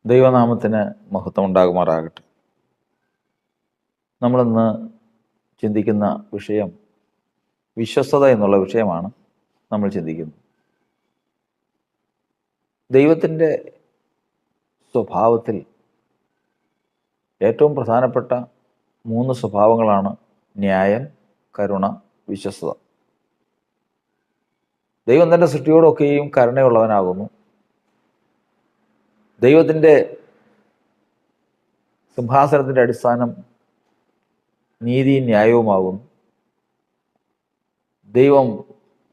ദൈവനാമത്തിന് മഹത്വം ഉണ്ടാകുമാറാകട്ടെ. നമ്മളിന്ന് ചിന്തിക്കുന്ന വിഷയം വിശ്വസ്തത എന്നുള്ള വിഷയമാണ് നമ്മൾ ചിന്തിക്കുന്നത്. ദൈവത്തിൻ്റെ സ്വഭാവത്തിൽ ഏറ്റവും പ്രധാനപ്പെട്ട 3 സ്വഭാവങ്ങളാണ് ന്യായം, കരുണ, വിശ്വസ്തത. ദൈവം തൻ്റെ സൃഷ്ടിയോടൊക്കെയും കരുണയുള്ളവനാകുന്നു. ദൈവത്തിൻ്റെ സിംഹാസനത്തിൻ്റെ അടിസ്ഥാനം നീതിയും ന്യായവുമാകുന്നു. ദൈവം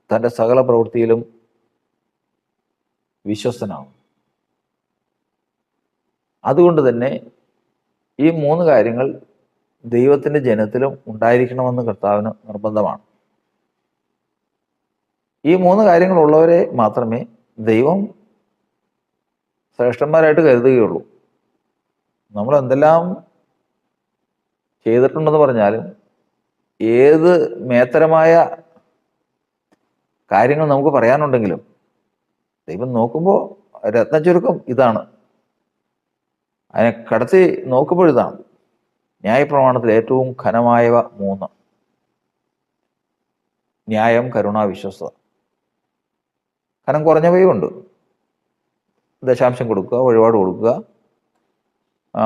തൻ്റെ സകല പ്രവൃത്തിയിലും വിശ്വസ്തനാകും. അതുകൊണ്ട് തന്നെ ഈ 3 കാര്യങ്ങൾ ദൈവത്തിൻ്റെ ജനത്തിലും ഉണ്ടായിരിക്കണമെന്ന് കർത്താവിന് നിർബന്ധമാണ്. ഈ 3 കാര്യങ്ങളുള്ളവരെ മാത്രമേ ദൈവം ശ്രേഷ്ഠന്മാരായിട്ട് കരുതുകയുള്ളൂ. നമ്മൾ എന്തെല്ലാം ചെയ്തിട്ടുണ്ടെന്ന് പറഞ്ഞാലും ഏത് മേത്തരമായ കാര്യങ്ങൾ നമുക്ക് പറയാനുണ്ടെങ്കിലും ദൈവം നോക്കുമ്പോൾ രത്നച്ചുരുക്കം ഇതാണ്, അതിനെ കടത്തി നോക്കുമ്പോൾ ഇതാണ്. ന്യായപ്രമാണത്തിൽ ഏറ്റവും ഘനമായവ 3: ന്യായം, കരുണ, വിശ്വസ്തത. കനം കുറഞ്ഞവയുമുണ്ട്. ദശാംശം കൊടുക്കുക, വഴിപാട് കൊടുക്കുക,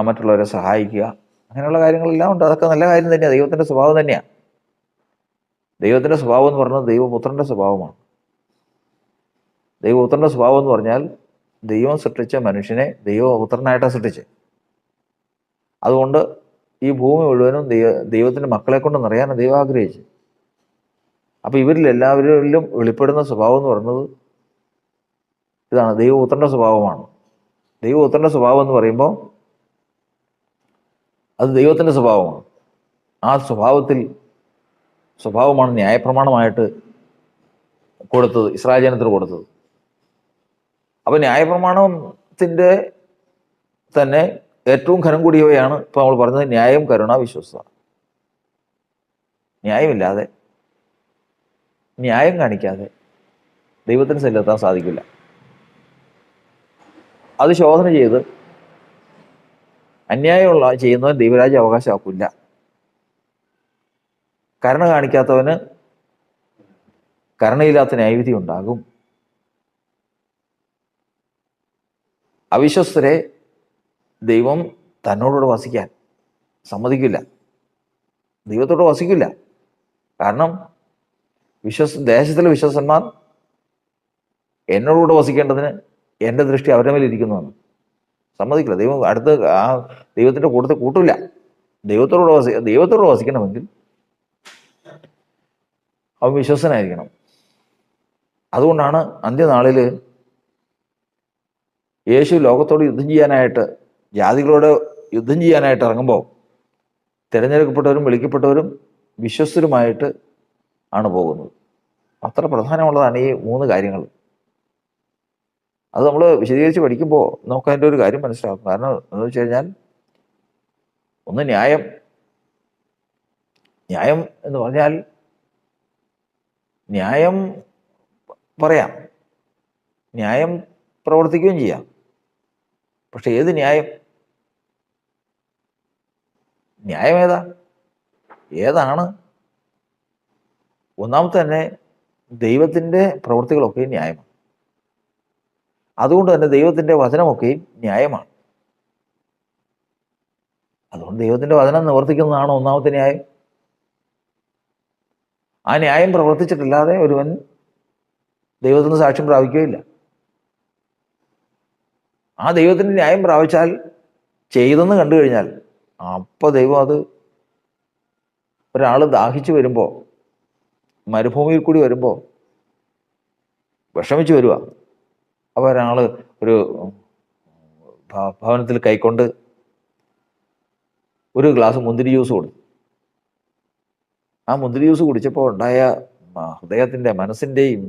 മറ്റുള്ളവരെ സഹായിക്കുക, അങ്ങനെയുള്ള കാര്യങ്ങളെല്ലാം ഉണ്ട്. അതൊക്കെ നല്ല കാര്യം തന്നെയാണ്. ദൈവത്തിൻ്റെ സ്വഭാവം തന്നെയാണ്. ദൈവത്തിൻ്റെ സ്വഭാവം എന്ന് പറഞ്ഞാൽ ദൈവപുത്രൻ്റെ സ്വഭാവമാണ്. ദൈവപുത്രൻ്റെ സ്വഭാവം എന്ന് പറഞ്ഞാൽ ദൈവം സൃഷ്ടിച്ച മനുഷ്യനെ ദൈവപുത്രനായിട്ടാണ് സൃഷ്ടിച്ചത്. അതുകൊണ്ട് ഈ ഭൂമി മുഴുവനും ദൈവത്തിൻ്റെ മക്കളെ കൊണ്ട് നിറയാനാണ് ദൈവം ആഗ്രഹിച്ചത്. അപ്പോൾ ഇവരിൽ എല്ലാവരിലും വെളിപ്പെടുന്ന സ്വഭാവം എന്ന് പറയുന്നത് ഇതാണ്, ദൈവപുത്രൻ്റെ സ്വഭാവമാണ്. ദൈവപുത്രൻ്റെ സ്വഭാവം എന്ന് പറയുമ്പോൾ അത് ദൈവത്തിൻ്റെ സ്വഭാവമാണ്. ആ സ്വഭാവമാണ് ന്യായപ്രമാണമായിട്ട് കൊടുത്തത്, ഇസ്രായേൽ ജനത്തിന് കൊടുത്തത്. അപ്പോൾ ന്യായപ്രമാണത്തിൻ്റെ തന്നെ ഏറ്റവും ഘനം കൂടിയവയാണ് ഇപ്പോൾ നമ്മൾ പറഞ്ഞത് ന്യായം, കരുണ, വിശ്വസ്തത. ന്യായമില്ലാതെ, ന്യായം കാണിക്കാതെ ദൈവത്തിന് ചെല്ലെത്താൻ സാധിക്കില്ല. അത് ശോധന ചെയ്ത് അന്യായമുള്ള ചെയ്യുന്നവൻ ദൈവരാജ്യം അവകാശമാക്കില്ല. കരുണ കാണിക്കാത്തവന് കരുണയില്ലാത്ത ന്യായവിധി ഉണ്ടാകും. അവിശ്വസ്തരെ ദൈവം തന്നോടുകൂടെ വസിക്കാൻ സമ്മതിക്കില്ല, ദൈവത്തോട് വസിക്കില്ല. കാരണം ദേശത്തിലെ വിശ്വസ്തന്മാർ എന്നോടുകൂടെ വസിക്കേണ്ടതിന് എൻ്റെ ദൃഷ്ടി അവരുടെ മേൽ ഇരിക്കുന്നുവെന്ന് സമ്മതിക്കില്ല. ദൈവം ദൈവത്തിൻ്റെ കൂട്ടത്തിൽ കൂട്ടില്ല. ദൈവത്തോട് വസിക്കണമെങ്കിൽ അവൻ വിശ്വസ്തനായിരിക്കണം. അതുകൊണ്ടാണ് അന്ത്യനാളിൽ യേശു ലോകത്തോട് യുദ്ധം ചെയ്യാനായിട്ട്, ജാതികളോട് യുദ്ധം ചെയ്യാനായിട്ട് ഇറങ്ങുമ്പോൾ തിരഞ്ഞെടുക്കപ്പെട്ടവരും വിളിക്കപ്പെട്ടവരും വിശ്വസ്തരുമായിട്ട് ആണ് പോകുന്നത്. അത്ര പ്രധാനമുള്ളതാണ് ഈ 3 കാര്യങ്ങൾ. അത് നമ്മൾ വിശദീകരിച്ച് പഠിക്കുമ്പോൾ നമുക്ക് അതിൻ്റെ ഒരു കാര്യം മനസ്സിലാക്കും. കാരണം എന്താണെന്ന് വെച്ച് കഴിഞ്ഞാൽ, ഒന്ന് ന്യായം എന്ന് പറഞ്ഞാൽ ന്യായം പറയാം, ന്യായം പ്രവർത്തിക്കുകയും ചെയ്യാം. പക്ഷെ ഏത് ന്യായം? ന്യായം ഏതാണ്? ഒന്നാമത്തെ തന്നെ ദൈവത്തിൻ്റെ പ്രവൃത്തികളൊക്കെയും ന്യായമാണ്. അതുകൊണ്ട് തന്നെ ദൈവത്തിൻ്റെ വചനമൊക്കെയും ന്യായമാണ്. അതുകൊണ്ട് ദൈവത്തിൻ്റെ വചനം നിവർത്തിക്കുന്നതാണ് ഒന്നാമത്തെ ന്യായം. ആ ന്യായം പ്രവർത്തിച്ചിട്ടില്ലാതെ ഒരുവൻ ദൈവത്തിന് സാക്ഷ്യം പ്രാപിക്കുകയില്ല. ആ ദൈവത്തിൻ്റെ ന്യായം പ്രാപിച്ചാൽ, ചെയ്തെന്ന് കണ്ടു കഴിഞ്ഞാൽ, അപ്പോൾ ദൈവം അത് ഒരാൾ ദാഹിച്ചു വരുമ്പോൾ, മരുഭൂമിയിൽ കൂടി വരുമ്പോൾ വിഷമിച്ച് വരിക, അപ്പോൾ ഒരാൾ ഒരു ഭവനത്തിൽ കൈക്കൊണ്ട് ഒരു ഗ്ലാസ് മുന്തിരി ജ്യൂസ് കൊടുത്തു. ആ മുന്തിരി ജ്യൂസ് കുടിച്ചപ്പോൾ ഉണ്ടായ ഹൃദയത്തിൻ്റെ, മനസ്സിൻ്റെയും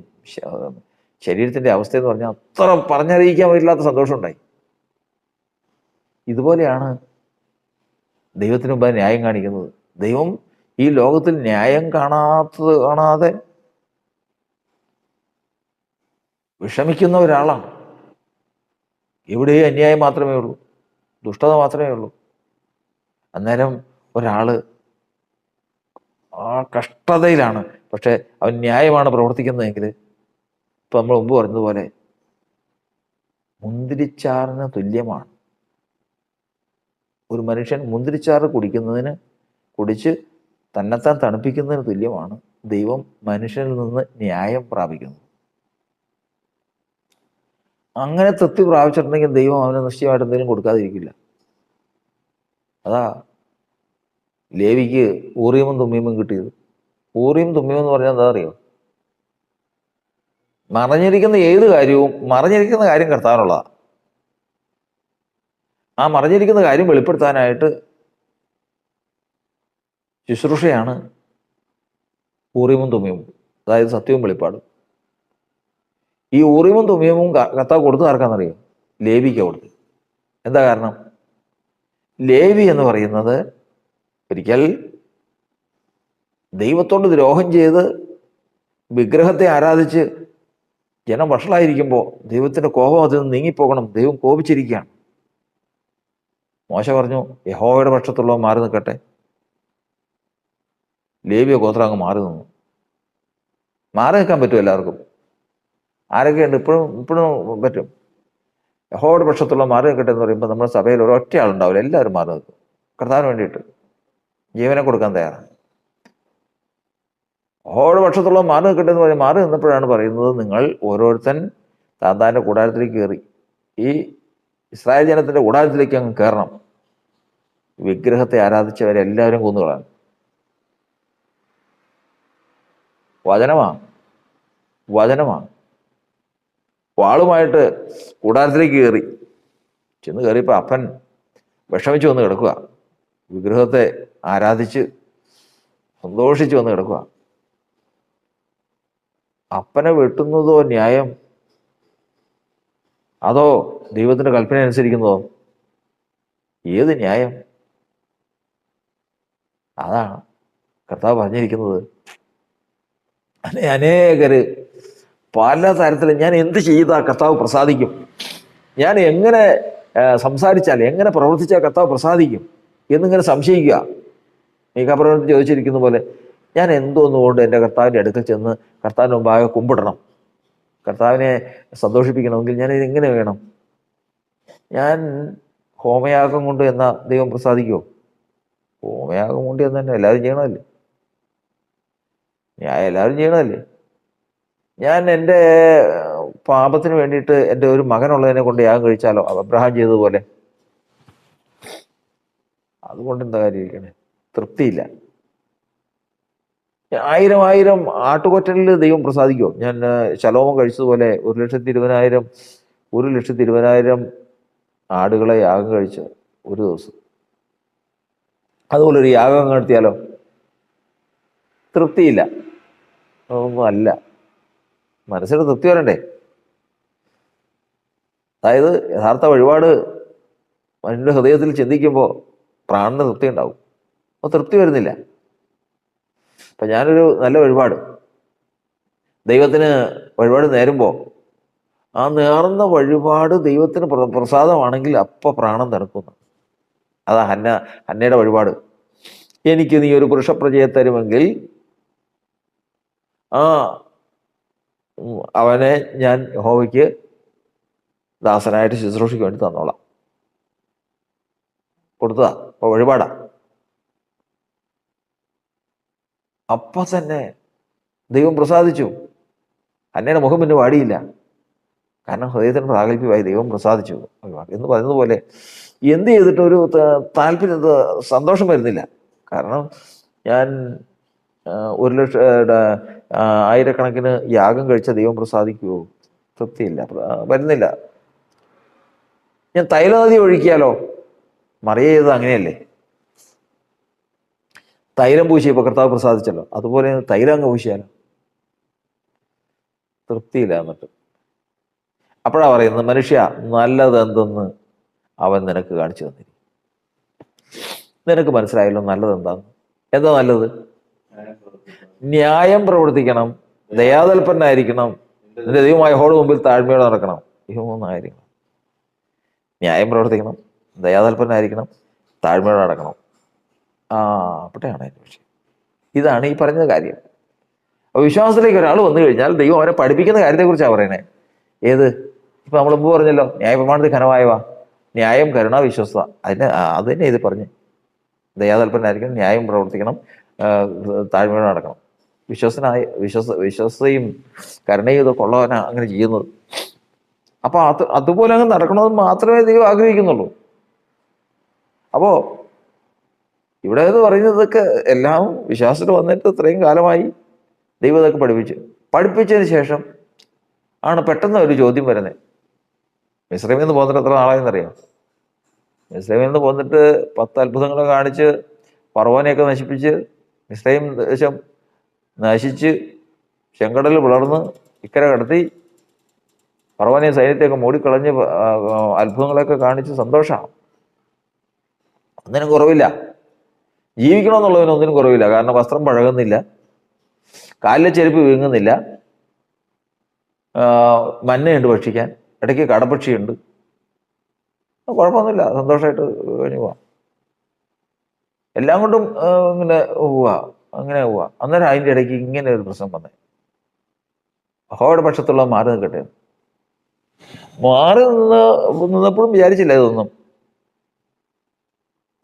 ശരീരത്തിൻ്റെ അവസ്ഥയെന്ന് പറഞ്ഞാൽ അത്ര പറഞ്ഞറിയിക്കാൻ പറ്റില്ലാത്ത സന്തോഷം ഉണ്ടായി. ഇതുപോലെയാണ് ദൈവത്തിന് മുമ്പ് ന്യായം കാണിക്കുന്നത്. ദൈവം ഈ ലോകത്തിൽ ന്യായം കാണാതെ വിഷമിക്കുന്ന ഒരാളാണ്. എവിടെയും അന്യായം മാത്രമേ ഉള്ളൂ. ദുഷ്ടത മാത്രമേ ഉള്ളൂ. അന്നേരം ഒരാൾ ആ കഷ്ടതയിലാണ്, പക്ഷെ അവൻ ന്യായമാണ് പ്രവർത്തിക്കുന്നതെങ്കിൽ, ഇപ്പം നമ്മൾ മുമ്പ് പറഞ്ഞതുപോലെ മുന്തിരിച്ചാറിന് തുല്യമാണ്. ഒരു മനുഷ്യൻ മുന്തിരിച്ചാറ് കുടിച്ച് തന്നെത്താൻ തണുപ്പിക്കുന്നതിന് തുല്യമാണ് ദൈവം മനുഷ്യനിൽ നിന്ന് ന്യായം പ്രാപിക്കുന്നത്. അങ്ങനെ തൃപ്തി പ്രാപിച്ചിട്ടുണ്ടെങ്കിൽ ദൈവം അവന് നിശ്ചയമായിട്ട് എന്തെങ്കിലും കൊടുക്കാതിരിക്കില്ല. അതാ ലേവിക്ക് ഊറിയമും തുമ്മിയമും കിട്ടിയത്. ഊറിയും തുമ്മിയും എന്ന് പറഞ്ഞാൽ എന്താ അറിയോ? മറഞ്ഞിരിക്കുന്ന ഏത് കാര്യവും മറഞ്ഞിരിക്കുന്ന കാര്യം കർത്താവിനുള്ളതാണ്. ആ മറഞ്ഞിരിക്കുന്ന കാര്യം വെളിപ്പെടുത്താനായിട്ട് ശുശ്രൂഷയാണ് ഊറിയമും തുമ്മിയമും, അതായത് സത്യവും വെളിപ്പാടും. ഈ ഊറിയമും തുമ്മിയമും കർത്താവ് കൊടുത്തു ആർക്കാന്നറിയോ? ലേവിക്ക് കൊടുത്തു. എന്താ കാരണം? ലേവി എന്ന് പറയുന്നത് ഒരിക്കൽ ദൈവത്തോട് ദ്രോഹം ചെയ്ത് വിഗ്രഹത്തെ ആരാധിച്ച് ജനം വഷളായിരിക്കുമ്പോൾ ദൈവത്തിൻ്റെ കോപം അതിൽ നിന്ന് നീങ്ങിപ്പോകണം. ദൈവം കോപിച്ചിരിക്കുകയാണ്. മോശ പറഞ്ഞു, യഹോവയുടെ പക്ഷത്തുള്ളവ മാറി നിൽക്കട്ടെ. ലേവിയ ഗോത്രം അങ്ങ് മാറി നിന്നു. മാറി നിൽക്കാൻ പറ്റും എല്ലാവർക്കും. ആരൊക്കെയുണ്ട്? ഇപ്പോഴും പറ്റും. യഹോവയുടെ പക്ഷത്തുള്ള മാറി നിൽക്കട്ടെ എന്ന് പറയുമ്പോൾ നമ്മുടെ സഭയിൽ ഒരൊറ്റ ആളുണ്ടാവില്ല, എല്ലാവരും മാറി നിൽക്കും. കർത്താവിന് വേണ്ടിയിട്ട് ജീവനെ കൊടുക്കാൻ തയ്യാറാണ്. യഹോവയുടെ പക്ഷത്തുള്ള മാറി നിൽക്കട്ടെ എന്ന് പറയും. മാറി നിന്നപ്പോഴാണ് പറയുന്നത്, നിങ്ങൾ ഓരോരുത്തൻ താന്താൻ്റെ കൂടാരത്തിലേക്ക് കയറി ഈ ഇസ്രായേൽ ജനത്തിൻ്റെ കൂടാരത്തിലേക്ക് അങ്ങ് കയറണം. വിഗ്രഹത്തെ ആരാധിച്ചവരെല്ലാവരും കൊന്നുകളാണ്. വചനമാണ്. വാളുമായിട്ട് കൂടാരത്തിലേക്ക് ചെന്ന് കയറിയപ്പോൾ അപ്പൻ വിഷമിച്ച് വന്ന് കിടക്കുക. വിഗ്രഹത്തെ ആരാധിച്ച് സന്തോഷിച്ച് വന്ന് കിടക്കുക. അപ്പനെ വെട്ടുന്നതോ ന്യായം, അതോ ദൈവത്തിൻ്റെ കൽപ്പന അനുസരിക്കുന്നതോ? ഏത് ന്യായം? അതാണ് കർത്താവ് പറഞ്ഞിരിക്കുന്നത്. അനേകര് പല തരത്തിൽ ഞാൻ എന്ത് ചെയ്താൽ കർത്താവ് പ്രസാദിക്കും, ഞാൻ എങ്ങനെ സംസാരിച്ചാൽ, എങ്ങനെ പ്രവർത്തിച്ചാൽ കർത്താവ് പ്രസാദിക്കും എന്നിങ്ങനെ സംശയിക്കുക. മീകാപ്രവചനത്തിൽ ചോദിച്ചിരിക്കുന്ന പോലെ, ഞാൻ എന്തോന്നുകൊണ്ട് എൻ്റെ കർത്താവിൻ്റെ അടുക്കൽ ചെന്ന് കർത്താവിന് മുമ്പാകെ കുമ്പിടണം? കർത്താവിനെ സന്തോഷിപ്പിക്കണമെങ്കിൽ ഞാൻ ഇതെങ്ങനെ വേണം? ഞാൻ ഹോമയാഗം കൊണ്ട് എന്നാ ദൈവം പ്രസാദിക്കുമോ? ഹോമയാഗം കൊണ്ട് എന്ന് തന്നെ എല്ലാവരും ചെയ്യണമല്ലേ? എല്ലാവരും ചെയ്യണമല്ലേ? ഞാൻ എൻ്റെ പാപത്തിന് വേണ്ടിയിട്ട് എൻ്റെ ഒരു മകനുള്ളതിനെ കൊണ്ട് യാഗം കഴിച്ചാലോ? അബ്രഹാം ചെയ്തതുപോലെ. അതുകൊണ്ട് എന്താ കാര്യം ഇരിക്കണേ? തൃപ്തിയില്ല. 1000 ആട്ടുകൊറ്റലിൽ ദൈവം പ്രസാദിക്കുമോ? ഞാൻ ശലോമം കഴിച്ചതുപോലെ 1,20,000 ആടുകളെ യാഗം കഴിച്ച് ഒരു ദിവസം. അതുപോലെ ഒരു യാഗം നടത്തിയാലോ? തൃപ്തിയില്ല. അതൊന്നും അല്ല. മനസ്സിന് തൃപ്തി വരണ്ടേ? അതായത് യഥാർത്ഥ വഴിപാട് മനുഷ്യൻ്റെ ഹൃദയത്തിൽ ചിന്തിക്കുമ്പോൾ പ്രാണന് തൃപ്തി ഉണ്ടാവും. അപ്പോൾ തൃപ്തി വരുന്നില്ല. അപ്പം ഞാനൊരു നല്ല വഴിപാട് ദൈവത്തിന് വഴിപാട് നേരുമ്പോൾ ആ നേർന്ന വഴിപാട് ദൈവത്തിന് പ്രസാദമാണെങ്കിൽ അപ്പം പ്രാണം തണുക്കുന്നു. അതാ ഹന്നയുടെ വഴിപാട്. എനിക്ക് നീ ഒരു പുരുഷപ്രജയെ തരുമെങ്കിൽ അവനെ ഞാൻ യഹോവയ്ക്ക് ദാസനായിട്ട് ശുശ്രൂഷയ്ക്ക് വേണ്ടി തന്നോളാം. കൊടുത്തതാ. അപ്പോൾ വഴിപാടാ. അപ്പം തന്നെ ദൈവം പ്രസാദിച്ചു. ഹന്നയുടെ മുഖം പിന്നെ വാടിയില്ല. കാരണം ഹൃദയത്തിന് പ്രാഗൽഭ്യമായി ദൈവം പ്രസാദിച്ചു എന്ന് പറയുന്നതുപോലെ എന്ത് ചെയ്തിട്ടും ഒരു താല്പര്യം, സന്തോഷം വരുന്നില്ല. കാരണം ഞാൻ 1,000,000 യാഗം കഴിച്ച ദൈവം പ്രസാദിക്കുമോ? തൃപ്തിയില്ല, വരുന്നില്ല. ഞാൻ തൈലനദി ഒഴിക്കാലോ? മറിയ ചെയ്തത് അങ്ങനെയല്ലേ? തൈലം പൂശിയപ്പോൾ കർത്താവ് പ്രസാദിച്ചല്ലോ. അതുപോലെ തൈലം അങ്ങ് പൂശിയാലോ? തൃപ്തിയില്ല. എന്നിട്ട് അപ്പോഴാണ് പറയുന്നത്, മനുഷ്യ നല്ലതെന്തെന്ന് അവൻ നിനക്ക് കാണിച്ചു തന്നിരിക്കും. നിനക്ക് മനസ്സിലായല്ലോ നല്ലതെന്താന്ന്. എന്താ നല്ലത്? ന്യായം പ്രവർത്തിക്കണം, ദയാതൽപ്പനായിരിക്കണം, നിന്റെ ദൈവമായ യഹോവയുടെ മുമ്പിൽ താഴ്മയോടെ നടക്കണം. ഈ 3 കാര്യങ്ങൾ. ന്യായം പ്രവർത്തിക്കണം, ദയാതൽപരനായിരിക്കണം, താഴ്മയോടെ നടക്കണം. അവിടെയാണ് അതിൻ്റെ വിഷയം. ഇതാണ് ഈ പറഞ്ഞ കാര്യം. അപ്പോൾ വിശ്വാസത്തിലേക്ക് ഒരാൾ വന്നു കഴിഞ്ഞാൽ ദൈവം അവരെ പഠിപ്പിക്കുന്ന കാര്യത്തെക്കുറിച്ചാണ് പറയണേ. ഏത്? ഇപ്പം നമ്മൾ മുമ്പ് പറഞ്ഞല്ലോ, ന്യായപ്രമാണത്തിൽ ഘനമായവ ന്യായം, കരുണ, വിശ്വസ്ത. അത് തന്നെ ഇത് പറഞ്ഞ് ദയാതൽപരനായിരിക്കണം, ന്യായം പ്രവർത്തിക്കണം, താഴ്മയോടെ നടക്കണം. വിശ്വസ്തയും കരുണയും ഇതൊക്കെ ഉള്ളവനാ അങ്ങനെ ചെയ്യുന്നത്. അപ്പോൾ അതുപോലെ അങ്ങ് നടക്കണമെന്ന് മാത്രമേ ദൈവം ആഗ്രഹിക്കുന്നുള്ളൂ. അപ്പോൾ ഇവിടെ എന്ന് പറയുന്നതൊക്കെ എല്ലാം വിശ്വാസത്തിൽ വന്നിട്ട് ഇത്രയും കാലമായി ദൈവം ഇതൊക്കെ പഠിപ്പിച്ചതിന് ശേഷം ആണ് പെട്ടെന്ന് ഒരു ചോദ്യം വരുന്നത്. മിസ്രൈമിൽ നിന്ന് പോന്നിട്ട് എത്ര നാളായെന്നറിയാം? മിസ്രൈമിൽ നിന്ന് പോന്നിട്ട് 10 അത്ഭുതങ്ങൾ കാണിച്ച് ഫറവോനെയൊക്കെ നശിപ്പിച്ച് മിസ്രൈം ദേശം നശിച്ച് ചെങ്കടൽ പിളർന്ന് ഇക്കരെ കടത്തി ഫറവോനെ സൈന്യത്തെയൊക്കെ മൂടിക്കളഞ്ഞ് അത്ഭുതങ്ങളൊക്കെ കാണിച്ച് സന്തോഷമാണ്. ഒന്നിനും കുറവില്ല. ജീവിക്കണമെന്നുള്ളതിന് ഒന്നിനും കുറവില്ല. കാരണം വസ്ത്രം പഴകുന്നില്ല, കാലിലെ ചെരുപ്പ് വീങ്ങുന്നില്ല, മഞ്ഞയുണ്ട് ഭക്ഷിക്കാൻ, ഇടയ്ക്ക് കടപക്ഷിയുണ്ട്. കുഴപ്പമൊന്നുമില്ല, സന്തോഷമായിട്ട് കഴിഞ്ഞു പോവാം. എല്ലാം കൊണ്ടും ഇങ്ങനെ അങ്ങനെ പോവാ. അന്നേരം അതിൻ്റെ ഇടയ്ക്ക് ഇങ്ങനെ ഒരു പ്രശ്നം വന്നേ. യഹോവയുടെ പക്ഷത്തുള്ള മാറി നിൽക്കട്ടെ. മാറി നിന്നപ്പോഴും വിചാരിച്ചില്ല ഇതൊന്നും.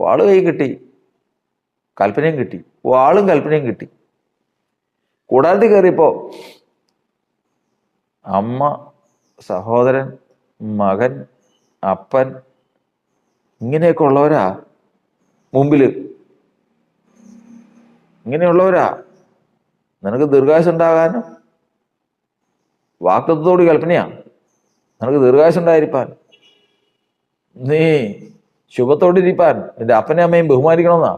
വാള് കൈ കിട്ടി, കൽപ്പനയും കിട്ടി, വാളും കൽപ്പനയും കിട്ടി. കൂടാരത്തിൽ കയറിയപ്പോ അമ്മ, സഹോദരൻ, മകൻ, അപ്പൻ ഇങ്ങനെയൊക്കെ ഉള്ളവരാ മുമ്പില്. ഇങ്ങനെയുള്ളവരാ നിനക്ക് ദീർഘായുസ് ഉണ്ടാകാനും വാക്തത്വത്തോട് കൽപ്പനയാ നിനക്ക് ദീർഘായുസ് ഉണ്ടായിരിക്കാൻ, നീ ശുഭത്തോടിരിക്കാൻ, നിന്റെ അപ്പനെ അമ്മയും ബഹുമാനിക്കണമെന്നാ.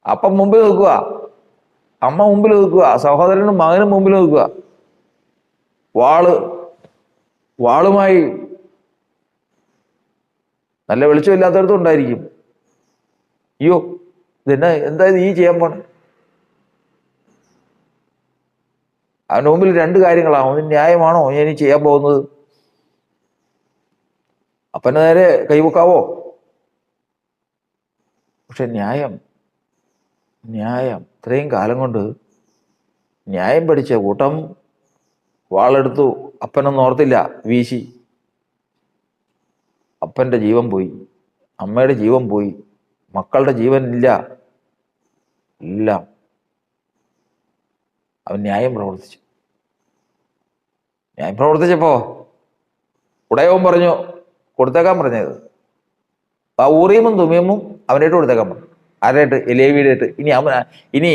അപ്പം മുമ്പിൽ നിൽക്കുക, അമ്മ മുമ്പിൽ നിൽക്കുക, സഹോദരനും മകനും മുമ്പിൽ നിൽക്കുക. വാളുമായി നല്ല വെളിച്ചമില്ലാത്തടത്തും ഉണ്ടായിരിക്കും. അയ്യോ, എന്താ ഈ ചെയ്യാൻ പോണേ? അവൻ്റെ മുമ്പിൽ 2 കാര്യങ്ങളാണ്. ഒന്ന് ന്യായമാണോ ഞാൻ ചെയ്യാൻ പോകുന്നത്? അപ്പൻ്റെ നേരെ കൈവക്കാവോ? പക്ഷെ ന്യായം ഇത്രയും കാലം കൊണ്ട് ന്യായം പഠിച്ച കൂട്ടം വാളെടുത്തു. അപ്പനൊന്നും ഓർത്തില്ല, വീശി. അപ്പൻ്റെ ജീവൻ പോയി, അമ്മയുടെ ജീവൻ പോയി, മക്കളുടെ ജീവൻ ഇല്ല. എല്ലാം അവൻ ന്യായം പ്രവർത്തിച്ചപ്പോ ഉടയവൻ പറഞ്ഞു കൊടുത്തേക്കാൻ പറഞ്ഞത്. ആ ഊറിയമും തുമിയമും അവനായിട്ട് കൊടുത്തേക്കാൻ പറഞ്ഞു. ആരായിട്ട്? ലേവിയുടെ. ഇനി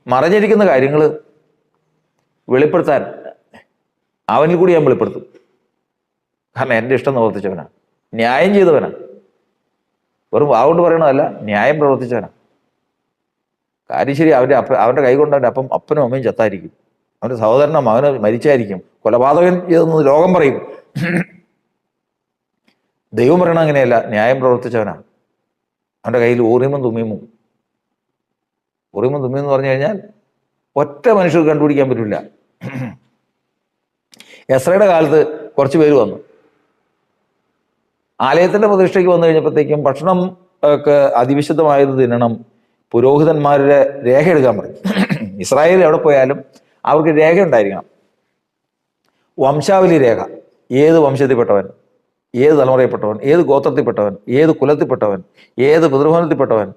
മറഞ്ഞിരിക്കുന്ന കാര്യങ്ങൾ വെളിപ്പെടുത്താൻ അവനിൽ കൂടി ഞാൻ വെളിപ്പെടുത്തും. കാരണം എൻ്റെ ഇഷ്ടം പ്രവർത്തിച്ചവനാ, ന്യായം ചെയ്തവനാ. വെറും വാവുകൊണ്ട് പറയണതല്ല, ന്യായം പ്രവർത്തിച്ചവനാ. കാര്യം ശരി. അവൻ്റെ കൈ കൊണ്ട് അവൻ്റെ അപ്പനും അമ്മയും ചത്തായിരിക്കും, അവൻ്റെ സഹോദരനും മകന് മരിച്ചായിരിക്കും, കൊലപാതകൻ ചെയ്തെന്ന് ലോകം പറയും. ദൈവം പറയണ അങ്ങനെയല്ല, ന്യായം പ്രവർത്തിച്ചവനാ. അവൻ്റെ കയ്യിൽ ഊറിയമും തുമ്മിയമും എന്ന് പറഞ്ഞു കഴിഞ്ഞാൽ ഒറ്റ മനുഷ്യർക്ക് കണ്ടുപിടിക്കാൻ പറ്റില്ല. എസ്രയുടെ കാലത്ത് കുറച്ച് പേര് വന്നു. ആലയത്തിൻ്റെ പ്രതിഷ്ഠയ്ക്ക് വന്നു കഴിഞ്ഞപ്പോഴത്തേക്കും ഭക്ഷണം ഒക്കെ അതിവിശുദ്ധമായത് തിന്നണം, പുരോഹിതന്മാരുടെ രേഖ എടുക്കാൻ പറഞ്ഞു. ഇസ്രായേൽ എവിടെ പോയാലും അവർക്ക് രേഖ ഉണ്ടായിരിക്കണം. വംശാവലി രേഖ. ഏത് വംശത്തിൽപ്പെട്ടവൻ, ഏത് തലമുറയിൽപ്പെട്ടവൻ, ഏത് ഗോത്രത്തിൽപ്പെട്ടവൻ, ഏത് കുലത്തിൽപ്പെട്ടവൻ, ഏത് പിതൃഭവനത്തിൽപ്പെട്ടവൻ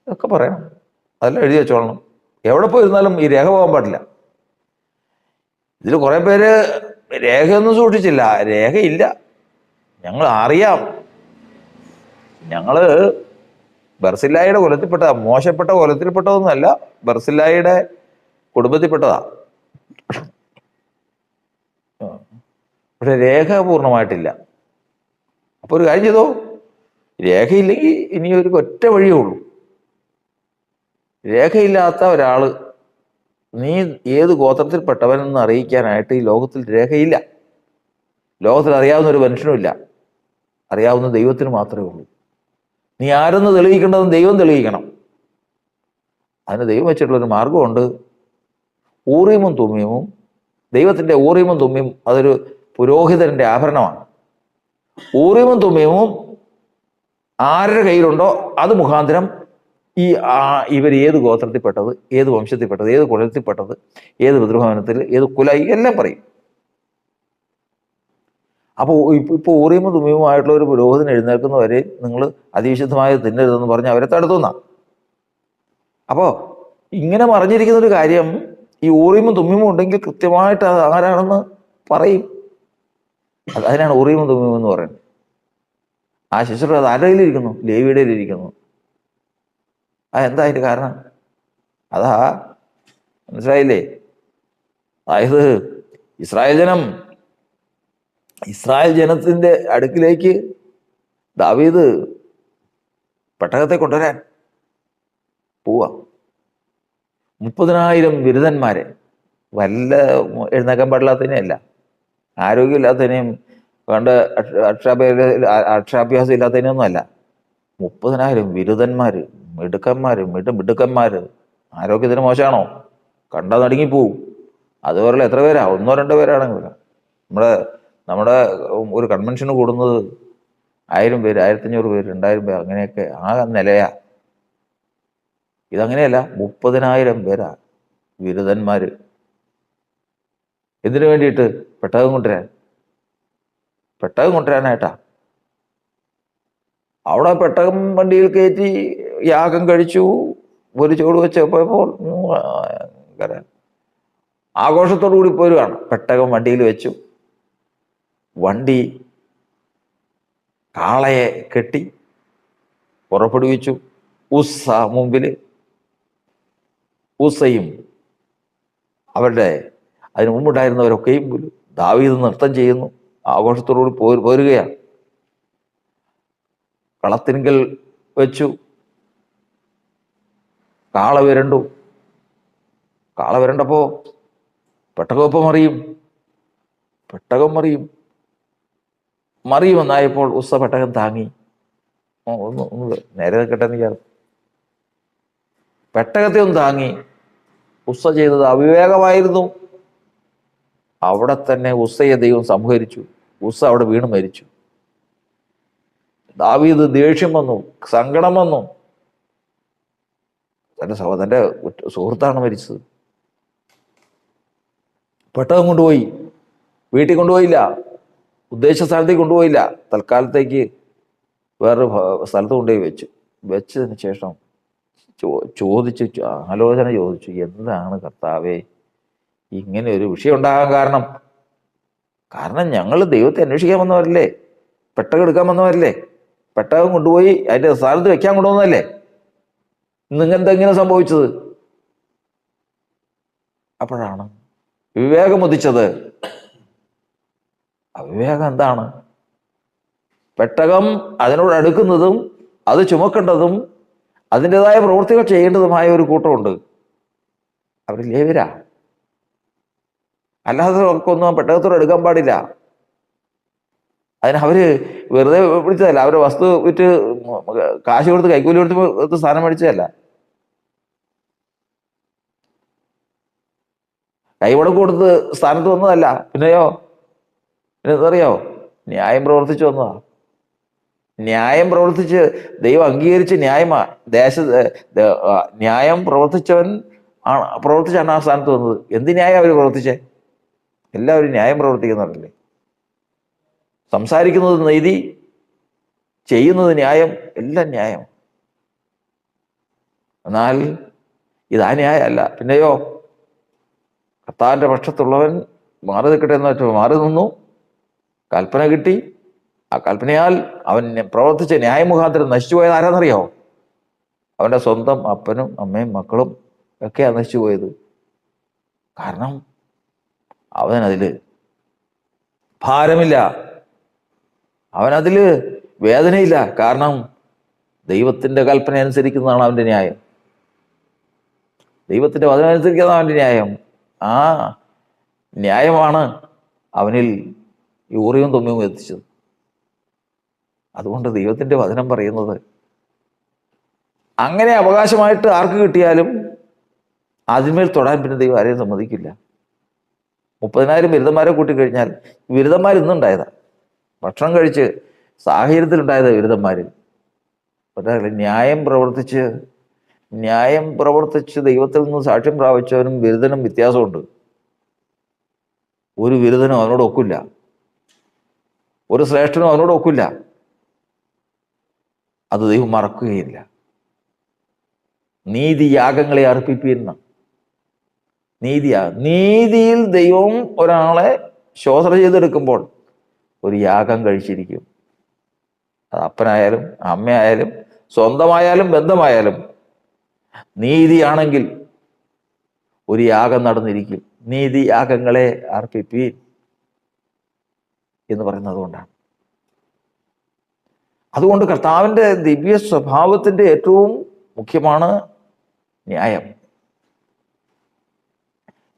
ഒക്കെ പറയണം. അതെല്ലാം എഴുതി വെച്ചോളണം. എവിടെ പോയിരുന്നാലും ഈ രേഖ പോകാൻ പാടില്ല. ഇതിൽ കുറേ പേര് രേഖയൊന്നും സൂക്ഷിച്ചില്ല. രേഖയില്ല. ഞങ്ങൾ അറിയാം, ഞങ്ങള് ബർസില്ലായിയുടെ കുലത്തിൽപ്പെട്ടതാ, മോശപ്പെട്ട കുലത്തിൽപ്പെട്ടതൊന്നുമല്ല, ബർസില്ലായിയുടെ കുടുംബത്തിൽപ്പെട്ടതാ. പക്ഷെ രേഖ പൂർണ്ണമായിട്ടില്ല. അപ്പൊ ഒരു കാര്യം ചെയ്തോ, രേഖയില്ലെങ്കിൽ ഇനി ഒരു ഒറ്റ വഴിയേ ഉള്ളൂ. രേഖയില്ലാത്ത ഒരാള് നീ ഏത് ഗോത്രത്തിൽപ്പെട്ടവനെന്ന് അറിയിക്കാനായിട്ട് ഈ ലോകത്തിൽ രേഖയില്ല. ലോകത്തിൽ അറിയാവുന്ന ഒരു മനുഷ്യനുമില്ല. അറിയാവുന്ന ദൈവത്തിന് മാത്രമേ ഉള്ളൂ. നീ ആരെന്ന് തെളിയിക്കേണ്ടതും ദൈവം തെളിയിക്കണം. അതിന് ദൈവം വെച്ചിട്ടുള്ളൊരു മാർഗമുണ്ട്. ഊറിയമും തുമ്മിയമും, ദൈവത്തിൻ്റെ ഊറിയമും തുമ്മിയും അതൊരു പുരോഹിതന്റെ ആഭരണമാണ്. ഊറിയമും തുമ്മിയമും ആരുടെ കയ്യിലുണ്ടോ അത് മുഖാന്തരം ഈ ഇവർ ഏത് ഗോത്രത്തിൽപ്പെട്ടത്, ഏത് വംശത്തിൽപ്പെട്ടത്, ഏത് കുലത്തിൽപ്പെട്ടത്, ഏത് പിതൃഭവനത്തിൽ, ഏത് കുലായി എല്ലാം പറയും. അപ്പോൾ ഇപ്പോൾ ഊറിയും തുമ്മിയുമായിട്ടുള്ള ഒരു പുരോഹിതൻ എഴുന്നേൽക്കുന്നവരെ നിങ്ങൾ അതിവിശുദ്ധമായി തിന്നരുതെന്ന് പറഞ്ഞ് അവരെ തടുത്തുന്ന. അപ്പോൾ ഇങ്ങനെ മറിഞ്ഞിരിക്കുന്ന ഒരു കാര്യം, ഈ ഊറിയും തുമ്മിയും ഉണ്ടെങ്കിൽ കൃത്യമായിട്ട് അത് ആരാണെന്ന് പറയും. അതിനാണ് ഊറിയും തുമ്മിയും എന്ന് പറയുന്നത്. ആ ശിശുർ അത് ആരുടെ കയ്യിലിരിക്കുന്നു? ലേവിയുടെ കയ്യിലിരിക്കുന്നു. അതെന്താ അതിൻ്റെ കാരണം? അതാ, മനസ്സിലായില്ലേ? അതായത് ഇസ്രായേൽ ജനത്തിൻ്റെ അടുക്കിലേക്ക് ദാവീദ് പെട്ടകത്തെ കൊണ്ടുവരാൻ പോവാ. 30,000 ബിരുദന്മാരെ, വല്ല എഴുന്നേക്കാൻ പാടില്ലാത്തതിനെയല്ല, ആരോഗ്യമില്ലാത്തതിനെയും വേണ്ട അക്ഷരാഭ്യാസം ഇല്ലാത്തതിനൊന്നും അല്ല. 30,000 ബിരുദന്മാർ, മിടുക്കന്മാർ. ആരോഗ്യത്തിന് മോശമാണോ? കണ്ടാൽ നടുങ്ങിപ്പോവും. അതുപോലെ എത്ര പേരാ? 1-2 പേരാണെങ്കിൽ നമ്മുടെ ഒരു കൺവെൻഷന് കൂടുന്നത് 1000 പേര്, 1500 പേര്, 2000 പേര്, അങ്ങനെയൊക്കെ ആ നിലയാ. ഇതങ്ങനെയല്ല, 30,000 പേരാ ബിരുദന്മാർ. എന്തിനു വേണ്ടിയിട്ട്? പെട്ടകം കൊണ്ടുവരാനായിട്ടാ. അവിടെ പെട്ടകം വണ്ടിയിൽ കയറ്റി യാഗം കഴിച്ചു, ഒരു ചൂട് വെച്ചപ്പോൾ ആഘോഷത്തോടു കൂടി പോരുകയാണ്. പെട്ടകം വണ്ടിയിൽ വെച്ചു, വണ്ടി കാളയെ കെട്ടി പുറപ്പെടുവിച്ചു. ഉസ്സ മുമ്പിൽ, ഉസ്സയും അവരുടെ അതിനു മുമ്പുണ്ടായിരുന്നവരൊക്കെയും ദാവീദ് നൃത്തം ചെയ്യുന്നു, ആഘോഷത്തോടുകൂടി പോരുകയാണ്. കളത്തിങ്കൽ വെച്ചു കാള വിരണ്ടപ്പോൾ പെട്ടകമൊപ്പം മറിയുമെന്നായപ്പോൾ ഉസ്സ പെട്ടകം താങ്ങി. ഒന്ന് നേരെ നിൽക്കട്ടെന്ന് വിചാരിച്ചു. പെട്ടകത്തെ ഒന്ന് താങ്ങി. ഉസ്സ ചെയ്തത് അവിവേകമായിരുന്നു. അവിടെ തന്നെ ഉസ്സയെ ദൈവം സംഹരിച്ചു. ഉസ്സ അവിടെ വീണ് മരിച്ചു. ദാവീദ് ദേഷ്യം വന്നു, സങ്കടം വന്നു. തൻ്റെ സുഹൃത്താണ് മരിച്ചത്. പെട്ടകം കൊണ്ടുപോയി, വീട്ടിൽ കൊണ്ടുപോയില്ല, ഉദ്ദേശ സ്ഥലത്തേക്ക് കൊണ്ടുപോയില്ല. തൽക്കാലത്തേക്ക് വേറൊരു സ്ഥലത്ത് കൊണ്ടുപോയി വെച്ചതിന് ശേഷം ആലോചന ചോദിച്ചു, എന്താണ് കർത്താവേ ഇങ്ങനെ ഒരു വിഷയം ഉണ്ടാകാൻ കാരണം ഞങ്ങൾ ദൈവത്തെ അന്വേഷിക്കാൻ വന്നവരല്ലേ, പെട്ടകം എടുക്കാൻ വന്നവരല്ലേ, പെട്ടകം കൊണ്ടുപോയി അതിൻ്റെ സ്ഥാനത്ത് വെക്കാൻ കൊണ്ടുവന്നതല്ലേ, നിങ്ങെന്തെങ്ങനെ സംഭവിച്ചത്? അപ്പോഴാണ് വിവേകം ഉദിച്ചത്. അവിവേകം എന്താണ്? പെട്ടകം അതിനോട് അടുക്കുന്നതും അത് ചുമക്കേണ്ടതും അതിൻ്റെതായ പ്രവൃത്തികൾ ചെയ്യേണ്ടതുമായ ഒരു കൂട്ടമുണ്ട്. അവർ ലേവ്യരാ. അല്ലാതെ ഒന്നും പെട്ടകത്തോട് എടുക്കാൻ പാടില്ല. അതിന് അവര് വെറുതെ പിടിച്ചതല്ല, അവരുടെ വസ്തു വിറ്റ് കാശ് കൊടുത്ത് കൈക്കൂലി കൊടുത്ത് സ്ഥാനം മേടിച്ചതല്ല. കൈവടം കൊടുത്ത് സ്ഥാനത്ത് വന്നതല്ല. പിന്നെയോ എന്തറിയോ? ന്യായം പ്രവർത്തിച്ചു വന്നതാ. ന്യായം പ്രവർത്തിച്ച് ദൈവം അംഗീകരിച്ച് ന്യായം പ്രവർത്തിച്ചാണ് ആ സ്ഥാനത്ത് വന്നത്. എന്ത് ന്യായം അവർ പ്രവർത്തിച്ചേ? എല്ലാവരും ന്യായം പ്രവർത്തിക്കുന്നവരല്ലേ. സംസാരിക്കുന്നത് നീതി, ചെയ്യുന്നത് ന്യായം, എല്ലാം ന്യായം. എന്നാൽ ഇതാ ന്യായമല്ല. പിന്നെയോ കർത്താവിൻ്റെ പക്ഷത്തുള്ളവൻ മാറി നിൽക്കട്ടെ എന്ന് വെച്ചാൽ മാറി നിന്നു. കൽപ്പന കിട്ടി. ആ കൽപ്പനയാൽ അവൻ പ്രവർത്തിച്ച ന്യായമുഖാന്തരം നശിച്ചുപോയത് ആരാന്നറിയോ? അവൻ്റെ സ്വന്തം അപ്പനും അമ്മയും മക്കളും ഒക്കെയാണ് നശിച്ചുപോയത്. കാരണം അവനതിൽ ഭാരമില്ല, അവനതിൽ വേദനയില്ല. കാരണം ദൈവത്തിൻ്റെ കൽപ്പന അനുസരിക്കുന്നതാണ് അവൻ്റെ ന്യായം, ദൈവത്തിൻ്റെ വചനം അനുസരിക്കുന്നതാണ് അവൻ്റെ ന്യായം. ആ ന്യായമാണ് അവനിൽ ഈ ഊറിയും തുമ്മിയും എത്തിച്ചത്. അതുകൊണ്ട് ദൈവത്തിൻ്റെ വചനം പറയുന്നത് അങ്ങനെ അവകാശമായിട്ട് ആർക്ക് കിട്ടിയാലും അതിന്മേൽ തൊടാൻ പിന്നെ ദൈവം ആരെയും സമ്മതിക്കില്ല. 30,000 ബിരുദന്മാരെ കൂട്ടിക്കഴിഞ്ഞാൽ ബിരുദന്മാർ ഇന്നുണ്ടായതാ, ഭക്ഷണം കഴിച്ച് സാഹചര്യത്തിലുണ്ടായത് ബിരുദന്മാർ. ന്യായം പ്രവർത്തിച്ച് ദൈവത്തിൽ നിന്ന് സാക്ഷ്യം പ്രാപിച്ചവനും ബിരുദനും വ്യത്യാസമുണ്ട്. ഒരു ബിരുദനും അവനോട് ഒക്കില്ല, ഒരു ശ്രേഷ്ഠനും അവനോട് ഒക്കില്ല. അത് ദൈവം മറക്കുകയില്ല. നീതിയാഗങ്ങളെ അർപ്പിപ്പിക്കുന്ന നീതിയിൽ ദൈവം ഒരാളെ ശോധന ചെയ്തെടുക്കുമ്പോൾ ഒരു യാഗം കഴിച്ചിരിക്കും. അത് അപ്പനായാലും അമ്മയായാലും സ്വന്തമായാലും ബന്ധമായാലും നീതിയാണെങ്കിൽ ഒരു യാഗം നടന്നിരിക്കും. നീതിയാഗങ്ങളെ അർപ്പിപ്പീൻ എന്ന് പറയുന്നത് കൊണ്ടാണ്. അതുകൊണ്ട് കർത്താവിൻ്റെ ദിവ്യ സ്വഭാവത്തിൻ്റെ ഏറ്റവും മുഖ്യമാണ് ന്യായം.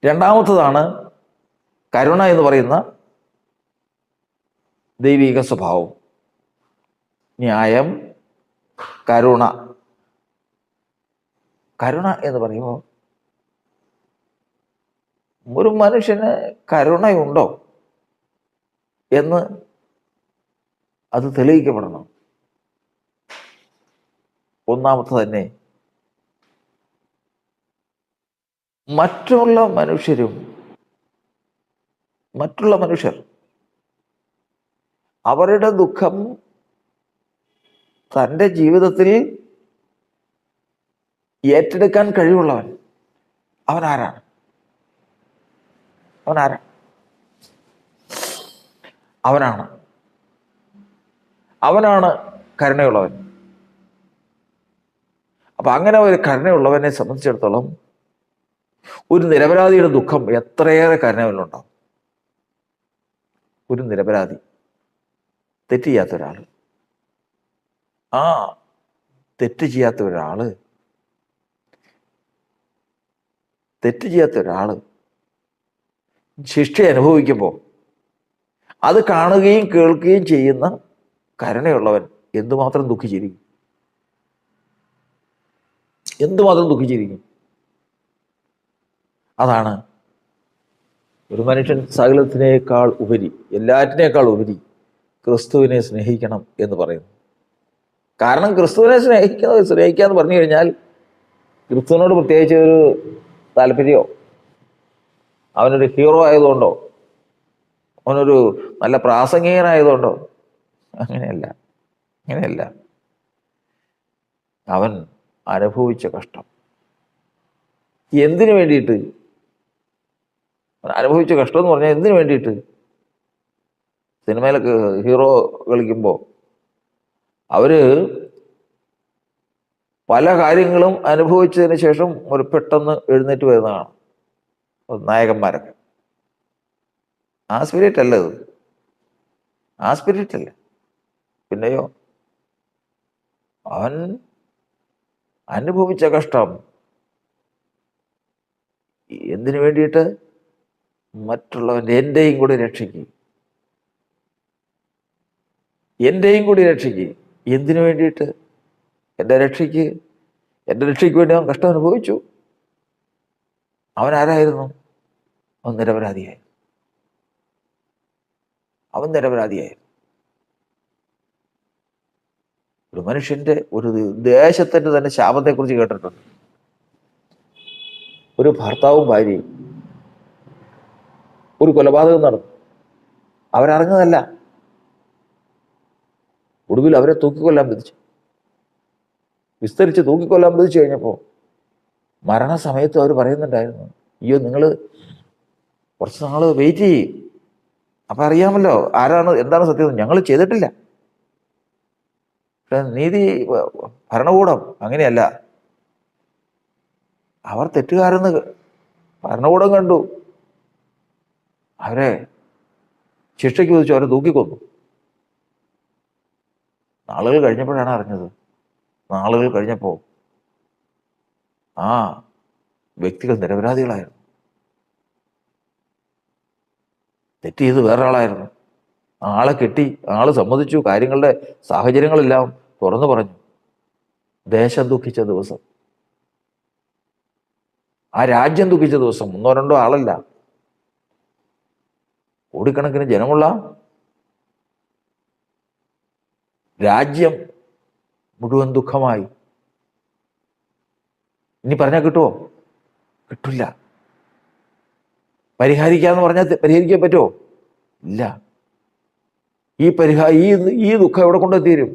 രണ്ടാമത്തതാണ് കരുണ എന്ന് പറയുന്ന ദൈവിക സ്വഭാവം. ന്യായം, കരുണ. കരുണ എന്ന് പറയുമ്പോൾ ഒരു മനുഷ്യന് കരുണയുണ്ടോ എന്ന് അത് തെളിയിക്കപ്പെടണം. ഒന്നാമത്തെ തന്നെ മറ്റുള്ള മനുഷ്യർ അവരുടെ ദുഃഖം തൻ്റെ ജീവിതത്തിൽ ഏറ്റെടുക്കാൻ കഴിവുള്ളവൻ അവനാരാണ്? അവനാണ് കരുണയുള്ളവൻ. അപ്പൊ അങ്ങനെ ഒരു കരുണയുള്ളവനെ സംബന്ധിച്ചിടത്തോളം ഒരു നിരപരാധിയുടെ ദുഃഖം എത്രയേറെ കരുണയുണ്ടാവും. ഒരു നിരപരാധി, തെറ്റ് ചെയ്യാത്ത ഒരാള് ശിക്ഷ അനുഭവിക്കുമ്പോൾ അത് കാണുകയും കേൾക്കുകയും ചെയ്യുന്ന കരുണയുള്ളവൻ എന്തുമാത്രം ദുഃഖിച്ചിരിക്കും. അതാണ് ഒരു മനുഷ്യൻ സകലത്തിനേക്കാൾ ഉപരി, എല്ലാറ്റിനേക്കാൾ ഉപരി ക്രിസ്തുവിനെ സ്നേഹിക്കണം എന്ന് പറയുന്നു. കാരണം ക്രിസ്തുവിനെ സ്നേഹിക്കുക എന്ന് പറഞ്ഞു കഴിഞ്ഞാൽ ക്രിസ്തുവിനോട് പ്രത്യേകിച്ച് ഒരു താല്പര്യമോ, അവനൊരു ഹീറോ ആയതുകൊണ്ടോ, അവനൊരു നല്ല പ്രാസംഗികനായതുകൊണ്ടോ അങ്ങനെയല്ല. അവൻ അനുഭവിച്ച കഷ്ടം എന്തിനു വേണ്ടിയിട്ട്? അനുഭവിച്ച കഷ്ടം എന്ന് പറഞ്ഞാൽ എന്തിനു വേണ്ടിയിട്ട്? സിനിമയിലൊക്കെ ഹീറോ കളിക്കുമ്പോൾ അവര് പല കാര്യങ്ങളും അനുഭവിച്ചതിന് ശേഷം ഒരു പെട്ടെന്ന് എഴുന്നേറ്റ് വരുന്നതാണ് നായകന്മാരൊക്കെ. ആ സ്പിരിറ്റ് അല്ല ഇത്, ആ സ്പിരിറ്റ് അല്ല. പിന്നെയോ അവൻ അനുഭവിച്ച കഷ്ടം എന്തിനു വേണ്ടിയിട്ട്? മറ്റുള്ളവൻ്റെ എൻ്റെയും കൂടി രക്ഷയ്ക്ക്. എന്തിനു വേണ്ടിയിട്ട്? എൻ്റെ രക്ഷയ്ക്ക് വേണ്ടി അവൻ കഷ്ടം അനുഭവിച്ചു. അവൻ ആരായിരുന്നു? അവൻ നിരപരാധിയായി. ഒരു മനുഷ്യൻ്റെ, ഒരു ദേശത്തിൻ്റെ തന്നെ ശാപത്തെക്കുറിച്ച് കേട്ടിട്ടുണ്ട്. ഒരു ഭർത്താവും ഭാര്യയും ഒരു കൊലപാതകം നടന്നു. അവരറിഞ്ഞതല്ല. ഒടുവിൽ അവരെ വിസ്തരിച്ച് തൂക്കിക്കൊല്ലാൻ വിധിച്ചു കഴിഞ്ഞപ്പോൾ മരണസമയത്ത് അവർ പറയുന്നുണ്ടായിരുന്നു, അയ്യോ നിങ്ങൾ കുറച്ച് നാൾ വെയിറ്റ് ചെയ്യും, അപ്പം അറിയാമല്ലോ എന്താണ് സത്യം. ഞങ്ങൾ ചെയ്തിട്ടില്ല. നീതി ഭരണകൂടം അങ്ങനെയല്ല. അവർ തെറ്റുകാരെന്ന് ഭരണകൂടം കണ്ടു. അവരെ ശിക്ഷയ്ക്ക് വിധിച്ചു, അവരെ തൂക്കിക്കൊന്നു. നാളുകൾ കഴിഞ്ഞപ്പോഴാണ് അറിഞ്ഞത്. ആ വ്യക്തികൾ നിരപരാധികളായിരുന്നു. തെറ്റ് ചെയ്ത് വേറൊരാളായിരുന്നു. ആളെ കെട്ടി, ആള് സമ്മതിച്ചു, കാര്യങ്ങളുടെ സാഹചര്യങ്ങളെല്ലാം തുറന്നു പറഞ്ഞു. ദേശം ദുഃഖിച്ച ദിവസം, ആ രാജ്യം ദുഃഖിച്ച ദിവസം, ഒന്നോ രണ്ടോ ആളല്ല, കോടിക്കണക്കിന് ജനമുള്ള രാജ്യം മുഴുവൻ ദുഃഖമായി. ഇനി പറഞ്ഞാൽ കിട്ടുമോ? കിട്ടില്ല. പരിഹരിക്കാന്ന് പറഞ്ഞാൽ പരിഹരിക്കാൻ പറ്റുമോ? ഇല്ല. ഈ ദുഃഖം എവിടെ കൊണ്ടെത്തീരും?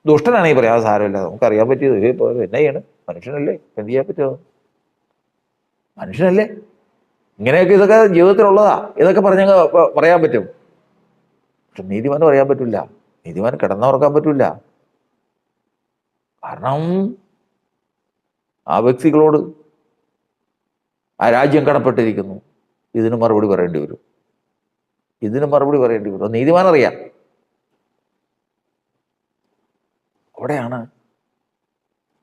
ദുഷ്ടനാണെങ്കിൽ പറയാം സാരമില്ല, നമുക്കറിയാൻ പറ്റിയത് എന്നാ ചെയ്യണം, മനുഷ്യനല്ലേ, എന്ത് ചെയ്യാൻ പറ്റുമോ? മനുഷ്യനല്ലേ, ഇതൊക്കെ ജീവിതത്തിലുള്ളതാ, ഇതൊക്കെ പറയാൻ പറ്റും. പക്ഷെ നീതിമാന് പറയാൻ പറ്റില്ല. നീതിമാന് കിടന്നുറക്കാൻ പറ്റില്ല. കാരണം ആ വ്യക്തികളോട് ആ രാജ്യം കടപ്പെട്ടിരിക്കുന്നു. ഇതിന് മറുപടി പറയേണ്ടി വരും. നീതിമാനറിയാം.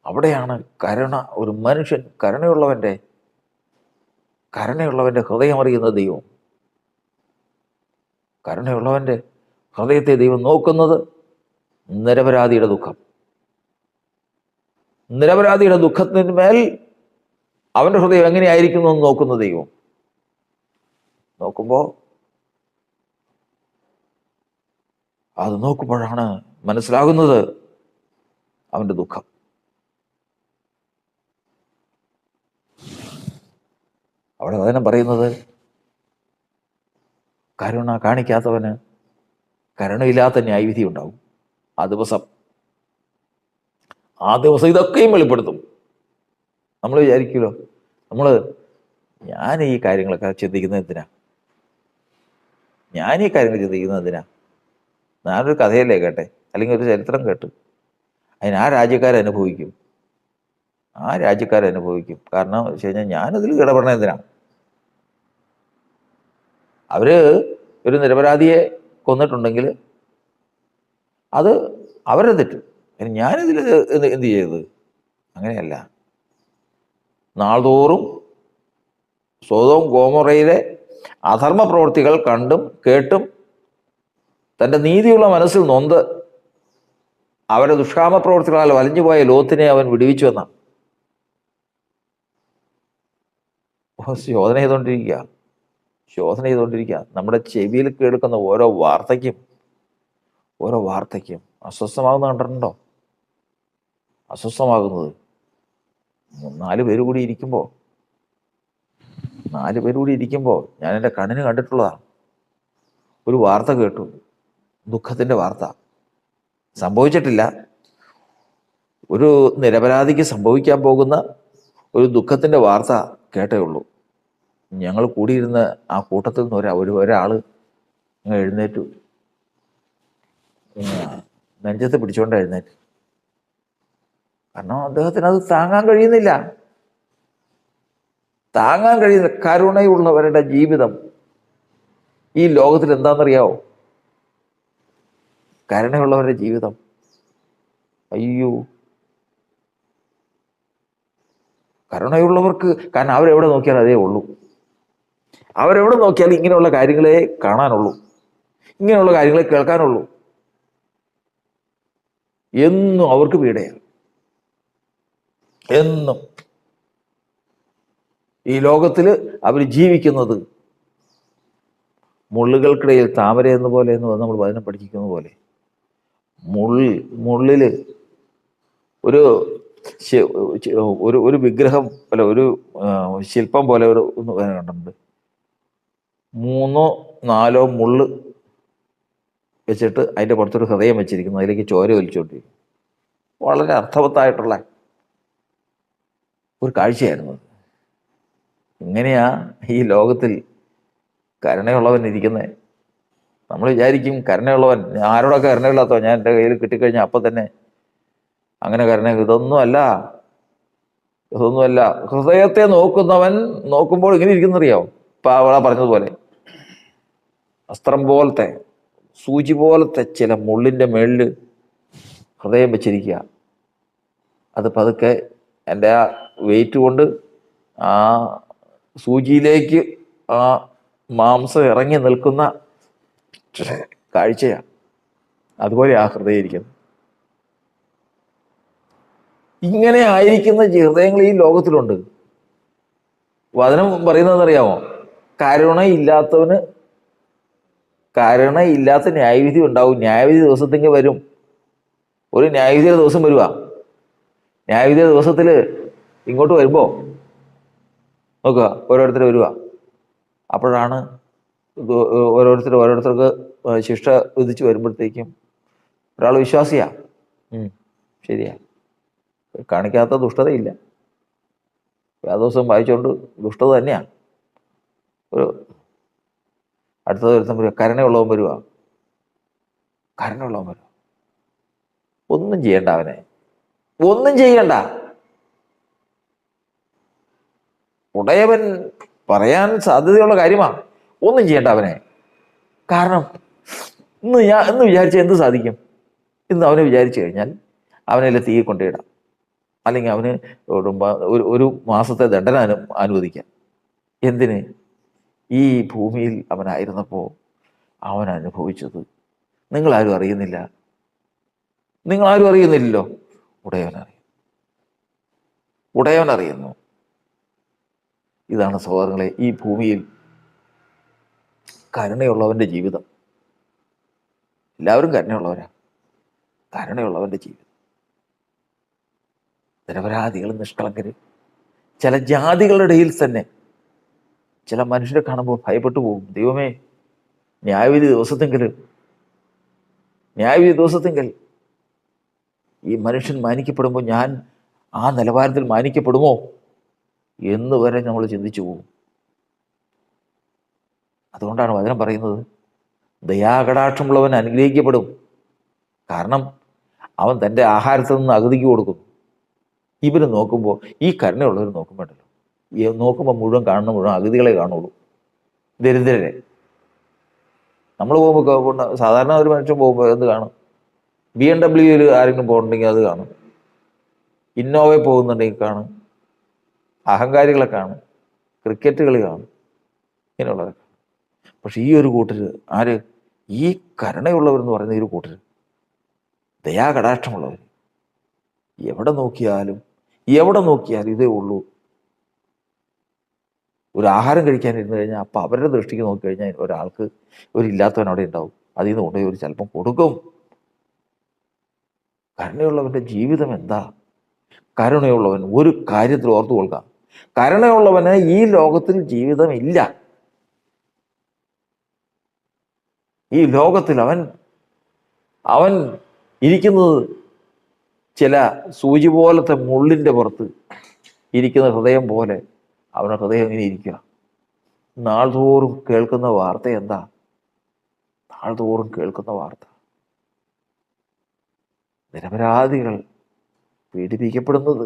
അവിടെയാണ് കരുണ. ഒരു മനുഷ്യൻ കരുണയുള്ളവൻ്റെ ഹൃദയം അറിയുന്ന ദൈവം. കരുണയുള്ളവൻ്റെ ഹൃദയത്തെ ദൈവം നോക്കുന്നത്. നിരപരാധിയുടെ ദുഃഖത്തിന് മേൽ അവൻ്റെ ഹൃദയം എങ്ങനെയായിരിക്കുന്നു എന്ന് നോക്കുന്ന ദൈവം. നോക്കുമ്പോഴാണ് മനസ്സിലാകുന്നത് അവൻ്റെ ദുഃഖം. അവിടെ വചനം പറയുന്നത്, കരുണ കാണിക്കാത്തവന് കരുണയില്ലാത്ത ന്യായവിധി ഉണ്ടാവും. ആ ദിവസം ഇതൊക്കെയും വെളിപ്പെടുത്തും. നമ്മൾ വിചാരിക്കുമല്ലോ, ഞാൻ ഈ കാര്യങ്ങളൊക്കെ ചിന്തിക്കുന്നത് എന്തിനാ? ഞാനൊരു കഥയല്ലേ കേട്ടെ, അല്ലെങ്കിൽ ഒരു ചരിത്രം കേട്ട്. അതിന് ആ രാജ്യക്കാരനുഭവിക്കും. കാരണം വെച്ച് കഴിഞ്ഞാൽ ഞാനതിൽ ഇടപെടണ എന്തിനാ? അവര് ഒരു നിരപരാധിയെ കൊന്നിട്ടുണ്ടെങ്കിൽ അത് അവരുടെ തെറ്റ്. ഞാനിതിൽ എന്ത് ചെയ്തത്? അങ്ങനെയല്ല. നാൾതോറും സൊദോം ഗൊമോറയിലെ അധർമ്മ പ്രവൃത്തികൾ കണ്ടും കേട്ടും തൻ്റെ നീതിയുള്ള മനസ്സിൽ നൊന്ത് അവരുടെ ദുഷ്കാമ പ്രവൃത്തികളാൽ വലഞ്ഞുപോയ ലോത്തിനെ അവൻ വിടുവിച്ചു എന്നാണ്. ശോധന ചെയ്തുകൊണ്ടിരിക്കുക. നമ്മുടെ ചെവിയിൽ കേൾക്കുന്ന ഓരോ വാർത്തയ്ക്കും അസ്വസ്ഥമാകുന്ന കണ്ടിട്ടുണ്ടോ? അസ്വസ്ഥമാകുന്നത് 4 പേര് കൂടി ഇരിക്കുമ്പോൾ ഞാൻ എൻ്റെ കണ്ണിന് കണ്ടിട്ടുള്ളതാണ്. ഒരു വാർത്ത കേട്ടു, ദുഃഖത്തിൻ്റെ വാർത്ത. സംഭവിച്ചിട്ടില്ല. ഒരു നിരപരാധിക്ക് സംഭവിക്കാൻ പോകുന്ന ഒരു ദുഃഖത്തിൻ്റെ വാർത്ത കേട്ടേ ഉള്ളൂ. ഞങ്ങൾ കൂടിയിരുന്ന ആ കൂട്ടത്തിൽ നിന്ന് ഒരാൾ എഴുന്നേറ്റു, നെഞ്ചത്ത് പിടിച്ചുകൊണ്ട് എഴുന്നേറ്റ്. കാരണം അദ്ദേഹത്തിന് അത് താങ്ങാൻ കഴിയുന്നില്ല. കരുണയുള്ളവരുടെ ജീവിതം ഈ ലോകത്തിൽ എന്താണെന്നറിയാവോ? കരുണയുള്ളവരുടെ ജീവിതം, അയ്യോ, കരുണയുള്ളവർക്ക്, കാരണം അവരെവിടെ നോക്കിയാൽ അതേ ഉള്ളൂ. അവരെവിടെ നോക്കിയാലും ഇങ്ങനെയുള്ള കാര്യങ്ങളെ കാണാനുള്ളൂ, ഇങ്ങനെയുള്ള കാര്യങ്ങളെ കേൾക്കാനുള്ളൂ. എന്നും അവർക്ക് പീഡയാണ്. എന്നും ഈ ലോകത്തിൽ അവർ ജീവിക്കുന്നത് മുള്ളുകൾക്കിടയിൽ താമര എന്ന പോലെ എന്ന് നമ്മൾ വചനം പഠിക്കുന്ന പോലെ, മുള്ളില് ഒരു വിഗ്രഹം അല്ല, ഒരു ശില്പം പോലെ ഒന്ന് കണ്ടിട്ടുണ്ട്. 3-4 മുള്ള് വെച്ചിട്ട് അതിൻ്റെ പുറത്തൊരു ഹൃദയം വെച്ചിരിക്കുന്നു. അതിലേക്ക് ചോര വലിച്ചുകൊണ്ടിരിക്കും. വളരെ അർത്ഥവത്തായിട്ടുള്ള ഒരു കാഴ്ചയായിരുന്നു. ഇങ്ങനെയാ ഈ ലോകത്തിൽ കരുണയുള്ളവൻ ഇരിക്കുന്നത്. നമ്മൾ വിചാരിക്കും കരുണയുള്ളവൻ, ആരോടൊക്കെ കരുണയില്ലാത്തോ, ഞാൻ എൻ്റെ കയ്യിൽ കിട്ടിക്കഴിഞ്ഞാൽ അപ്പം തന്നെ അങ്ങനെ കരുണ. ഇതൊന്നുമല്ല. ഹൃദയത്തെ നോക്കുമ്പോൾ ഇങ്ങനെ ഇരിക്കുന്നറിയാവും. ഇപ്പം അവളെ പറഞ്ഞതുപോലെ അസ്ത്രം പോലത്തെ, സൂചി പോലത്തെ ചില മുള്ളിൻ്റെ മേളിൽ ഹൃദയം വെച്ചിരിക്കുക. അത് പതുക്കെ എൻ്റെ ആ വെയിറ്റ് കൊണ്ട് ആ സൂചിയിലേക്ക് ആ മാംസം ഇറങ്ങി നിൽക്കുന്ന കാഴ്ചയാണ്. അതുപോലെ ആ ഹൃദയം ഇരിക്കുന്നത്. ഇങ്ങനെ ആയിരിക്കുന്ന ഹൃദയങ്ങൾ ഈ ലോകത്തിലുണ്ട്. വചനം പറയുന്നതെന്നറിയാമോ? കരുണയില്ലാത്ത ന്യായവിധി ഉണ്ടാവും. ന്യായവിധി ദിവസത്തേക്ക് വരും. ഒരു ന്യായവിധിയുടെ ദിവസം വരുക. ന്യായവിധിയുടെ ദിവസത്തിൽ ഇങ്ങോട്ട് വരുമ്പോൾ നോക്കുക, ഓരോരുത്തർ വരിക. അപ്പോഴാണ് ഓരോരുത്തർക്ക് ശിക്ഷ വിധിച്ച് വരുമ്പോഴത്തേക്കും ഒരാൾ വിശ്വാസിയാ, ശരിയാ, കാണിക്കാത്ത ദുഷ്ടതയില്ല, ആ ദിവസം വായിച്ചുകൊണ്ട് ദുഷ്ടത തന്നെയാണ്. ഒരു അടുത്ത ദിവസം വരിക, കരുണയുള്ളവൻ വരിക, കരുണയുള്ളവൻ വരിക. ഒന്നും ചെയ്യണ്ട, അവനെ ഒന്നും ചെയ്യണ്ട. ഉടയവൻ പറയാൻ സാധ്യതയുള്ള കാര്യമാണ്. ഒന്നും ചെയ്യണ്ട അവനെ. കാരണം ഇന്ന് വിചാരിച്ച എന്ത് സാധിക്കും? ഇന്ന് അവനെ വിചാരിച്ചു കഴിഞ്ഞാൽ അവനെ തീ കൊണ്ടിടാം, അല്ലെങ്കിൽ അവന് ഒരു മാസത്തെ ദണ്ഡന അനുവദിക്കാം. എന്തിന്? ഈ ഭൂമിയിൽ അവനായിരുന്നപ്പോൾ അവൻ അനുഭവിച്ചത് നിങ്ങളാരും അറിയുന്നില്ല, നിങ്ങളാരും അറിയുന്നില്ലല്ലോ. ഉടയവൻ അറിയുന്നു. ഇതാണ് സഹോദരങ്ങളെ ഈ ഭൂമിയിൽ കരുണയുള്ളവൻ്റെ ജീവിതം. എല്ലാവരും കരുണയുള്ളവരാ. കരുണയുള്ളവൻ്റെ ജീവിതം. നിരപരാധികൾ, നിഷ്കളങ്കര്. ചില ജാതികളുടെ ഇടയിൽ തന്നെ ചില മനുഷ്യരെ കാണുമ്പോൾ ഭയപ്പെട്ടു പോകും. ദൈവമേ, ന്യായവിധി ദിവസത്തെങ്കിൽ ഈ മനുഷ്യൻ മാനിക്കപ്പെടുമ്പോൾ ഞാൻ ആ നിലവാരത്തിൽ മാനിക്കപ്പെടുമോ എന്ന് വരെ നമ്മൾ ചിന്തിച്ചു പോകും. അതുകൊണ്ടാണ് വചനം പറയുന്നത്, ദയാകടാക്ഷമുള്ളവൻ അനുഗ്രഹിക്കപ്പെടും. കാരണം അവൻ തൻ്റെ ആഹാരത്തിൽ നിന്ന് അഗതിക്ക് കൊടുക്കുന്നു. ഇവർ നോക്കുമ്പോൾ, ഈ കരുണയുള്ളവർ നോക്കുമ്പോഴല്ലോ, നോക്കുമ്പോൾ മുഴുവൻ അഗതികളെ കാണുള്ളൂ, ദരിദ്രരെ. നമ്മൾ പോകുമ്പോൾ സാധാരണ ഒരു മനുഷ്യൻ പോകുമ്പോൾ എന്ത് കാണും? BMW ആരെങ്കിലും പോകുന്നുണ്ടെങ്കിൽ അത് കാണും, ഇന്നോവയിൽ പോകുന്നുണ്ടെങ്കിൽ കാണും, അഹങ്കാരികളെ കാണും, ക്രിക്കറ്റ് കളി കാണും, ഇങ്ങനെയുള്ളവരൊക്കെ. പക്ഷെ ഈ ഒരു കൂട്ടർ ആര്? ഈ കരുണയുള്ളവരെന്ന് പറയുന്ന ഈ ഒരു കൂട്ടർ, ദയാകടാക്ഷമുള്ളവർ. എവിടെ നോക്കിയാലും ഇതേ ഉള്ളൂ. ഒരു ആഹാരം കഴിക്കാനിരുന്ന് കഴിഞ്ഞാൽ അപ്പം അവരുടെ ദൃഷ്ടിക്ക് നോക്കിക്കഴിഞ്ഞാൽ ഒരാൾക്ക് ഇല്ലാത്തവൻ അവിടെ ഉണ്ടാവും. അതിൽ നിന്ന് കൊണ്ടുപോയി ഒരു ചിലപ്പം കൊടുക്കും. കരുണയുള്ളവൻ്റെ ജീവിതം എന്താ? കരുണയുള്ളവൻ ഒരു കാര്യത്തിൽ ഓർത്തു കൊള്ളുക, കരുണയുള്ളവന് ഈ ലോകത്തിൽ ജീവിതമില്ല. ഈ ലോകത്തിൽ അവൻ ഇരിക്കുന്നത് ചില സൂചി പോലത്തെ മുള്ളിൻ്റെ പുറത്ത് ഇരിക്കുന്ന ഹൃദയം പോലെ അവരുടെ ഹൃദയം ഇങ്ങനെ ഇരിക്കുക. നാൾതോറും കേൾക്കുന്ന വാർത്ത എന്താ? നാൾതോറും കേൾക്കുന്ന വാർത്ത നിരപരാധികൾ പീഡിപ്പിക്കപ്പെടുന്നത്,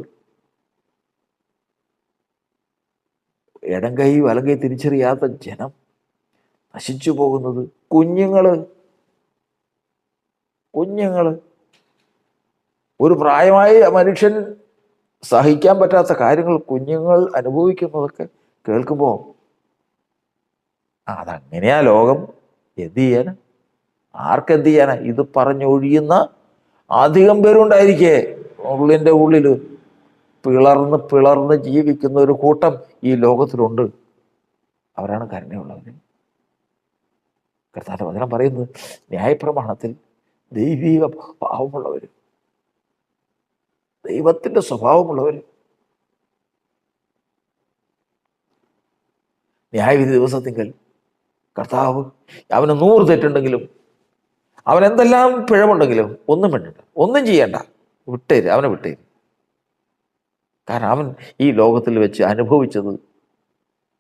ഇടം കൈ വലം കൈ തിരിച്ചറിയാത്ത ജനം നശിച്ചു പോകുന്നത്, കുഞ്ഞുങ്ങള് ഒരു പ്രായമായ മനുഷ്യൻ സഹിക്കാൻ പറ്റാത്ത കാര്യങ്ങൾ കുഞ്ഞുങ്ങൾ അനുഭവിക്കുന്നതൊക്കെ കേൾക്കുമ്പോൾ അതങ്ങനെയാ ലോകം. എന്ത് ചെയ്യാനാ? ആർക്കെന്ത് ചെയ്യാനാ? ഇത് പറഞ്ഞൊഴിയുന്ന അധികം പേരുണ്ടായിരിക്കേ ഉള്ളിൻ്റെ ഉള്ളിൽ പിളർന്ന് ജീവിക്കുന്ന ഒരു കൂട്ടം ഈ ലോകത്തിലുണ്ട്. അവരാണ് കരുണയുള്ളവർ. കർത്താവിന്റെ വചനം പറയുന്നത്, ന്യായപ്രമാണത്തിൽ ദൈവിക ഭാവമുള്ളവർ, ദൈവത്തിന്റെ സ്വഭാവമുള്ളവർ. ന്യായവിധി ദിവസത്തിങ്കൽ കർത്താവ് അവന് 100 തെറ്റുണ്ടെങ്കിലും, അവൻ എന്തെല്ലാം പിഴവുണ്ടെങ്കിലും ഒന്നും വേണ്ട, ഒന്നും ചെയ്യണ്ട, അവനെ വിട്ടേര്. കാരണം അവൻ ഈ ലോകത്തിൽ വെച്ച് അനുഭവിച്ചത്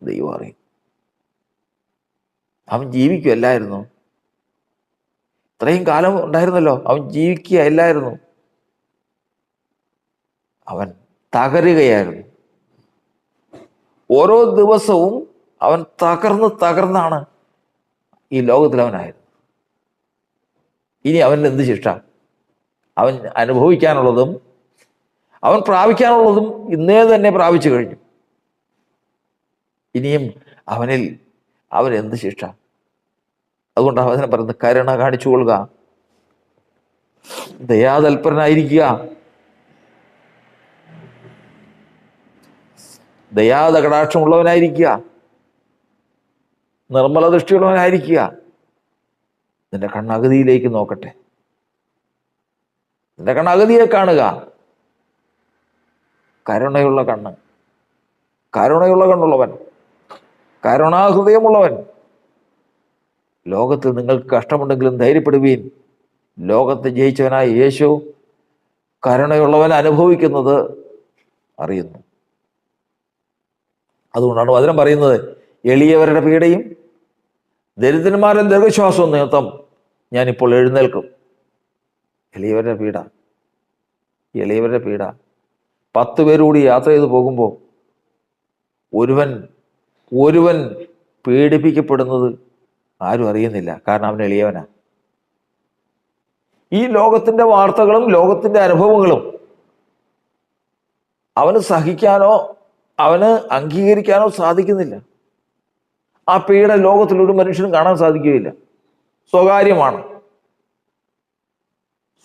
ദൈവം അറിയും. അവൻ ജീവിക്കുകയല്ലായിരുന്നു. ഇത്രയും കാലം ഉണ്ടായിരുന്നല്ലോ, അവൻ ജീവിക്കുകയല്ലായിരുന്നു, അവൻ തകരുകയായിരുന്നു. ഓരോ ദിവസവും അവൻ തകർന്നാണ് ഈ ലോകത്തിൽ അവനായിരുന്നു. ഇനി അവന് എന്ത് ശിക്ഷ? അവൻ അനുഭവിക്കാനുള്ളതും അവൻ പ്രാപിക്കാനുള്ളതും ഇന്നേ തന്നെ പ്രാപിച്ചു കഴിഞ്ഞു. ഇനിയും അവൻ എന്ത് ശിക്ഷ? അതുകൊണ്ട് അവനെ പറയുന്നത്, കരുണ കാണിച്ചു കൊള്ളുക, ദയാതൽപരനായിരിക്കുക, ദയാകടാക്ഷമുള്ളവനായിരിക്കുക, നിർമ്മല ദൃഷ്ടിയുള്ളവനായിരിക്കുക. നിന്റെ കണ്ണഗതിയിലേക്ക് നോക്കട്ടെ. നിന്റെ കണ്ണ് അഗതിയെ കാണുക. കരുണയുള്ള കണ്ണ്, കരുണയുള്ള കണ്ണുള്ളവൻ, കരുണാഹൃദയമുള്ളവൻ. ലോകത്തിൽ നിങ്ങൾക്ക് കഷ്ടമുണ്ടെങ്കിലും ധൈര്യപ്പെടുവീൻ, ലോകത്തെ ജയിച്ചവനായ യേശു കരുണയുള്ളവൻ അനുഭവിക്കുന്നത് അറിയുന്നു. അതുകൊണ്ടാണ് വചനം പറയുന്നത്, എളിയവരുടെ പീഡയും ദരിദ്രന്മാരുടെ ദീർഘശ്വാസവും നിമിത്തം ഞാനിപ്പോൾ എഴുന്നേൽക്കും. എളിയവരുടെ പീഡ, എളിയവരുടെ പീഡ. 10 പേരുകൂടി യാത്ര ചെയ്ത് പോകുമ്പോൾ ഒരുവൻ പീഡിപ്പിക്കപ്പെടുന്നത് ആരും അറിയുന്നില്ല. കാരണം അവൻ എളിയവനാ. ഈ ലോകത്തിൻ്റെ വാർത്തകളും ലോകത്തിൻ്റെ അനുഭവങ്ങളും അവന് സഹിക്കാനോ അവന് അംഗീകരിക്കാനോ സാധിക്കുന്നില്ല. ആ പീഡ ലോകത്തിലൊരു മനുഷ്യനും കാണാൻ സാധിക്കുകയില്ല.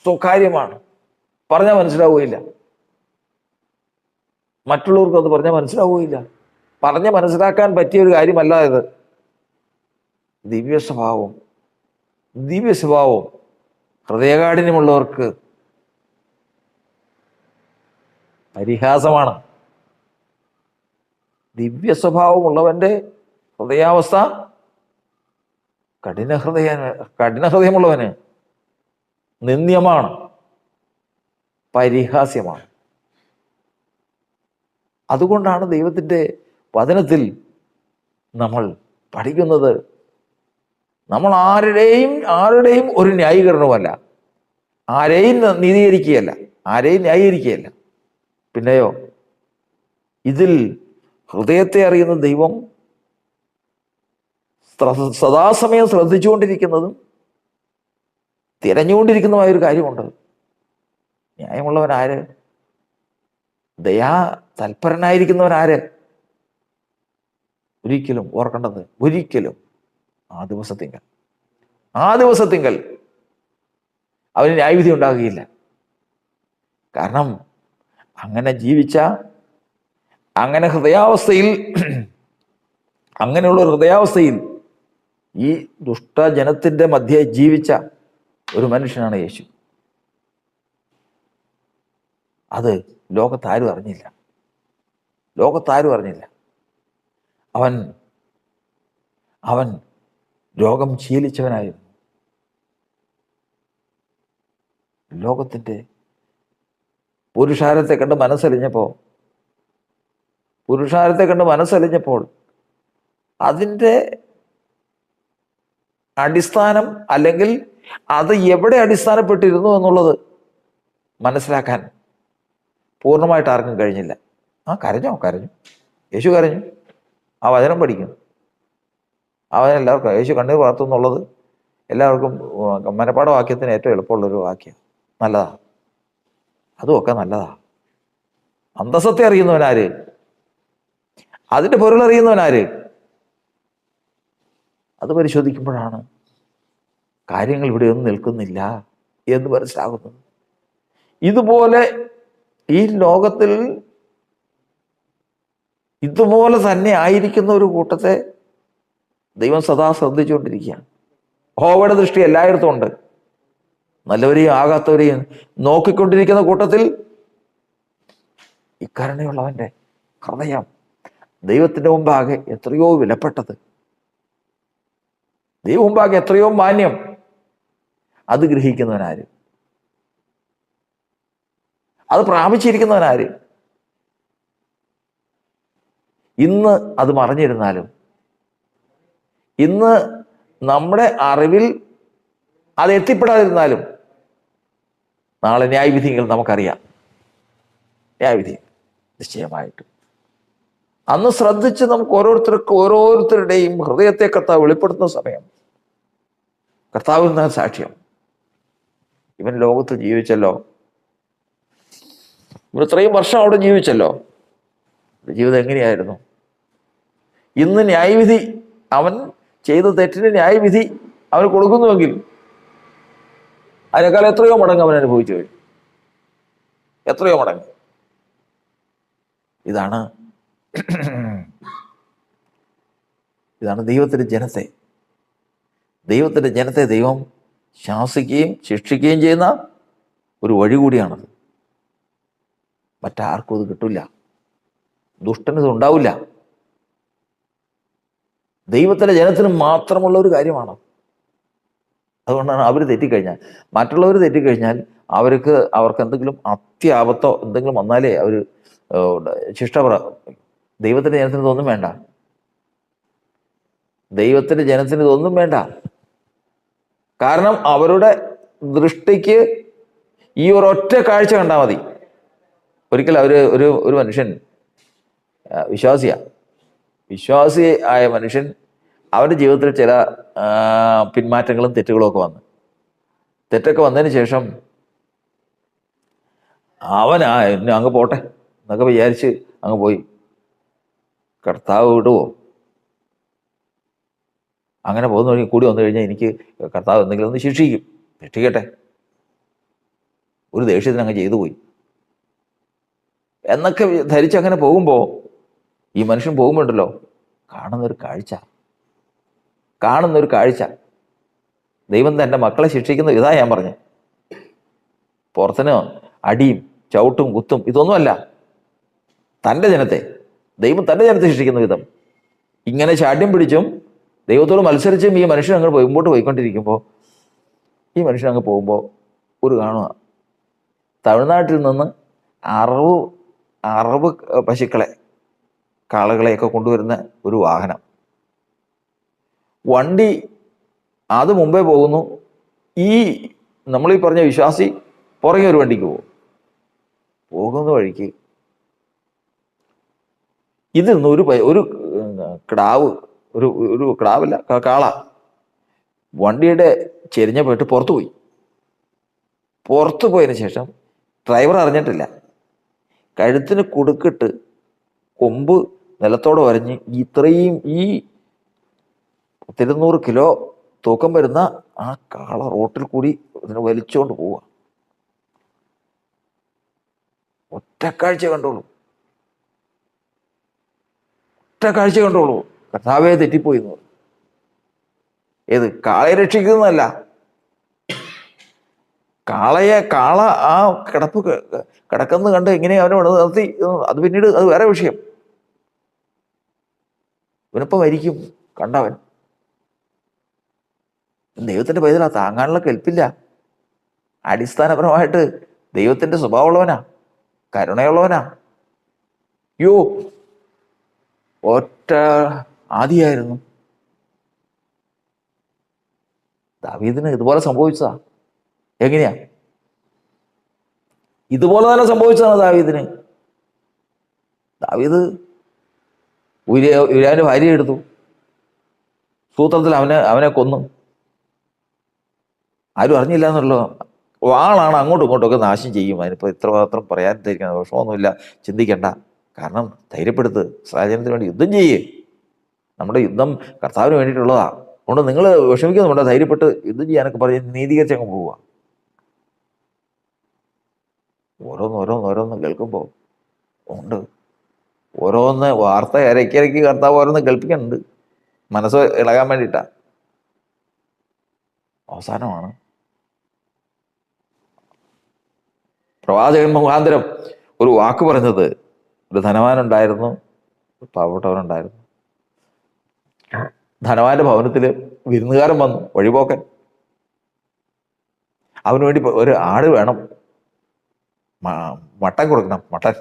സ്വകാര്യമാണ്, പറഞ്ഞാൽ മനസ്സിലാവുകയില്ല. മറ്റുള്ളവർക്ക് അത് പറഞ്ഞാൽ മനസ്സിലാവുകയില്ല. പറഞ്ഞ് മനസ്സിലാക്കാൻ പറ്റിയ ഒരു കാര്യമല്ല ഇത്. ദിവ്യ സ്വഭാവം ഹൃദയകാഠിന്യമുള്ളവർക്ക് പരിഹാസമാണ്. ദിവ്യ സ്വഭാവമുള്ളവന്റെ ഹൃദയാവസ്ഥ കഠിനഹൃദയമുള്ളവന് നിന്ദ്യമാണ്, പരിഹാസ്യമാണ്. അതുകൊണ്ടാണ് ദൈവത്തിൻ്റെ വചനത്തിൽ നമ്മൾ പഠിക്കുന്നത്, നമ്മൾ ആരുടെയും ഒരു ന്യായീകരണവുമല്ല, ആരെയും നീതീകരിക്കുകയല്ല, ആരെയും ന്യായീകരിക്കുകയല്ല. പിന്നെയോ ഇതിൽ ഹൃദയത്തെ അറിയുന്ന ദൈവം സദാസമയം ശ്രദ്ധിച്ചുകൊണ്ടിരിക്കുന്നതും തിരഞ്ഞുകൊണ്ടിരിക്കുന്നതുമായൊരു കാര്യമുണ്ട്. ന്യായമുള്ളവനാര്? ദയാ തൽപരനായിരിക്കുന്നവനാര്? ഒരിക്കലും ഓർക്കേണ്ടത്, ഒരിക്കലും ആ ദിവസത്തിങ്കൽ അവന് ന്യായവിധി ഉണ്ടാകുകയില്ല. കാരണം അങ്ങനെ ജീവിച്ച, അങ്ങനെയുള്ള ഹൃദയാവസ്ഥയിൽ ഈ ദുഷ്ടജനത്തിൻ്റെ മധ്യേ ജീവിച്ച ഒരു മനുഷ്യനാണ് യേശു. അത് ലോകത്താരും അറിഞ്ഞില്ല. അവൻ രോഗം ശീലിച്ചവനായിരുന്നു. ലോകത്തിൻ്റെ പുരുഷാരത്തെ കണ്ട് മനസ്സലിഞ്ഞപ്പോൾ അതിൻ്റെ അടിസ്ഥാനം, അല്ലെങ്കിൽ അത് എവിടെ അടിസ്ഥാനപ്പെട്ടിരുന്നു എന്നുള്ളത് മനസ്സിലാക്കാൻ പൂർണ്ണമായിട്ട് ആർക്കും കഴിഞ്ഞില്ല. കരഞ്ഞു, യേശു കരഞ്ഞു. ആ വചനം പഠിക്കും. എല്ലാവർക്കും യേശു കണ്ണീർ വാർത്തു എന്നുള്ളത് എല്ലാവർക്കും മനപ്പാഠവാക്യത്തിന് ഏറ്റവും എളുപ്പമുള്ളൊരു വാക്യം. നല്ലതാ, അതുമൊക്കെ നല്ലതാ. അന്തസത്തെ അറിയുന്നവനാര്? അതിൻ്റെ പൊരുളറിയുന്നവനാര്? അത് പരിശോധിക്കുമ്പോഴാണ് കാര്യങ്ങൾ ഇവിടെയൊന്നും നിൽക്കുന്നില്ല എന്ന് മനസ്സിലാകുന്നത്. ഇതുപോലെ ഈ ലോകത്തിൽ ഇതുപോലെ തന്നെ ആയിരിക്കുന്ന ഒരു കൂട്ടത്തെ ദൈവം സദാ ശ്രദ്ധിച്ചുകൊണ്ടിരിക്കുകയാണ്. യഹോവയുടെ ദൃഷ്ടി എല്ലായിടത്തും ഉണ്ട്. നല്ലവരെയും ആകാത്തവരെയും നോക്കിക്കൊണ്ടിരിക്കുന്ന കൂട്ടത്തിൽ ഇക്കരുണയുള്ളവന്റെ ഹൃദയം ദൈവത്തിൻ്റെ മുമ്പാകെ എത്രയോ വിലപ്പെട്ടത്, ദൈവം മുമ്പാകെ എത്രയോ മാന്യം, അത് ഗ്രഹിക്കുന്നവനാര്? അത് പ്രാപിച്ചിരിക്കുന്നവനാര്? ഇന്ന് അത് മറഞ്ഞിരുന്നാലും, ഇന്ന് നമ്മുടെ അറിവിൽ അത് എത്തിപ്പെടാതിരുന്നാലും, നാളെ ന്യായവിധികൾ നമുക്കറിയാം. ന്യായവിധി നിശ്ചയമായിട്ടും അന്ന് ശ്രദ്ധിച്ച് നമുക്ക് ഓരോരുത്തരുടെയും ഹൃദയത്തെ കർത്താവ് വെളിപ്പെടുത്തുന്ന സമയം കർത്താവിൽ നിന്ന് സാക്ഷ്യം, ഇവൻ ലോകത്ത് ജീവിച്ചല്ലോ, ഇവൻ ഇത്രയും വർഷം അവിടെ ജീവിച്ചല്ലോ, ജീവിതം എങ്ങനെയായിരുന്നു? ഇന്ന് ന്യായവിധി, അവൻ ചെയ്ത തെറ്റിന് ന്യായവിധി അവന് കൊടുക്കുന്നുവെങ്കിൽ അതിനേക്കാൾ എത്രയോ മടങ്ങ് അവൻ അനുഭവിച്ചു കഴിഞ്ഞു, എത്രയോ മടങ്ങ്. ഇതാണ് ദൈവത്തിൻ്റെ ജനത്തെ ദൈവം ശാസിക്കുകയും ശിക്ഷിക്കുകയും ചെയ്യുന്ന ഒരു വഴി കൂടിയാണത്. മറ്റാർക്കും അത് കിട്ടില്ല, ദുഷ്ടനിത് ഉണ്ടാവില്ല. ദൈവത്തിൻ്റെ ജനത്തിന് മാത്രമുള്ള ഒരു കാര്യമാണ്. അതുകൊണ്ടാണ് അവർ തെറ്റിക്കഴിഞ്ഞാൽ, മറ്റുള്ളവർ തെറ്റിക്കഴിഞ്ഞാൽ അവർക്ക് എന്തെങ്കിലും അത്യാപത്തോ എന്തെങ്കിലും വന്നാലേ അവർ ശിക്ഷ ദൈവത്തിൻ്റെ ജനത്തിന് ഇതൊന്നും വേണ്ട. ദൈവത്തിൻ്റെ ജനത്തിന് ഇതൊന്നും വേണ്ട. കാരണം അവരുടെ ദൃഷ്ടിക്ക് ഈ ഒരൊറ്റ കാഴ്ച കണ്ടാൽ മതി. ഒരിക്കൽ ഒരു മനുഷ്യൻ വിശ്വാസി ആയ മനുഷ്യൻ, അവൻ്റെ ജീവിതത്തിൽ ചില പിന്മാറ്റങ്ങളും തെറ്റുകളും ഒക്കെ തെറ്റൊക്കെ വന്നതിന് ശേഷം എന്നെ അങ്ങ് പോട്ടെ എന്നൊക്കെ വിചാരിച്ച് അങ്ങ് പോയി. കർത്താവ് വിടുവോ? അങ്ങനെ പോകുന്ന വഴി കൂടി വന്നു കഴിഞ്ഞാൽ എനിക്ക് കർത്താവ് എന്തെങ്കിലും ഒന്ന് ശിക്ഷിക്കട്ടെ, ഒരു ദേഷ്യത്തിന് അങ്ങ് ചെയ്തു പോയി എന്നൊക്കെ ധരിച്ച് അങ്ങനെ പോകുമ്പോൾ ഈ മനുഷ്യൻ പോകുമ്പോണ്ടല്ലോ കാണുന്നൊരു കാഴ്ച ദൈവം തൻ്റെ മക്കളെ ശിക്ഷിക്കുന്ന ഇതാ ഞാൻ പറഞ്ഞു. പുറത്തിന് അടിയും ചവിട്ടും കുത്തും ഇതൊന്നുമല്ല. ദൈവം തൻ്റെ ജനത്തെ ശിക്ഷിക്കുന്ന വിധം ഇങ്ങനെ ശാഠ്യം പിടിച്ചും ദൈവത്തോട് മത്സരിച്ചും ഈ മനുഷ്യൻ അങ്ങ് മുമ്പോട്ട് പോയിക്കൊണ്ടിരിക്കുമ്പോൾ ഈ മനുഷ്യൻ അങ്ങ് പോകുമ്പോൾ കാണുക, തമിഴ്നാട്ടിൽ നിന്ന് അറവ് പശുക്കളെ, കാളകളെയൊക്കെ കൊണ്ടുവരുന്ന ഒരു വാഹനം, വണ്ടി അത് മുമ്പേ പോകുന്നു. ഈ നമ്മളീ പറഞ്ഞ വിശ്വാസി പുറകെ ഒരു വണ്ടിക്ക് പോകുന്ന വഴിക്ക് ഇതിൽ നിന്ന് ഒരു കിടാവ്, ഒരു കിടാവല്ല, കാള വണ്ടിയുടെ ചെരിഞ്ഞ പോയിട്ട് പുറത്തു പോയതിന് ശേഷം ഡ്രൈവർ അറിഞ്ഞിട്ടില്ല, കഴുത്തിന് കുടുക്കിട്ട് കൊമ്പ് നിലത്തോടെ വരഞ്ഞ് ഇത്രയും ഈ 200 കിലോ തൂക്കം വരുന്ന ആ കാള റോട്ടിൽ കൂടി ഇതിനെ വലിച്ചുകൊണ്ട് പോവുക. ഒറ്റക്കാഴ്ച കണ്ടോളൂ. കർത്താവേ തെറ്റിപ്പോയി എന്ന് പറഞ്ഞു. ഏത് കാളയെ രക്ഷിക്കുന്നതല്ല, കാള ആ കിടക്കുന്ന കണ്ട് എങ്ങനെ അവനെ നിർത്തി, അത് പിന്നീട് അത് വേറെ വിഷയം. ഇവനിപ്പം മരിക്കും കണ്ടവൻ. ദൈവത്തിന്റെ പൈതലാ, താങ്ങാനുള്ള കെൽപ്പില്ല. അടിസ്ഥാനപരമായിട്ട് ദൈവത്തിന്റെ സ്വഭാവമുള്ളവനാ, കരുണയുള്ളവനാ. ഒറ്റ ആദിയായിരുന്നു. ദാവീദിന് ഇതുപോലെ സംഭവിച്ചതാ. എങ്ങനെയാ? ഇതുപോലെ തന്നെ സംഭവിച്ചതാണ് ദാവീദിന്. ദാവീദ് ഊരാന്റെ ഭാര്യ എടുത്തു, സൂത്രത്തിൽ അവനെ കൊന്നു. ആരും അറിഞ്ഞില്ല എന്നുള്ളൂ. വാളാണ് അങ്ങോട്ടും ഇങ്ങോട്ടുമൊക്കെ നാശം ചെയ്യും. അതിനിപ്പോൾ ഇത്രമാത്രം പറയാൻ ധരിക്കണം, വിഷമമൊന്നുമില്ല, ചിന്തിക്കണ്ട. കാരണം ധൈര്യപ്പെടുത്ത്, ഇസ്രായേലിന് വേണ്ടി യുദ്ധം ചെയ്യേ. നമ്മുടെ യുദ്ധം കർത്താവിന് വേണ്ടിയിട്ടുള്ളതാ. അതുകൊണ്ട് നിങ്ങൾ വിഷമിക്കുന്നുണ്ടോ? ധൈര്യപ്പെട്ട് യുദ്ധം ചെയ്യാനൊക്കെ പറഞ്ഞ് നീതീകരിച്ച് അങ്ങ് പോവുക. ഓരോന്ന് കേൾക്കുമ്പോൾ ഉണ്ട്, ഓരോന്ന് വാർത്ത ഇരയ്ക്കിരയ്ക്ക് കർത്താവ് ഓരോന്ന് കേൾപ്പിക്കുന്നുണ്ട്, മനസ്സ് ഇളകാൻ വേണ്ടിയിട്ടാ. അവസാനമാണ് പ്രവാചകൻ മുഖാന്തരം ഒരു വാക്ക് പറഞ്ഞത്. ഒരു ധനവാനുണ്ടായിരുന്നു, പാവപ്പെട്ടവനുണ്ടായിരുന്നു. ധനവാന്റെ ഭവനത്തിൽ വിരുന്നുകാരൻ വന്നു, വഴിപോക്കൻ. അവന് വേണ്ടി ഒരു ആട് വേണം, മട്ടൻ കൊടുക്കണം, മട്ടൻ.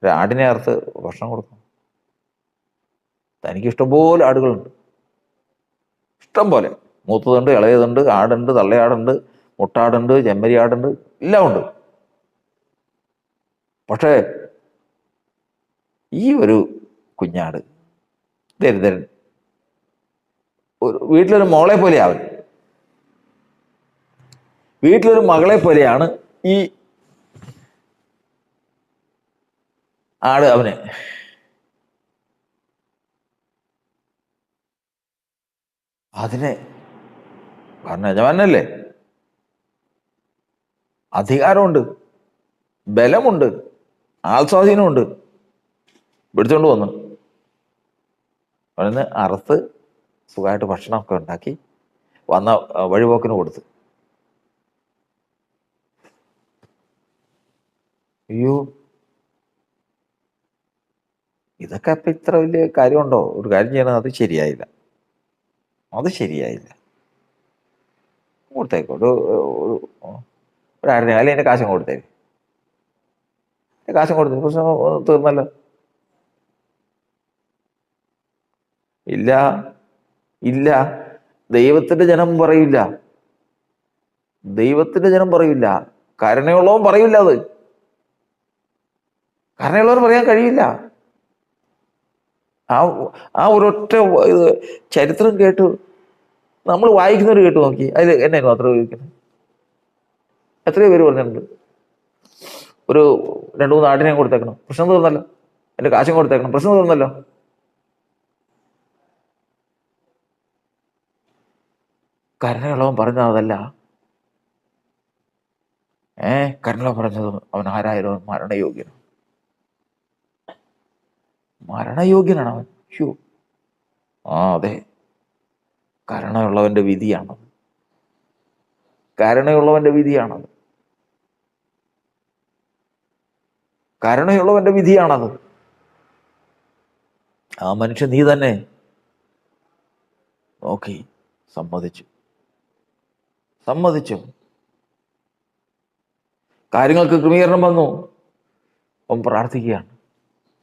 ഒരു ആടിനെ അറുത്ത് ഭക്ഷണം കൊടുക്കണം. തനിക്ക് ഇഷ്ടംപോലെ ആടുകളുണ്ട്, ഇഷ്ടം പോലെ. മൂത്തതുണ്ട്, ഇളയതുണ്ട്, ആടുണ്ട്, തള്ളയാടുണ്ട്, മുട്ടാടുണ്ട്, ചെമ്മരി ആടുണ്ട്, എല്ലാം ഉണ്ട്. പക്ഷേ ഈ ഒരു കുഞ്ഞാട് ദരിദ്രൻ, വീട്ടിലൊരു മോളെ പോലെയാ അവൻ, വീട്ടിലൊരു മകളെ പോലെയാണ് ഈ ആട് അവന്. അതിനെ കാരണം യജമാനല്ലേ, അധികാരമുണ്ട്, ബലമുണ്ട്, ആൾസ്വാധീനമുണ്ട്. പിടിച്ചോണ്ട് വന്നു അവന് അറുത്ത് സുഖമായിട്ട് ഭക്ഷണമൊക്കെ ഉണ്ടാക്കി വന്ന വഴിപോക്കിന് കൊടുത്തു. അയ്യോ, ഇതൊക്കെ അപ്പം ഇത്ര വലിയ കാര്യമുണ്ടോ? ഒരു കാര്യം ചെയ്യണം, അത് ശരിയായില്ല, അത് ശരിയായില്ല, കൊടുത്തേക്ക് ഒരു 1000 അല്ലെങ്കിൽ എൻ്റെ കാശും കൊടുത്തേക്ക്, എൻ്റെ കാശും കൊടുത്തേക്ക്, പ്രശ്നം തീർന്നല്ലോ. ഇല്ല, ഇല്ല, ദൈവത്തിന്റെ ജനം പറയില്ല, ദൈവത്തിന്റെ ജനം പറയില്ല, കരുണയുള്ളവൻ പറയില്ല. അത് കരുണയുള്ളവൻ പറയാൻ കഴിയില്ല. ആ ആ ഒരൊറ്റ ഇത് ചരിത്രം കേട്ട് നമ്മൾ വായിക്കുന്നവർ കേട്ട് നോക്കി, അതിൽ എന്നെ മാത്രം ഉപയോഗിക്കുന്നത് എത്രയോ പേര് പറഞ്ഞിട്ടുണ്ട്. ഒരു 2-3 ആടിനെയും കൊടുത്തേക്കണം, പ്രശ്നം തീർന്നല്ലോ. എൻ്റെ കാശും കൊടുത്തേക്കണം, പ്രശ്നം തീർന്നല്ലോ. കരുണയുള്ളവൻ പറഞ്ഞത് അതല്ല. കരുണയുള്ളവൻ പറഞ്ഞത് അവൻ ആരായാലും അവൻ മരണയോഗ്യനാണ്, മരണയോഗ്യനാണ് അവൻ. ഷോ, അതെ, കരുണയുള്ളവന്റെ വിധിയാണത്, കരുണയുള്ളവന്റെ വിധിയാണത്, കരുണയുള്ളവന്റെ വിധിയാണത്. ആ മനുഷ്യൻ നീ തന്നെ നോക്കി സമ്മതിച്ചു, സമ്മതിച്ചു. കാര്യങ്ങൾക്ക് ക്രമീകരണം വന്നു. അവൻ പ്രാർത്ഥിക്കുകയാണ്,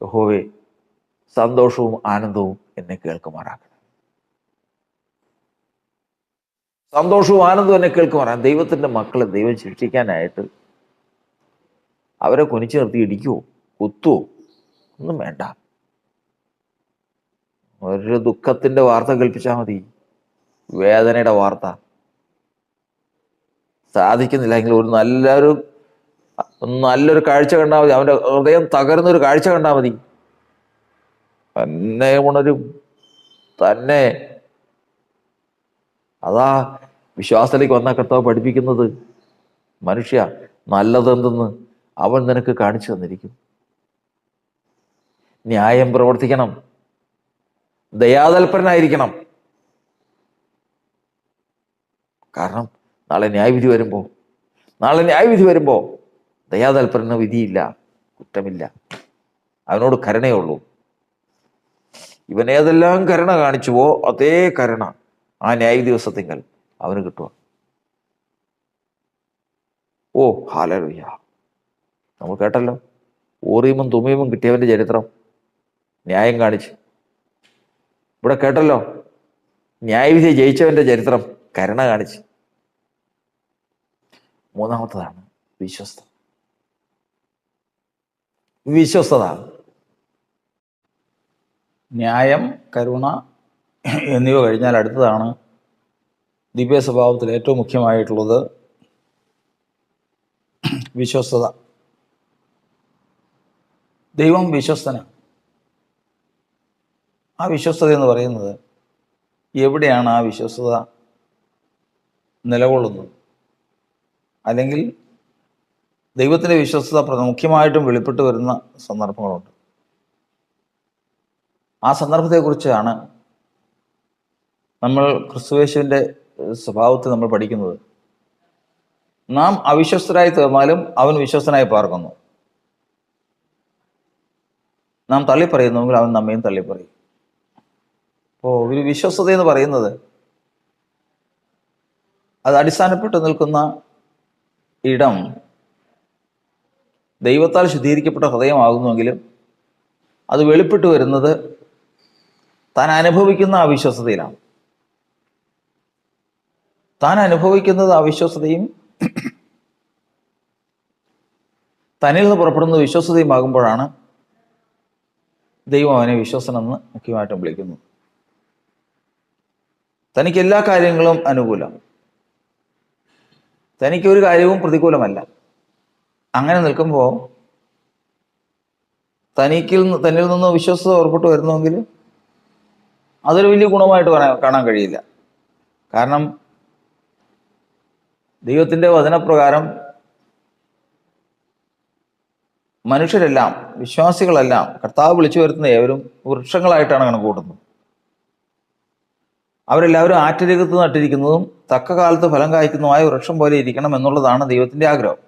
യഹോവേ, സന്തോഷവും ആനന്ദവും എന്നെ കേൾക്കുമാറാക്കണം, സന്തോഷവും ആനന്ദവും എന്നെ കേൾക്കുമാറാൻ. ദൈവത്തിന്റെ മക്കളെ ദൈവം ശിക്ഷിക്കാനായിട്ട് അവരെ കുനിച്ചു നിർത്തി ഇടിക്കുവോ, കുത്തുവോ? ഒന്നും വേണ്ട. ഒരു ദുഃഖത്തിന്റെ വാർത്ത കേൾപ്പിച്ചാൽ മതി, വേദനയുടെ വാർത്ത. സാധിക്കുന്നില്ലെങ്കിൽ ഒരു നല്ലൊരു കാഴ്ച കണ്ടാൽ മതി, അവന്റെ ഹൃദയം തകർന്നൊരു കാഴ്ച കണ്ടാൽ മതി, തന്നെ ഉണരും, തന്നെ. അതാ വിശ്വാസത്തിലേക്ക് വന്ന കർത്താവ് പഠിപ്പിക്കുന്നത്, മനുഷ്യ, നല്ലതെന്തെന്ന് അവൻ നിനക്ക് കാണിച്ചു തന്നിരിക്കും. ന്യായം പ്രവർത്തിക്കണം, ദയാതൽപരനായിരിക്കണം. കാരണം നാളെ ന്യായവിധി വരുമ്പോ ദയാതൽപരന് വിധിയില്ല, കുറ്റമില്ല, അവനോട് കരുണയുള്ളൂ. ഇവൻ ഏതെല്ലാം കരുണ കാണിച്ചുവോ അതേ കരുണ ആ ന്യായവിധി ദിവസത്തിങ്കൽ അവന് കിട്ടുക. ഓ ഹല്ലേലൂയ. നമ്മൾ കേട്ടല്ലോ, ഊറീമും തുമീമും കിട്ടിയവന്റെ ചരിത്രം, ന്യായം കാണിച്ച്. ഇവിടെ കേട്ടല്ലോ, ന്യായവിധി ജയിച്ചവന്റെ ചരിത്രം, കരുണ കാണിച്ച്. മൂന്നാമത്തതാണ് വിശ്വസ്തത. വിശ്വസ്തത, ന്യായം, കരുണ എന്നിവ കഴിഞ്ഞാൽ അടുത്തതാണ് ദിവ്യ സ്വഭാവത്തിൽ ഏറ്റവും മുഖ്യമായിട്ടുള്ളത് വിശ്വസ്തത. ദൈവം വിശ്വസ്തനാണ്. ആ വിശ്വസ്തത എന്ന് പറയുന്നത്, എവിടെയാണ് ആ വിശ്വസ്തത നിലകൊള്ളുന്നത്, അല്ലെങ്കിൽ ദൈവത്തിൻ്റെ വിശ്വസ്തത മുഖ്യമായിട്ടും വെളിപ്പെട്ട് വരുന്ന സന്ദർഭങ്ങളുണ്ട്. ആ സന്ദർഭത്തെക്കുറിച്ചാണ് നമ്മൾ ക്രിസ്തുയേശുവിൻ്റെ സ്വഭാവത്തിൽ നമ്മൾ പഠിക്കുന്നത്. നാം അവിശ്വസ്തരായി തീർന്നാലും അവൻ വിശ്വസ്തനായി പാർക്കുന്നു. നാം തള്ളിപ്പറയുന്നുവെങ്കിൽ അവൻ നമ്മയും തള്ളിപ്പറയും. അപ്പോൾ ഒരു വിശ്വസ്തത എന്ന് പറയുന്നത്, അത് അടിസ്ഥാനപ്പെട്ട് നിൽക്കുന്ന ഇടം ദൈവത്താൽ ശുദ്ധീകരിക്കപ്പെട്ട ഹൃദയമാകുന്നുവെങ്കിലും അത് വെളിപ്പെട്ട് വരുന്നത് താൻ അനുഭവിക്കുന്ന അവിശ്വസ്തതയിലാണ്. താൻ അനുഭവിക്കുന്നത് അവിശ്വസ്തതയും തന്നിൽ നിന്ന് പുറപ്പെടുന്ന വിശ്വസ്തതയുമാകുമ്പോഴാണ് ദൈവം അവനെ വിശ്വസനെന്ന് മുഖ്യമായിട്ടും വിളിക്കുന്നു. തനിക്ക് എല്ലാ കാര്യങ്ങളും അനുകൂലം, തനിക്കൊരു കാര്യവും പ്രതികൂലമല്ല. അങ്ങനെ നിൽക്കുമ്പോൾ തന്നിൽ നിന്ന് വിശ്വസ്തത പുറപ്പെട്ടു വരുന്നുവെങ്കിൽ അതൊരു വലിയ ഗുണമായിട്ട് കാണാൻ കഴിയില്ല. കാരണം ദൈവത്തിൻ്റെ വചനപ്രകാരം മനുഷ്യരെല്ലാം, വിശ്വാസികളെല്ലാം, കർത്താവ് വിളിച്ചു വരുത്തുന്ന ഏവരും വൃക്ഷങ്ങളായിട്ടാണ് കണക്ക് കൂട്ടുന്നത്. അവരെല്ലാവരും ആറ്റരകത്ത് നട്ടിരിക്കുന്നതും തക്ക കാലത്ത് ഫലം കായ്ക്കുന്നതുമായ വൃക്ഷം പോലെ ഇരിക്കണം എന്നുള്ളതാണ് ദൈവത്തിൻ്റെ ആഗ്രഹം.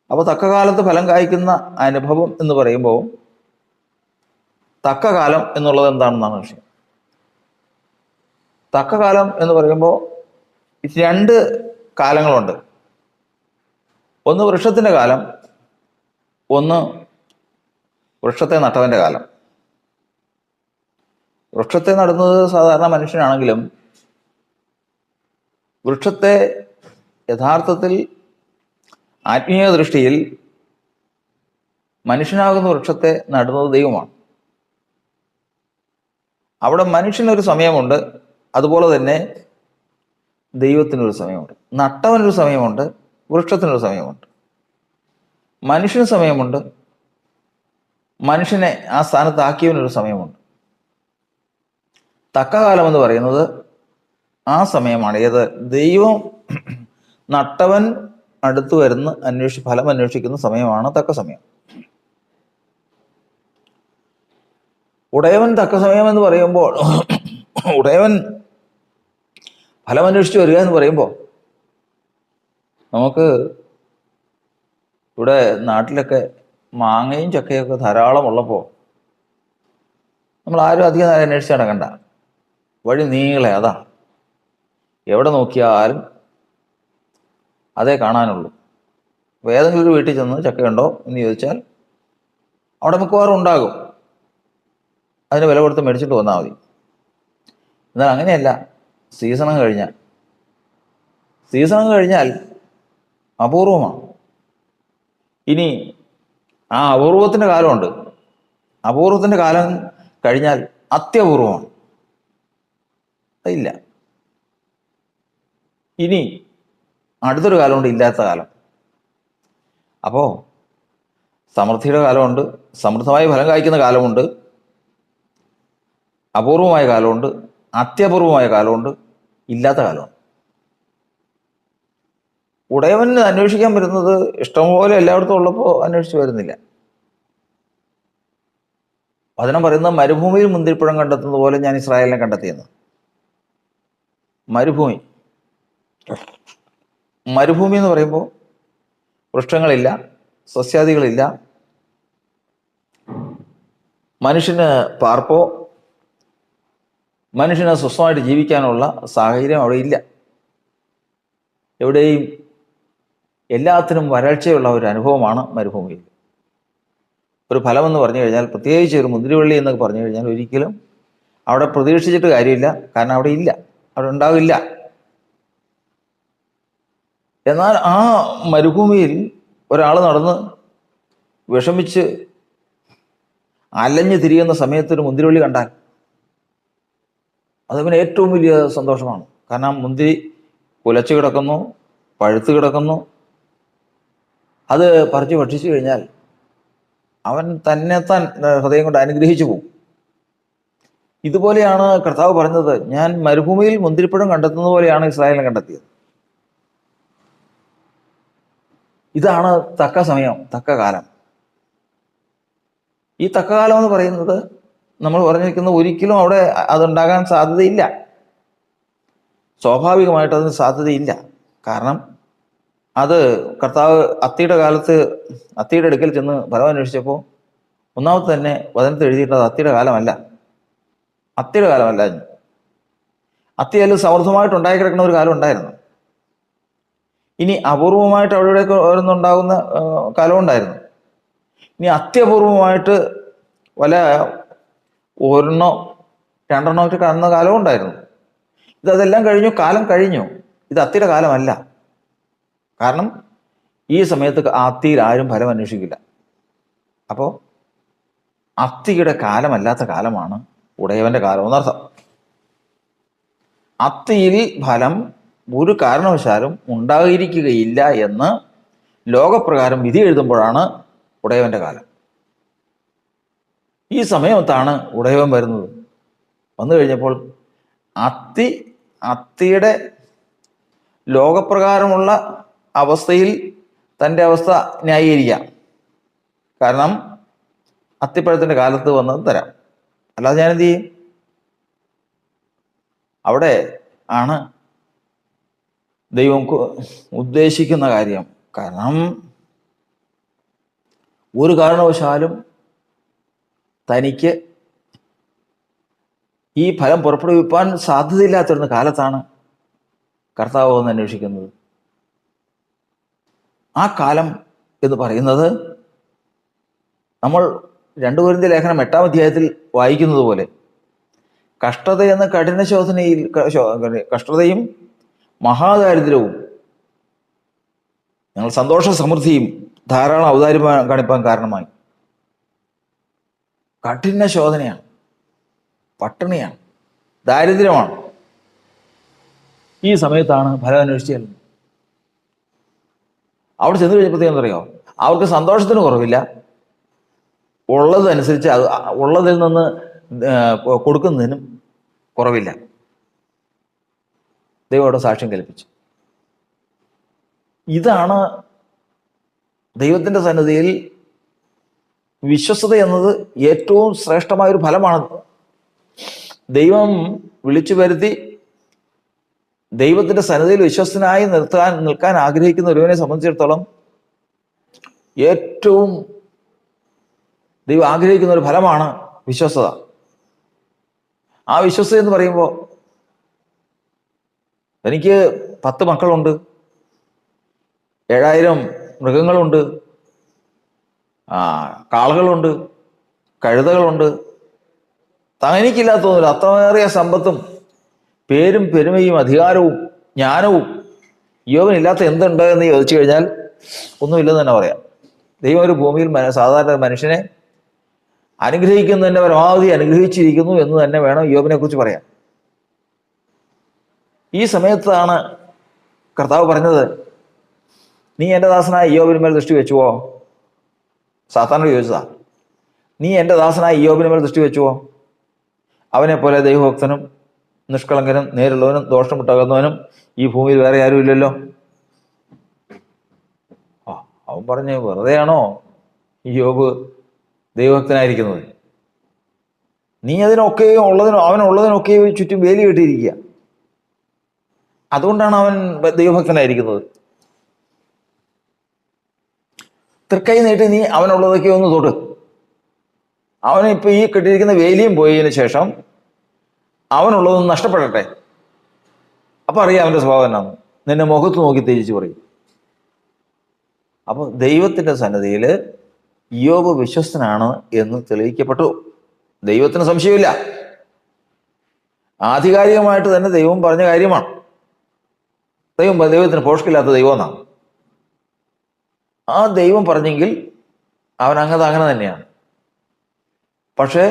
അപ്പോൾ തക്ക കാലത്ത് ഫലം കായ്ക്കുന്ന അനുഭവം എന്ന് പറയുമ്പോൾ തക്ക കാലം എന്നുള്ളത് എന്താണെന്നാണ് വിഷയം. തക്ക കാലം എന്ന് പറയുമ്പോൾ രണ്ട് കാലങ്ങളുണ്ട്. ഒന്ന് വൃക്ഷത്തിൻ്റെ കാലം, ഒന്ന് വൃക്ഷത്തെ നട്ടവൻ്റെ കാലം. വൃക്ഷത്തെ നടുന്നത് സാധാരണ മനുഷ്യനാണെങ്കിലും വൃക്ഷത്തെ യഥാർത്ഥത്തിൽ ആത്മീയ ദൃഷ്ടിയിൽ മനുഷ്യനാകുന്ന വൃക്ഷത്തെ നടുന്നത് ദൈവമാണ്. അവിടെ മനുഷ്യനൊരു സമയമുണ്ട്, അതുപോലെ തന്നെ ദൈവത്തിനൊരു സമയമുണ്ട്. നട്ടവനൊരു സമയമുണ്ട്, വൃക്ഷത്തിനൊരു സമയമുണ്ട്. മനുഷ്യന് സമയമുണ്ട്, മനുഷ്യനെ ആ സ്ഥാനത്താക്കിയവനൊരു സമയമുണ്ട്. തക്ക കാലം എന്ന് പറയുന്നത് ആ സമയമാണ്. ഏത്? ദൈവം നട്ടവൻ അടുത്ത് വരുന്ന ഫലം അന്വേഷിക്കുന്ന സമയമാണ് തക്ക സമയം. ഉടയവൻ തക്ക സമയം എന്ന് പറയുമ്പോൾ, ഉടയവൻ ഫലം അന്വേഷിച്ച് വരിക എന്ന് പറയുമ്പോൾ, നമുക്ക് ഇവിടെ നാട്ടിലൊക്കെ മാങ്ങയും ചക്കയൊക്കെ ധാരാളം ഉള്ളപ്പോൾ നമ്മൾ ആരും അധികം നേരം അന്വേഷിച്ച് നടക്കണ്ട. വഴി നീളെ അതാ, എവിടെ നോക്കിയാലും അതേ കാണാനുള്ളൂ. അപ്പോൾ ഏതെങ്കിലും ഒരു വീട്ടിൽ ചെന്ന് ചക്കയുണ്ടോ എന്ന് ചോദിച്ചാൽ അവിടെ മിക്കവാറും ഉണ്ടാകും. അതിന് വില കൊടുത്ത് മേടിച്ചിട്ട് വന്നാൽ മതി. എന്നാൽ അങ്ങനെയല്ല. സീസണും കഴിഞ്ഞാൽ അപൂർവമാണ്. ഇനി ആ അപൂർവത്തിൻ്റെ കാലമുണ്ട്. അപൂർവത്തിൻ്റെ കാലം കഴിഞ്ഞാൽ അത്യപൂർവമാണ്. അതില്ല. ഇനി അടുത്തൊരു കാലമുണ്ട്, ഇല്ലാത്ത കാലം. അപ്പോൾ സമൃദ്ധിയുടെ കാലമുണ്ട്, സമൃദ്ധമായി ഫലം കായ്ക്കുന്ന കാലമുണ്ട്, അപൂർവമായ കാലമുണ്ട്, അത്യപൂർവമായ കാലമുണ്ട്, ഇല്ലാത്ത കാലമുണ്ട്. ഉടയവന് അന്വേഷിക്കാൻ വരുന്നത് ഇഷ്ടംപോലെ എല്ലായിടത്തും ഉള്ളപ്പോൾ അന്വേഷിച്ച് വരുന്നില്ല. വചനം പറയുന്നത് മരുഭൂമിയിൽ മുന്തിരിപ്പഴം കണ്ടെത്തുന്നത് പോലെ ഞാൻ ഇസ്രായേലിനെ കണ്ടെത്തിയെന്ന്. മരുഭൂമി എന്ന് പറയുമ്പോൾ വൃക്ഷങ്ങളില്ല, സസ്യാദികളില്ല, മനുഷ്യന് പാർപ്പോ മനുഷ്യന് സ്വസ്ഥമായിട്ട് ജീവിക്കാനുള്ള സാഹചര്യം അവിടെ ഇല്ല. എവിടെയും എല്ലാത്തിനും വരൾച്ചയുള്ള ഒരു അനുഭവമാണ് മരുഭൂമിയിൽ. ഒരു ഫലമെന്ന് പറഞ്ഞു കഴിഞ്ഞാൽ, പ്രത്യേകിച്ച് ഒരു മുന്തിരിവള്ളി എന്നൊക്കെ പറഞ്ഞു കഴിഞ്ഞാൽ ഒരിക്കലും അവിടെ പ്രതീക്ഷിച്ചിട്ട് കാര്യമില്ല. കാരണം അവിടെ ഇല്ല, അവിടെ ഉണ്ടാവില്ല. എന്നാൽ ആ മരുഭൂമിയിൽ ഒരാൾ നടന്ന് വിഷമിച്ച് അലഞ്ഞു തിരിയുന്ന സമയത്ത് ഒരു മുന്തിരിവള്ളി കണ്ടാൽ അതവന് ഏറ്റവും വലിയ സന്തോഷമാണ്. കാരണം മുന്തിരി കുലച്ചു കിടക്കുന്നു, പഴുത്ത് കിടക്കുന്നു. അത് പറിച്ച് ഭക്ഷിച്ചു കഴിഞ്ഞാൽ അവൻ തന്നെത്താൻ ഹൃദയം കൊണ്ട് അനുഗ്രഹിച്ചു പോകും. ഇതുപോലെയാണ് കർത്താവ് പറഞ്ഞത്, ഞാൻ മരുഭൂമിയിൽ മുന്തിരിപ്പഴം കണ്ടെത്തുന്നത് പോലെയാണ് ഇസ്രായേലിനെ കണ്ടെത്തിയത്. ഇതാണ് തക്ക സമയം, തക്ക കാലം. ഈ തക്ക കാലം എന്ന് പറയുന്നത് നമ്മൾ പറഞ്ഞിരിക്കുന്നത് ഒരിക്കലും അവിടെ അതുണ്ടാകാൻ സാധ്യതയില്ല. സ്വാഭാവികമായിട്ട് അതിന് സാധ്യതയില്ല. കാരണം അത് കർത്താവ് അത്തിയുടെ അടുക്കൽ ചെന്ന് ഫലം അന്വേഷിച്ചപ്പോൾ ഒന്നാമത് തന്നെ വചനത്തിൽ എഴുതിയിട്ടത് അത്തിയുടെ കാലമല്ല. അത്തി അതിൽ സമൃദ്ധമായിട്ട് ഉണ്ടായി കിടക്കുന്ന ഒരു കാലം ഉണ്ടായിരുന്നു. ഇനി അപൂർവമായിട്ട് അവിടെയൊക്കെ ഓരോന്നുണ്ടാകുന്ന കാലം ഉണ്ടായിരുന്നു. ഇനി അത്യപൂർവമായിട്ട് വല്ല ഒരെണ്ണോ രണ്ടെണ്ണോ ഒക്കെ കാണുന്ന കാലവും ഉണ്ടായിരുന്നു. ഇതെല്ലാം കഴിഞ്ഞു, കാലം കഴിഞ്ഞു. ഇത് അത്തിയുടെ കാലമല്ല. കാരണം ഈ സമയത്ത് അത്തിയിൽ ആരും ഫലം അന്വേഷിക്കില്ല. അപ്പോൾ അത്തിയുടെ കാലമല്ലാത്ത കാലമാണ് ഉടയവന്റെ കാലം എന്നർത്ഥം. അത്തിയിൽ ഫലം ഒരു കാരണവശാലും ഉണ്ടായിരിക്കുകയില്ല എന്ന് ലോകപ്രകാരം വിധി എഴുതുമ്പോഴാണ് ഉടയവന്റെ കാലം. ഈ സമയത്താണ് ഉടയവൻ വരുന്നത്. വന്നു കഴിഞ്ഞപ്പോൾ അത്തിയുടെ ലോകപ്രകാരമുള്ള അവസ്ഥയിൽ തൻ്റെ അവസ്ഥ ന്യായീകരിക്കാം. കാരണം അത്തിപ്പഴത്തിൻ്റെ കാലത്ത് വന്നത് തരാം, അല്ലാതെ ഞാനെന്ത് ചെയ്യും? അവിടെ ആണ് ദൈവം ഉദ്ദേശിക്കുന്ന കാര്യം. കാരണം ഒരു കാരണവശാലും തനിക്ക് ഈ ഫലം പുറപ്പെടുവിപ്പാൻ സാധ്യതയില്ലാത്തിരുന്ന കാലത്താണ് കർത്താവ് എന്ന് അന്വേഷിക്കുന്നത്. ആ കാലം എന്ന് പറയുന്നത് നമ്മൾ 2 കൊരിന്ത്യർ ലേഖനം 8-ാം അധ്യായത്തിൽ വായിക്കുന്നത് പോലെ കഷ്ടത എന്ന കഠിന ശോധനയിൽ കഷ്ടതയും മഹാദാരിദ്ര്യവും ഞങ്ങൾ സന്തോഷ സമൃദ്ധിയും ധാരാളം ഔദാര്യം കാണിപ്പാൻ കാരണമായി. കഠിന ശോധനയാണ്, പട്ടിണിയാണ്, ദാരിദ്ര്യമാണ്. ഈ സമയത്താണ് ഫലം അന്വേഷിച്ച് ചെല്ലുന്നത്. അവിടെ ചെന്ന് കഴിഞ്ഞപ്പോഴത്തേക്കും അറിയാമോ, അവർക്ക് സന്തോഷത്തിന് കുറവില്ല, ഉള്ളതനുസരിച്ച് ഉള്ളതിൽ നിന്ന് കൊടുക്കുന്നതിനും കുറവില്ല. ദൈവം അവിടെ സാക്ഷ്യം കൽപ്പിച്ചു. ഇതാണ് ദൈവത്തിൻ്റെ സന്നിധിയിൽ വിശ്വസ്തത എന്നത് ഏറ്റവും ശ്രേഷ്ഠമായൊരു ഫലമാണ്. ദൈവം വിളിച്ചു വരുത്തി ദൈവത്തിൻ്റെ സന്നിധിയിൽ വിശ്വസ്തനായി നിൽക്കാൻ ആഗ്രഹിക്കുന്ന ഒരുവനെ സംബന്ധിച്ചിടത്തോളം ഏറ്റവും ദൈവം ആഗ്രഹിക്കുന്ന ഒരു ഫലമാണ് വിശ്വസ്തത. ആ വിശ്വസ്തത എന്ന് പറയുമ്പോൾ എനിക്ക് 10 മക്കളുണ്ട്, 7000 മൃഗങ്ങളുണ്ട്, കാളകളുണ്ട്, കഴുതകളുണ്ട്, തനിക്കില്ലാത്തൊന്നുമില്ല. അത്രയേറിയ സമ്പത്തും പേരും പെരുമയും അധികാരവും ജ്ഞാനവും യോബിനില്ലാത്ത എന്തുണ്ട് എന്ന് ചോദിച്ചു കഴിഞ്ഞാൽ ഒന്നുമില്ലെന്ന് തന്നെ പറയാം. ദൈവം ഒരു ഭൂമിയിൽ സാധാരണ മനുഷ്യനെ അനുഗ്രഹിക്കുന്നതിൻ്റെ പരമാവധി അനുഗ്രഹിച്ചിരിക്കുന്നു എന്ന് തന്നെ വേണം യോബിനെ കുറിച്ച് പറയാൻ. ഈ സമയത്താണ് കർത്താവ് പറഞ്ഞത്, നീ എൻ്റെ ദാസനായ യോബിന് മേൽ ദൃഷ്ടി വെച്ചുവോ? സാത്താനോട് ചോദിച്ചതാ, നീ എൻ്റെ ദാസനായ യോബിന് മേൽ ദൃഷ്ടി വെച്ചുവോ? അവനെ പോലെ ദൈവഭക്തനും നിഷ്കളങ്കനും നേരുള്ളവനും ദോഷമുട്ടകുന്നവനും ഈ ഭൂമിയിൽ വേറെ ആരും ഇല്ലല്ലോ. അവൻ പറഞ്ഞ്, വെറുതെയാണോ ഈ യോബ് ദൈവഭക്തനായിരിക്കുന്നത്? നീ അതിനൊക്കെയും അവനുള്ളതിനൊക്കെയും ചുറ്റും വേലി കെട്ടിയിരിക്കുക. അതുകൊണ്ടാണ് അവൻ ദൈവഭക്തനായിരിക്കുന്നത്. തൃക്കൈ നീട്ടി നീ അവനുള്ളതൊക്കെ ഒന്ന് തൊട്ട്. അവനിപ്പോൾ ഈ കെട്ടിയിരിക്കുന്ന വേലിയും പോയതിനു ശേഷം അവനുള്ളതൊന്നും നഷ്ടപ്പെടട്ടെ. അപ്പം അറിയാം അവൻ്റെ സ്വഭാവം എന്നാണ്. നിന്നെ മുഖത്ത് നോക്കി തിരിച്ചു പറയും. അപ്പോൾ ദൈവത്തിൻ്റെ സന്നിധിയിൽ യോബ് വിശ്വസ്തനാണ് എന്ന് തെളിയിക്കപ്പെട്ടു. ദൈവത്തിന് സംശയമില്ല. ആധികാരികമായിട്ട് തന്നെ ദൈവം പറഞ്ഞ കാര്യമാണ്. ദൈവത്തിന് പോഷ്കില്ലാത്ത ദൈവം എന്നാണ്. ആ ദൈവം പറഞ്ഞെങ്കിൽ അവൻ അങ്ങനെ തന്നെയാണ്. പക്ഷേ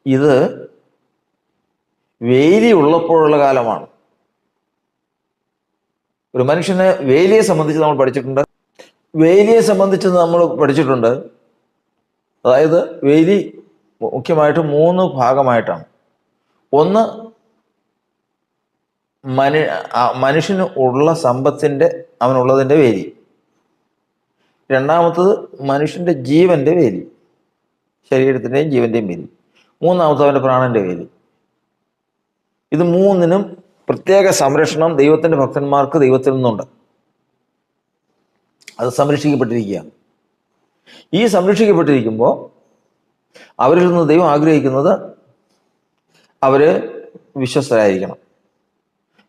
ഇത് വേലി ഉള്ളപ്പോഴുള്ള കാലമാണ്. ഒരു മനുഷ്യന് വേലിയെ സംബന്ധിച്ച് നമ്മൾ പഠിച്ചിട്ടുണ്ട്. അതായത് വേലി മുഖ്യമായിട്ട് 3 ഭാഗമായിട്ടാണ്. ഒന്ന്, മനുഷ്യന് ഉള്ള സമ്പത്തിൻ്റെ അവനുള്ളതിൻ്റെ വേലി. രണ്ടാമത്തത് മനുഷ്യൻ്റെ ജീവൻ്റെ വേലി, ശരീരത്തിൻ്റെയും ജീവൻ്റെയും വേലി. മൂന്നാമത്തത് അവൻ്റെ പ്രാണന്റെ വേലി. ഇത് 3നും പ്രത്യേക സംരക്ഷണം ദൈവത്തിൻ്റെ ഭക്തന്മാർക്ക് ദൈവത്തിൽ നിന്നുണ്ട്. അത് സംരക്ഷിക്കപ്പെട്ടിരിക്കുകയാണ്. ഈ സംരക്ഷിക്കപ്പെട്ടിരിക്കുമ്പോൾ അവരിൽ നിന്ന് ദൈവം ആഗ്രഹിക്കുന്നത് അവർ വിശ്വസ്തരായിരിക്കണം.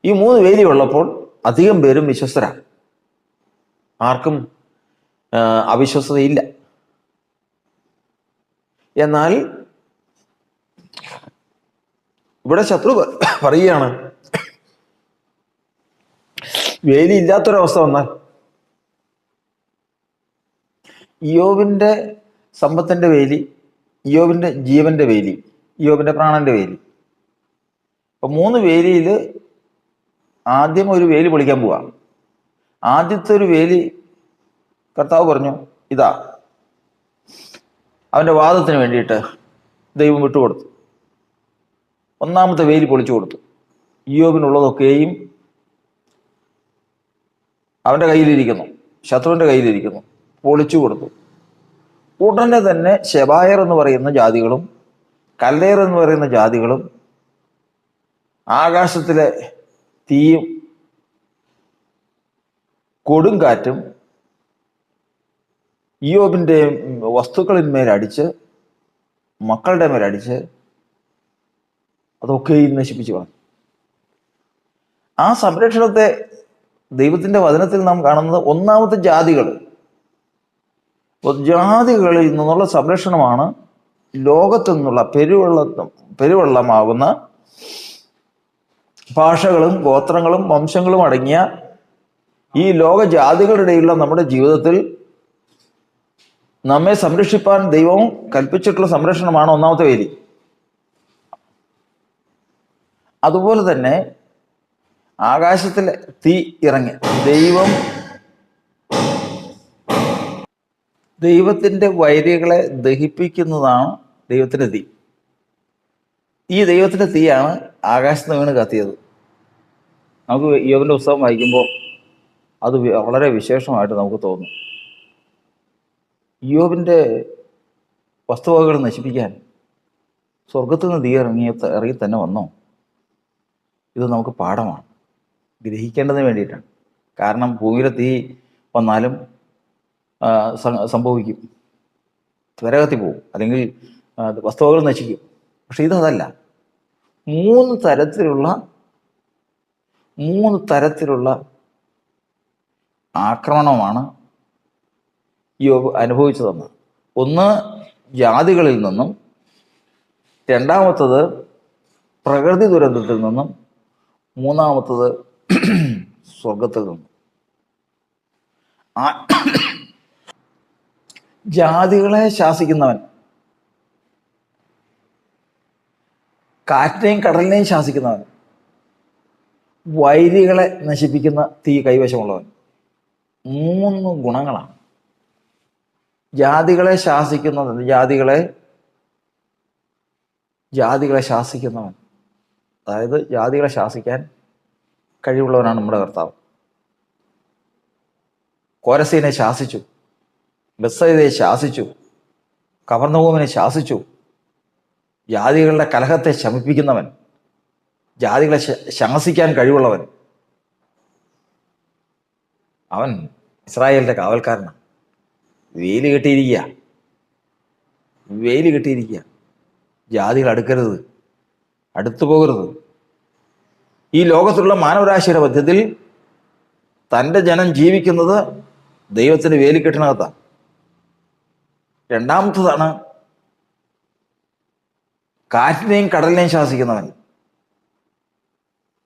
ഈ 3 വേലി ഉള്ളപ്പോൾ അധികം പേരും വിശ്വസ്തരാണ്. ആർക്കും അവിശ്വസ്തതയില്ല. എന്നാൽ ഇവിടെ ശത്രു പറയുകയാണ്, വേലി ഇല്ലാത്തൊരവസ്ഥ വന്നാൽ യോബിൻ്റെ സമ്പത്തിൻ്റെ വേലി, യോബിൻ്റെ ജീവന്റെ വേലി, യോബിൻ്റെ പ്രാണന്റെ വേലി. അപ്പം 3 വേലിയിൽ ആദ്യം ഒരു വേലി പൊളിക്കാൻ പോവാ. ആദ്യത്തെ ഒരു വേലി കർത്താവ് പറഞ്ഞു, ഇതാ അവൻ്റെ വാദത്തിന് വേണ്ടിയിട്ട് ദൈവം വിട്ടുകൊടുത്തു. ഒന്നാമത്തെ വേലി പൊളിച്ചു കൊടുത്തു. യോബിനുള്ളതൊക്കെയും അവൻ്റെ കയ്യിലിരിക്കുന്നു, ശത്രുവിൻ്റെ കയ്യിലിരിക്കുന്നു, പൊളിച്ചു കൊടുത്തു. ഉടനെ തന്നെ ശെബായർ എന്ന് പറയുന്ന ജാതികളും കൽദയർ എന്ന് പറയുന്ന ജാതികളും ആകാശത്തിലെ തീയും കൊടുങ്കാറ്റും ഇയ്യോബിൻ്റെ വസ്തുക്കളിന്മേലടിച്ച്, മക്കളുടെ മേലടിച്ച് അതൊക്കെയും നശിപ്പിച്ചു കളഞ്ഞു. ആ സംരക്ഷണത്തെ ദൈവത്തിൻ്റെ വചനത്തിൽ നാം കാണുന്നത് ഒന്നാമത്തെ ജാതികൾ. ജാതികളിൽ നിന്നുള്ള സംരക്ഷണമാണ് ലോകത്തു നിന്നുള്ള പെരുവെള്ളമാകുന്ന ഭാഷകളും ഗോത്രങ്ങളും വംശങ്ങളും അടങ്ങിയ ഈ ലോക ജാതികളുടെ ഇടയിലുള്ള നമ്മുടെ ജീവിതത്തിൽ നമ്മെ സംരക്ഷിപ്പാൻ ദൈവം കൽപ്പിച്ചിട്ടുള്ള സംരക്ഷണമാണ് ഒന്നാമത്തെ വേലി. അതുപോലെ തന്നെ ആകാശത്തിൽ തീ ഇറങ്ങി ദൈവത്തിൻ്റെ വൈരികളെ ദഹിപ്പിക്കുന്നതാണ് ദൈവത്തിൻ്റെ തീ. ഈ ദൈവത്തിൻ്റെ തീയാണ് ആകാശത്ത് വീണ് കത്തിയത്. നമുക്ക് ഇയ്യോബിൻ്റെ പുസ്തകം വായിക്കുമ്പോൾ അത് വളരെ വിശേഷമായിട്ട് നമുക്ക് തോന്നും. ഇയ്യോബിൻ്റെ വസ്തുവകകൾ നശിപ്പിക്കാൻ സ്വർഗത്തിൽ നിന്ന് തീ ഇറങ്ങി തന്നെ വന്നോ? ഇത് നമുക്ക് പാഠമാണ്, ഗ്രഹിക്കേണ്ടതിന് വേണ്ടിയിട്ടാണ്. കാരണം ഭൂമിയിലെ തീ വന്നാലും സംഭവിക്കും, ത്വരകത്തി പോവും, അല്ലെങ്കിൽ വസ്തുവകൾ നശിക്കും. പക്ഷെ ഇതല്ല. മൂന്ന് തരത്തിലുള്ള ആക്രമണമാണ് യോബ് അനുഭവിച്ചതെന്ന്. ഒന്ന് ജാതികളിൽ നിന്നും, രണ്ടാമത്തത് പ്രകൃതി ദുരന്തത്തിൽ നിന്നും, മൂന്നാമത്തത് സ്വർഗത്തിൽ നിന്നും. ജാതികളെ ശാസിക്കുന്നവൻ കാറ്റിനെയും കടലിനെയും ശാസിക്കുന്നവൻ, വൈരികളെ നശിപ്പിക്കുന്ന തീ കൈവശമുള്ളവൻ. മൂന്ന് ഗുണങ്ങളാണ്. ജാതികളെ ശാസിക്കുന്നവൻ, അതായത് ജാതികളെ ശാസിക്കാൻ കഴിവുള്ളവനാണ് നമ്മുടെ കർത്താവ്. കോരസീനെ ശാസിച്ചു, ബത്സയിദയെ ശാസിച്ചു, കവർന്നഭൂമിനെ ശാസിച്ചു. ജാതികളുടെ കലഹത്തെ ശമിപ്പിക്കുന്നവൻ, ജാതികളെ ശാസിക്കാൻ കഴിവുള്ളവൻ, അവൻ ഇസ്രായേലിൻ്റെ കാവൽക്കാരനാണ്. വേലി കെട്ടിയിരിക്കുക. ജാതികൾ അടുക്കരുത്, അടുത്തു പോകരുത്. ഈ ലോകത്തിലുള്ള മാനവരാശിയുടെ മധ്യത്തിൽ തൻ്റെ ജനം ജീവിക്കുന്നത് ദൈവത്തിൻ്റെ വേലിക്കെട്ടിനകത്താണ്. രണ്ടാമത്തതാണ് കാറ്റിനെയും കടലിനെയും ശാസിക്കുന്നവൻ.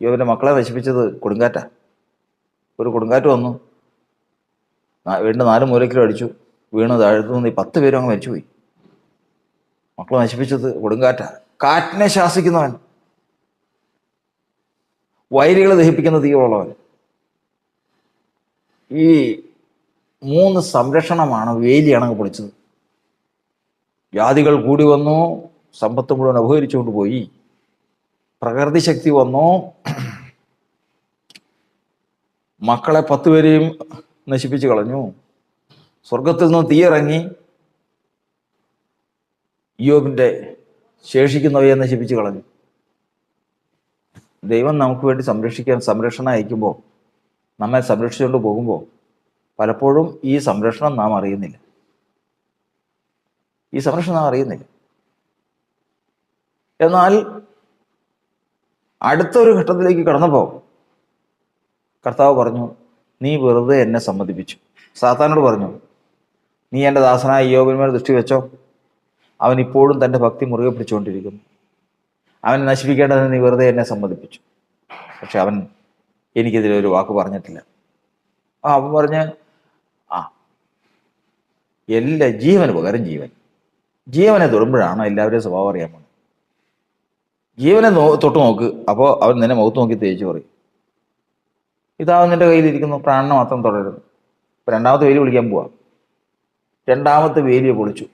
ഇവൻ്റെ മക്കളെ നശിപ്പിച്ചത് കൊടുങ്കാറ്റാ. ഒരു കൊടുങ്കാറ്റ് വന്നു, വീണ്ടും 4 മൂലക്കിലും അടിച്ചു, വീണ് താഴ്ത്തുനിന്ന് 10 പേരും അങ്ങ് മരിച്ചുപോയി. മക്കളെ നശിപ്പിച്ചത് കൊടുങ്കാറ്റാ. കാറ്റിനെ ശാസിക്കുന്നവൻ, വൈരികളെ ദഹിപ്പിക്കുന്ന തീയുള്ളവൻ. ഈ 3 സംരക്ഷണമാണ് വേലിയാണങ്ങ് പൊളിച്ചത്. ജാതികൾ കൂടി വന്നു, സമ്പത്ത് മുഴുവൻ അപഹരിച്ചുകൊണ്ട് പോയി. പ്രകൃതി ശക്തി വന്നു, മക്കളെ 10 പേരെയും നശിപ്പിച്ചു കളഞ്ഞു. സ്വർഗത്തിൽ നിന്ന് തീയിറങ്ങി ഇയ്യോബിൻ്റെ ശേഷിക്കുന്നവയെ നശിപ്പിച്ചു കളഞ്ഞു. ദൈവം നമുക്ക് വേണ്ടി സംരക്ഷണം അയക്കുമ്പോൾ, നമ്മെ സംരക്ഷിച്ചുകൊണ്ട് പോകുമ്പോൾ പലപ്പോഴും ഈ സംരക്ഷണം നാം അറിയുന്നില്ല. എന്നാൽ അടുത്തൊരു ഘട്ടത്തിലേക്ക് കടന്നപ്പോൾ കർത്താവ് പറഞ്ഞു, നീ വെറുതെ എന്നെ സമ്മതിപ്പിച്ചു. സാത്താനോട് പറഞ്ഞു, നീ എൻ്റെ ദാസനായ ഇയ്യോബിന്മേൽ ദൃഷ്ടി വെച്ചോ, അവൻ ഇപ്പോഴും തൻ്റെ ഭക്തി മുറുകെ പിടിച്ചുകൊണ്ടിരിക്കുന്നു. അവനെ നശിപ്പിക്കേണ്ടതിന് നീ വെറുതെ എന്നെ സമ്മതിപ്പിച്ചു. പക്ഷെ അവൻ എനിക്കെതിരെ ഒരു വാക്ക് പറഞ്ഞിട്ടില്ല. അവൻ പറഞ്ഞ്, എല്ലാ ജീവന് പകരം ജീവനെ തൊടുമ്പോഴാണ് എല്ലാവരുടെയും സ്വഭാവം അറിയാൻ പോകുന്നത്. ജീവനെ തൊട്ട് നോക്ക്, അപ്പോൾ അവൻ നിന്നെ മുഖത്ത് നോക്കി തേച്ച് പറയും, ഇതാവും നിന്റെ കയ്യിലിരിക്കുന്നു, പ്രാണനെ മാത്രം തുടരുത്. ഇപ്പം രണ്ടാമത്തെ വേലി വിളിക്കാൻ പോവാ. രണ്ടാമത്തെ വേലിയെ പൊളിച്ചു.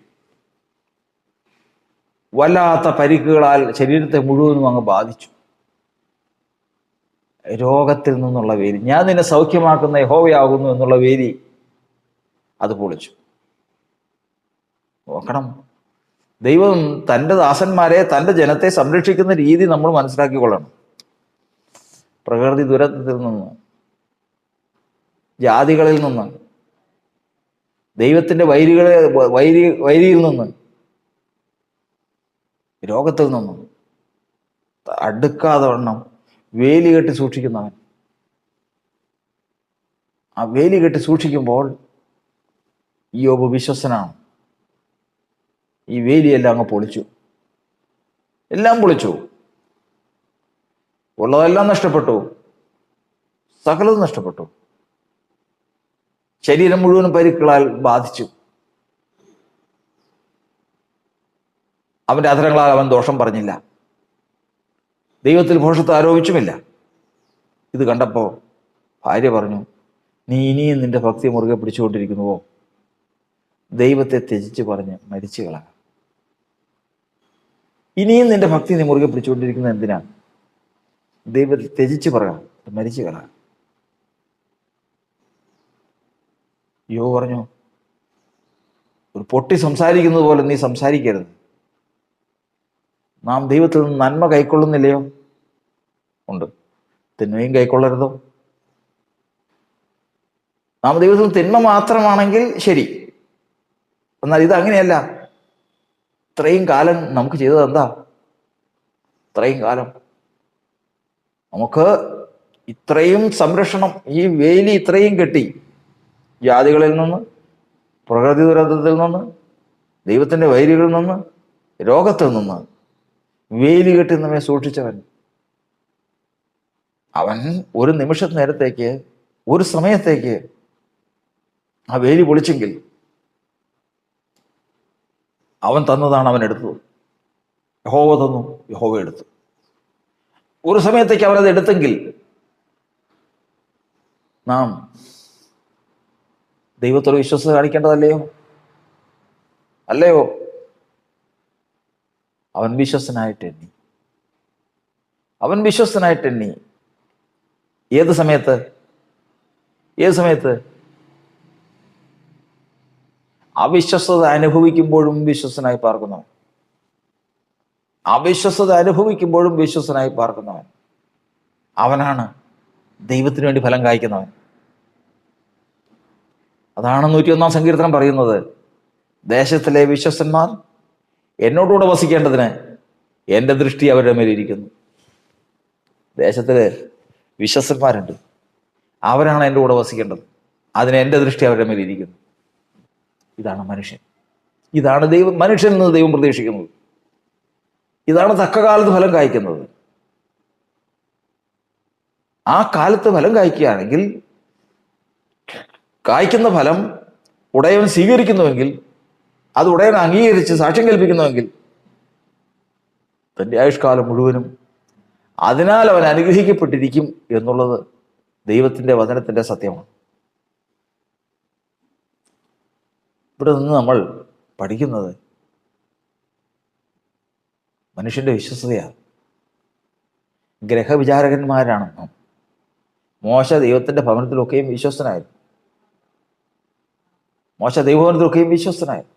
വല്ലാത്ത പരിക്കുകളാൽ ശരീരത്തെ മുഴുവനും അങ്ങ് ബാധിച്ചു. രോഗത്തിൽ നിന്നുള്ള വേലി, ഞാൻ നിന്നെ സൗഖ്യമാക്കുന്ന യഹോവയാകുന്നു എന്നുള്ള വേലി അത് പൊളിച്ചു. നോക്കണം, ദൈവം തൻ്റെ ദാസന്മാരെ, തൻ്റെ ജനത്തെ സംരക്ഷിക്കുന്ന രീതി നമ്മൾ മനസ്സിലാക്കിക്കൊള്ളണം. പ്രകൃതി ദുരന്തത്തിൽ നിന്ന്, ജാതികളിൽ നിന്ന്, ദൈവത്തിൻ്റെ വൈരിയിൽ നിന്ന്, രോഗത്തിൽ നിന്നും അടുക്കാതെ വണ്ണം വേലി കെട്ടി സൂക്ഷിക്കുന്നവൻ. ആ വേലി കെട്ടി സൂക്ഷിക്കുമ്പോൾ യോബ് വിശ്വസനാണ്. ഈ വേലിയെല്ലാം അങ്ങ് പൊളിച്ചു, എല്ലാം പൊളിച്ചു. ഉള്ളതെല്ലാം നഷ്ടപ്പെട്ടു, സകലതും നഷ്ടപ്പെട്ടു. ശരീരം മുഴുവനും പരിക്കുകളാൽ ബാധിച്ചു. അവൻ്റെ അധരങ്ങളാൽ അവൻ ദോഷം പറഞ്ഞില്ല, ദൈവത്തിൽ ഭോഷത്വം ആരോപിച്ചുമില്ല. ഇത് കണ്ടപ്പോൾ ഭാര്യ പറഞ്ഞു, നീ ഇനിയും നിന്റെ ഭക്തി മുറുകെ പിടിച്ചുകൊണ്ടിരിക്കുന്നുവോ? ദൈവത്തെ ത്യജിച്ച് പറഞ്ഞ് മരിച്ചു കള. ഇനിയും നിന്റെ ഭക്തി നീ മുറുകെ പിടിച്ചുകൊണ്ടിരിക്കുന്നത് എന്തിനാണ്? ദൈവത്തെ ത്യജിച്ച് പറയാം, മരിച്ചു കള. യോബ് പറഞ്ഞു, ഒരു പൊട്ടി സംസാരിക്കുന്നത് പോലെ നീ സംസാരിക്കരുത്. നാം ദൈവത്തിൽ നിന്ന് നന്മ കൈക്കൊള്ളുന്നില്ലയോ? ഉണ്ട്. തിന്മയും കൈക്കൊള്ളരുതോ? നാം ദൈവത്തിൽ നിന്ന് തിന്മ മാത്രമാണെങ്കിൽ ശരി. എന്നാൽ ഇത് അങ്ങനെയല്ല. ഇത്രയും കാലം നമുക്ക് ചെയ്തത് എന്താ? ഇത്രയും കാലം നമുക്ക് ഇത്രയും സംരക്ഷണം, ഈ വേലി ഇത്രയും കെട്ടി, ജാതികളിൽ നിന്ന്, പ്രകൃതി ദുരന്തത്തിൽ നിന്ന്, ദൈവത്തിൻ്റെ വൈരികളിൽ നിന്ന്, രോഗത്തിൽ നിന്ന് വേലി കെട്ടി നമ്മെ സൂക്ഷിച്ചവൻ. അവൻ ഒരു നിമിഷ നേരത്തേക്ക്, ഒരു സമയത്തേക്ക് ആ വേലി പൊളിച്ചെങ്കിൽ അവൻ തന്നതാണ് അവൻ എടുത്തത്. യഹോവ തന്നു, യഹോവ എടുത്തു. ഒരു സമയത്തേക്ക് അവനത് എടുത്തെങ്കിൽ നാം ദൈവത്തോട് വിശ്വസ്ത കാണിക്കേണ്ടതല്ലയോ? അല്ലയോ? അവൻ വിശ്വസ്തനായിട്ടെണ്ണി, അവൻ വിശ്വസ്തനായിട്ടെണ്ണി. ഏത് സമയത്ത്? ഏത് സമയത്ത്? അവിശ്വസ്തത അനുഭവിക്കുമ്പോഴും വിശ്വസ്തനായി പാർക്കുന്നവൻ. അവിശ്വസ്തത അനുഭവിക്കുമ്പോഴും വിശ്വസ്തനായി പാർക്കുന്നവൻ അവനാണ് ദൈവത്തിന് വേണ്ടി ഫലം കായ്ക്കുന്നവൻ. അതാണ് 101-ാം സങ്കീർത്തനം പറയുന്നത്, ദേശത്തിലെ വിശ്വസ്തന്മാർ എന്നോടുകൂടെ വസിക്കേണ്ടതിന് എൻ്റെ ദൃഷ്ടി അവരുടെ മേലിരിക്കുന്നു. ദേശത്തില് വിശ്വസ്തന്മാരുണ്ട്, അവരാണ് എൻ്റെ കൂടെ വസിക്കേണ്ടത്, അതിന് എൻ്റെ ദൃഷ്ടി അവരുടെ മേലിരിക്കുന്നു. ഇതാണ് മനുഷ്യൻ. ഇതാണ് ദൈവം, മനുഷ്യനിൽ നിന്ന് ദൈവം പ്രതീക്ഷിക്കുന്നത്. ഇതാണ് തക്ക കാലത്ത് ഫലം കായ്ക്കുന്നത്. ആ കാലത്ത് ഫലം കായ്ക്കുകയാണെങ്കിൽ, കായ്ക്കുന്ന ഫലം ഉടയവൻ സ്വീകരിക്കുന്നുവെങ്കിൽ, അത് ഉടയവൻ അംഗീകരിച്ച് സാക്ഷ്യം കൽപ്പിക്കുന്നുവെങ്കിൽ, തൻ്റെ ആയുഷ്കാലം മുഴുവനും അതിനാൽ അവൻ അനുഗ്രഹിക്കപ്പെട്ടിരിക്കും എന്നുള്ളത് ദൈവത്തിൻ്റെ വചനത്തിൻ്റെ സത്യമാണ്. ഇവിടെ നിന്ന് നമ്മൾ പഠിക്കുന്നത് മനുഷ്യൻ്റെ വിശ്വസ്തതയാണ്. ഗ്രഹവിചാരകന്മാരാണ് നാം. മോശ ദൈവത്തിൻ്റെ ഭവനത്തിലൊക്കെയും വിശ്വസ്തനായിരുന്നു. മോശ ദൈവഭവനത്തിലൊക്കെയും വിശ്വസ്തനായിരുന്നു.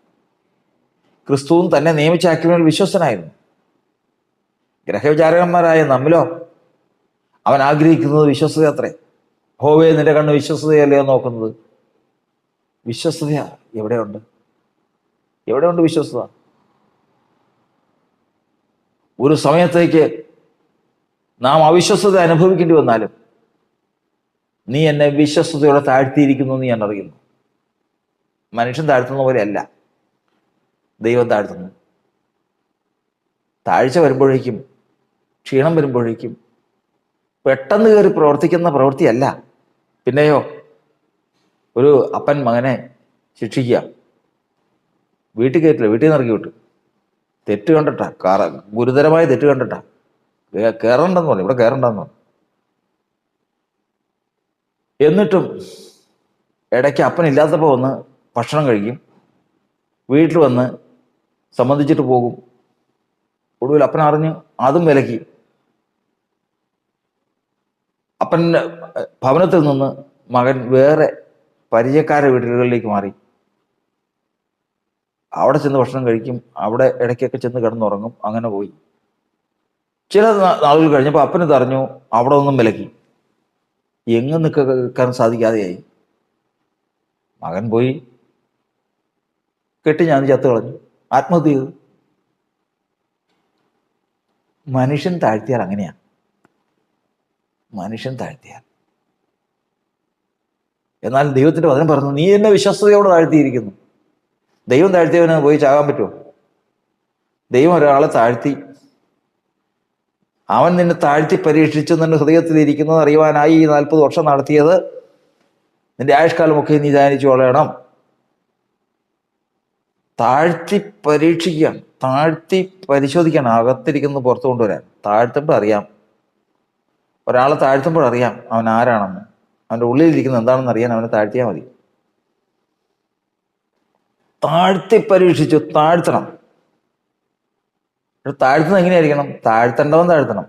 ക്രിസ്തുവും തന്നെ നിയമിച്ചാക്കിയവനിൽ വിശ്വസ്തനായിരുന്നു. ഗ്രഹവിചാരകന്മാരായ നമ്മിലോ അവൻ ആഗ്രഹിക്കുന്നത് വിശ്വസ്തത അത്രേ. ഹോവേ, നിന്റെ കണ്ണ് വിശ്വസ്തതയല്ലയോ നോക്കുന്നത്? വിശ്വസ്തത എവിടെയുണ്ട്? എവിടെയുണ്ട് വിശ്വസ്തത? ഒരു സമയത്തേക്ക് നാം അവിശ്വസ്തത അനുഭവിക്കേണ്ടി വന്നാലും നീ എന്നെ വിശ്വസ്തയോടെ താഴ്ത്തിയിരിക്കുന്നു എന്ന് ഞാൻ അറിയുന്നു. മനുഷ്യൻ താഴ്ത്തുന്ന പോലെയല്ല ദൈവം താഴ്ത്തുന്നു. താഴ്ച വരുമ്പോഴേക്കും, ക്ഷീണം വരുമ്പോഴേക്കും പെട്ടെന്ന് കയറി പ്രവർത്തിക്കുന്ന പ്രവൃത്തിയല്ല. പിന്നെയോ, ഒരു അപ്പൻ മകനെ ശിക്ഷിക്കുക, വീട്ടിൽ കയറ്റില്ല, വീട്ടിൽ നിന്ന് ഇറക്കി വിട്ടു. തെറ്റ് കണ്ടിട്ടാ, ഗുരുതരമായ തെറ്റ് കണ്ടിട്ടാ. കയറണ്ടെന്ന് പറഞ്ഞു, ഇവിടെ കയറണ്ടെന്ന് പറഞ്ഞു. എന്നിട്ടും ഇടയ്ക്ക് അപ്പനില്ലാത്തപ്പോൾ വന്ന് ഭക്ഷണം കഴിക്കും, വീട്ടിൽ വന്ന് സംബന്ധിച്ചിട്ട് പോകും. ഒടുവിൽ അപ്പൻ അറിഞ്ഞ് അതും വിലക്കി. അപ്പൻ്റെ ഭവനത്തിൽ നിന്ന് മകൻ വേറെ പരിചയക്കാരുടെ വീടുകളിലേക്ക് മാറി. അവിടെ ചെന്ന് ഭക്ഷണം കഴിക്കും, അവിടെ ഇടയ്ക്കൊക്കെ ചെന്ന് കിടന്നുറങ്ങും. അങ്ങനെ പോയി. ചില നാളുകൾ കഴിഞ്ഞപ്പോൾ അപ്പന് തറഞ്ഞു, അവിടെ ഒന്നും വിലക്കി. എങ്ങും നിൽക്കാൻ സാധിക്കാതെയായി. മകൻ പോയി കെട്ടി ഞാൻ ചത്തു കളഞ്ഞു, ആത്മഹത്യ ചെയ്തു. മനുഷ്യൻ താഴ്ത്തിയാൽ അങ്ങനെയാണ്. മനുഷ്യൻ താഴ്ത്തിയാൽ. എന്നാൽ ദൈവത്തിൻ്റെ വചനം പറഞ്ഞു, നീ എന്നെ വിശ്വസ്തയോടെ താഴ്ത്തിയിരിക്കുന്നു. ദൈവം താഴ്ത്തിയവന് പോയി ചാകാൻ പറ്റുമോ? ദൈവം ഒരാളെ താഴ്ത്തി, അവൻ നിന്നെ താഴ്ത്തി പരീക്ഷിച്ച് നിന്റെ ഹൃദയത്തിലിരിക്കുന്നത് അറിയുവാനായി ഈ 40 വർഷം നടത്തിയത് നിന്റെ ആയുഷ്കാലമൊക്കെ നീ ധ്യാനിച്ചു കൊള്ളണം. താഴ്ത്തി പരീക്ഷിക്കുകയാണ്, താഴ്ത്തി പരിശോധിക്കുകയാണ്, അകത്തിരിക്കുന്നത് പുറത്തു കൊണ്ടുവരാൻ. താഴ്ത്തുമ്പോൾ അറിയാം, ഒരാളെ താഴ്ത്തുമ്പോൾ അറിയാം അവൻ ആരാണെന്ന്, അവൻ്റെ ഉള്ളിലിരിക്കുന്നത് എന്താണെന്ന് അറിയാൻ അവനെ താഴ്ത്തിയാൽ മതി. താഴ്ത്തി പരീക്ഷിച്ചു, താഴ്ത്തണം. താഴ്ത്തുന്നത് എങ്ങനെയായിരിക്കണം? താഴ്ത്തേണ്ടവൻ താഴ്ത്തണം,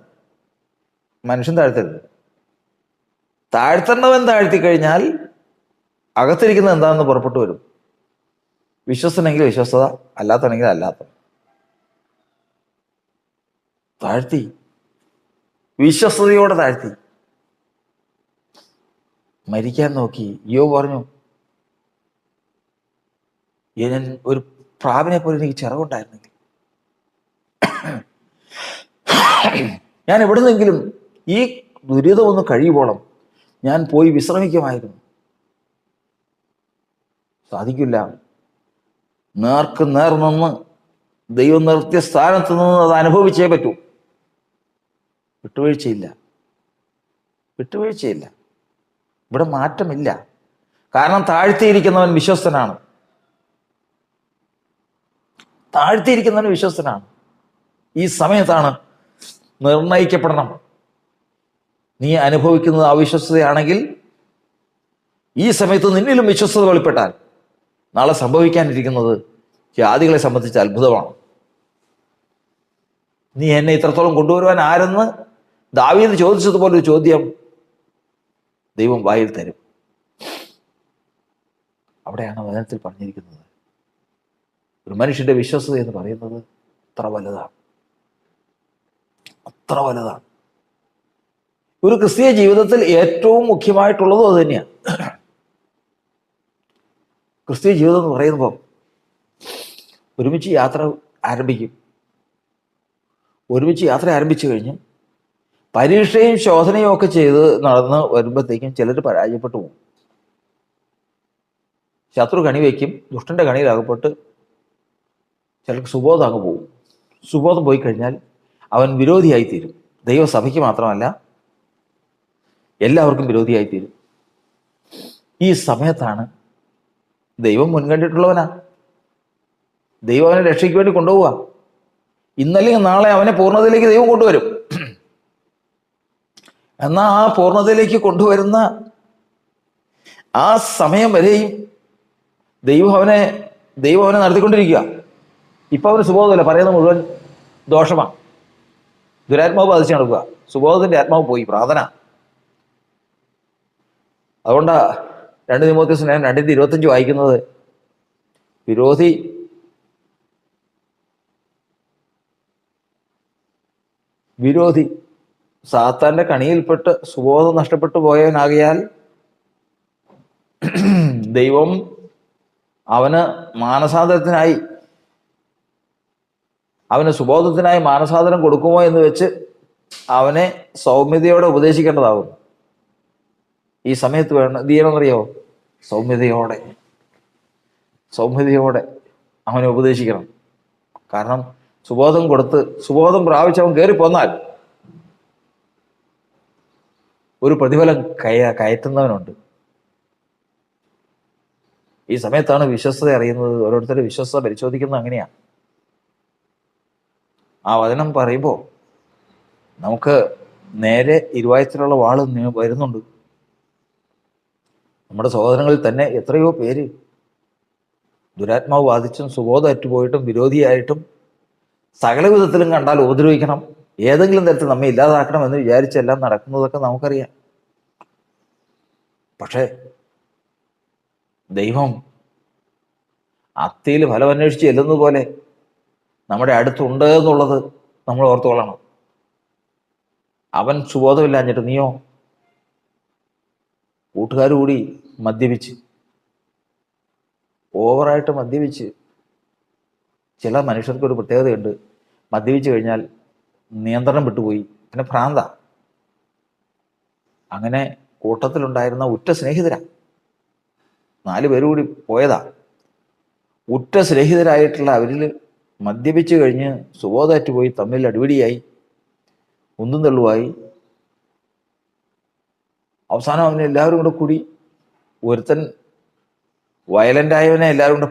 മനുഷ്യൻ താഴ്ത്തരുത്. താഴ്ത്തേണ്ടവൻ താഴ്ത്തി കഴിഞ്ഞാൽ അകത്തിരിക്കുന്നത് എന്താണെന്ന് പുറപ്പെട്ടു വരും. വിശ്വസനെങ്കിൽ വിശ്വസ്തത, അല്ലാത്തണെങ്കിൽ അല്ലാത്ത. താഴ്ത്തി, വിശ്വസ്തയോടെ താഴ്ത്തി. മരിക്കാൻ നോക്കി. യോബ് പറഞ്ഞു, ഞാൻ ഒരു പ്രാവിനെ പോലെ എനിക്ക് ചിറകുണ്ടായിരുന്നെങ്കിൽ ഞാൻ എവിടുന്നെങ്കിലും ഈ ദുരിതമൊന്ന് കഴിയുമ്പോളം ഞാൻ പോയി വിശ്രമിക്കുമായിരുന്നു. സാധിക്കില്ല. നേർക്ക് നേർ നിന്ന് ദൈവം നിർത്തിയ സ്ഥാനത്ത് നിന്ന് അത് അനുഭവിച്ചേ പറ്റൂ. വിട്ടുവീഴ്ചയില്ല, വിട്ടുവീഴ്ചയില്ല. ഇവിടെ മാറ്റമില്ല. കാരണം താഴ്ത്തിയിരിക്കുന്നവൻ വിശ്വസ്തനാണ്. താഴ്ത്തിയിരിക്കുന്നവൻ വിശ്വസ്തനാണ്. ഈ സമയത്താണ് നിർണയിക്കപ്പെടണം. നീ അനുഭവിക്കുന്നത് അവിശ്വസ്തയാണെങ്കിൽ ഈ സമയത്ത് നിന്നിലും വിശ്വസ്തത വെളിപ്പെട്ടാൽ നാളെ സംഭവിക്കാനിരിക്കുന്നത് ജാതികളെ സംബന്ധിച്ച് അത്ഭുതമാണ്. നീ എന്നെ ഇത്രത്തോളം കൊണ്ടുവരുവാൻ ആരെന്ന് ദാവീദ് ചോദിച്ചതുപോലൊരു ചോദ്യം ദൈവം വായിൽ തരും. അവിടെയാണ് വചനത്തിൽ പറഞ്ഞിരിക്കുന്നത്, ഒരു മനുഷ്യന്റെ വിശ്വസ്തത എന്ന് പറയുന്നത് അത്ര വലുതാണ്, അത്ര വലുതാണ്. ഒരു ക്രിസ്തീയ ജീവിതത്തിൽ ഏറ്റവും മുഖ്യമായിട്ടുള്ളതും അത് തന്നെയാണ്. ക്രിസ്തീയ ജീവിതം എന്ന് പറയുമ്പോൾ ഒരുമിച്ച് യാത്ര ആരംഭിക്കും. ഒരുമിച്ച് യാത്ര ആരംഭിച്ചു കഴിഞ്ഞ് പരീക്ഷയും ശോധനയും ഒക്കെ ചെയ്ത് നടന്ന് വരുമ്പോഴത്തേക്കും ചിലർ പരാജയപ്പെട്ടു പോകും. ശത്രു കണി വയ്ക്കും, ദുഷ്ടന്റെ കണിയിലകപ്പെട്ട് ചിലർക്ക് സുബോധം അങ്ങ് പോകും. സുബോധം പോയി കഴിഞ്ഞാൽ അവൻ വിരോധിയായിത്തീരും. ദൈവസഭയ്ക്ക് മാത്രമല്ല എല്ലാവർക്കും വിരോധിയായിത്തീരും. ഈ സമയത്താണ് ദൈവം മുൻകണ്ടിട്ടുള്ളവനാ. ദൈവം അവനെ രക്ഷയ്ക്ക് വേണ്ടി കൊണ്ടുപോവുക. ഇന്നല്ലെങ്കിൽ നാളെ അവനെ പൂർണ്ണതയിലേക്ക് ദൈവം കൊണ്ടുവരും. എന്നാൽ ആ പൂർണ്ണതയിലേക്ക് കൊണ്ടുവരുന്ന ആ സമയം വരെയും ദൈവം അവനെ നടത്തിക്കൊണ്ടിരിക്കുക. ഇപ്പം അവന് സുബോധമില്ല, പറയുന്നത് മുഴുവൻ ദോഷമാണ്. ദുരാത്മാവ് ബാധിച്ച് നടക്കുക. സുബോധത്തിന്റെ ആത്മാവ് പോയി, പ്രാർത്ഥന. അതുകൊണ്ടാ 2 തിമോഥെയോസ് 2:25 വായിക്കുന്നത്, വിരോധി സാത്താന്റെ കണിയിൽപ്പെട്ട് സുബോധം നഷ്ടപ്പെട്ടു പോയവനാകിയാൽ ദൈവം അവന് മാനസാന്തരത്തിനായി, അവന് സുബോധത്തിനായി മാനസാന്തരം കൊടുക്കുമോ എന്ന് വെച്ച് അവനെ സൗമ്യതയോടെ ഉപദേശിക്കേണ്ടതാകും. ഈ സമയത്ത് വേണം എന്ത് ചെയ്യണമെന്നറിയോ? സൗമ്യതയോടെ അവനെ ഉപദേശിക്കണം. കാരണം സുബോധം പ്രാപിച്ച് അവൻ കയറിപ്പോന്നാൽ ഒരു പ്രതിഫലം കയറ്റുന്നവനുണ്ട്. ഈ സമയത്താണ് വിശ്വസ്തത അറിയുന്നത്. ഓരോരുത്തരുടെ വിശ്വസ്തത പരിശോധിക്കുന്നത് അങ്ങനെയാണ്. ആ വചനം പറയുമ്പോൾ നമുക്ക് നേരെ ഇരുവായത്തിലുള്ള വാള് വരുന്നുണ്ട്. നമ്മുടെ സഹോദരങ്ങളിൽ തന്നെ എത്രയോ പേര് ദുരാത്മാവ് ബാധിച്ചും സുബോധം അറ്റുപോയിട്ടും വിരോധിയായിട്ടും സകല വിധത്തിലും കണ്ടാൽ ഉപദ്രവിക്കണം, ഏതെങ്കിലും തരത്തിൽ നമ്മെ ഇല്ലാതാക്കണം എന്ന് വിചാരിച്ചെല്ലാം നടക്കുന്നതൊക്കെ നമുക്കറിയാം. പക്ഷേ ദൈവം അത്തിയിൽ ഫലം അന്വേഷിച്ച് ചെല്ലുന്നത് പോലെ നമ്മുടെ അടുത്തുണ്ട് എന്നുള്ളത് നമ്മൾ ഓർത്തുകൊള്ളണം. അവൻ സുബോധമില്ലാഞ്ഞിട്ട് നീയോ കൂട്ടുകാർ കൂടി മദ്യപിച്ച്, ഓവറായിട്ട് മദ്യപിച്ച് ചില മനുഷ്യർക്ക് ഒരു പ്രത്യേകതയുണ്ട്, മദ്യപിച്ചു കഴിഞ്ഞാൽ നിയന്ത്രണം വിട്ടുപോയി, പിന്നെ ഭ്രാന്ത. അങ്ങനെ കൂട്ടത്തിലുണ്ടായിരുന്ന ഉറ്റ സ്നേഹിതരാ, 4 പേര് കൂടി പോയതാ. ഉറ്റ സ്നേഹിതരായിട്ടുള്ള അവരിൽ മദ്യപിച്ചു കഴിഞ്ഞ് സുബോധമായിട്ടുപോയി, തമ്മിൽ അടിപിടിയായി, ഉന്തും തള്ളുവായി. അവസാനം അവനെ എല്ലാവരും കൂടെ കൂടി, ഒരുത്തൻ വയലൻ്റായവനെ എല്ലാവരും കൂടെ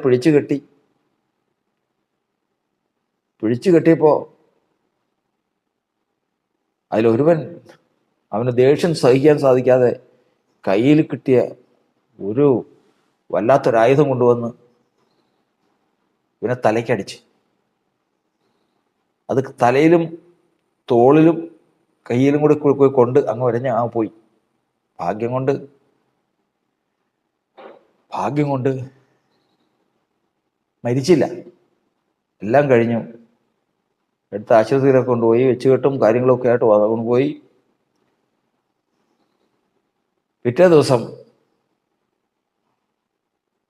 പിടിച്ചു കെട്ടിയപ്പോൾ അതിലൊരുവൻ അവന് ദേഷ്യം സഹിക്കാൻ സാധിക്കാതെ കയ്യിൽ കിട്ടിയ ഒരു വല്ലാത്തൊരായുധം കൊണ്ടുവന്ന് ഇവനെ തലയ്ക്കടിച്ച്. അത് തലയിലും തോളിലും കയ്യിലും കൂടി കൊണ്ട് അങ്ങ് ഉരഞ്ഞ് പോയി. ഭാഗ്യം കൊണ്ട് മരിച്ചില്ല. എല്ലാം കഴിഞ്ഞു. എടുത്ത ആശുപത്രിയിലൊക്കെ കൊണ്ടുപോയി, വെച്ചുകെട്ടും കാര്യങ്ങളൊക്കെ ആയിട്ട് കൊണ്ടുപോയി. പിറ്റേ ദിവസം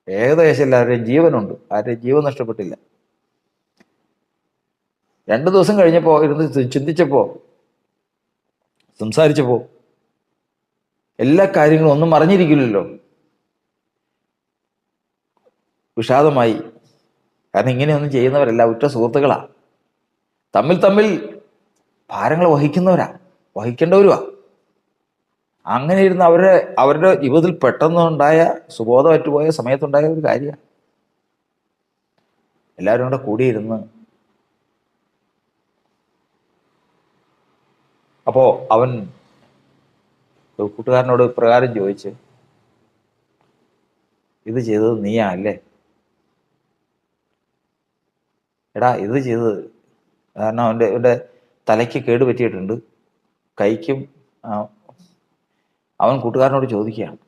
ഏകദേശം എല്ലാവരുടെയും ജീവനുണ്ട്, ആരുടെയും ജീവൻ നഷ്ടപ്പെട്ടില്ല. 2 ദിവസം കഴിഞ്ഞപ്പോൾ ഇരുന്ന് ചിന്തിച്ചപ്പോൾ, സംസാരിച്ചപ്പോൾ എല്ലാ കാര്യങ്ങളും ഒന്നും അറിഞ്ഞിരിക്കില്ലല്ലോ, വിഷാദമായി. കാരണം ഇങ്ങനെയൊന്നും ചെയ്യുന്നവരല്ല, ഉറ്റ സുഹൃത്തുക്കളാ, തമ്മിൽ ഭാരങ്ങൾ വഹിക്കേണ്ടവരുവാ. അങ്ങനെ ഇരുന്ന് അവരുടെ ജീവിതത്തിൽ പെട്ടെന്നുണ്ടായ സുബോധമറ്റുപോയ സമയത്തുണ്ടായ ഒരു കാര്യമാണ്. എല്ലാവരും കൂടെ കൂടിയിരുന്ന് അപ്പോൾ അവൻ കൂട്ടുകാരനോട് പ്രകാരം ചോദിച്ച്, ഇത് ചെയ്തത് നീയാ അല്ലേ? എടാ, ഇത് ചെയ്തത് കാരണം അവൻ്റെ തലയ്ക്ക് കേട് പറ്റിയിട്ടുണ്ട്, കൈക്കും. അവൻ കൂട്ടുകാരനോട് ചോദിക്കുകയാണ്,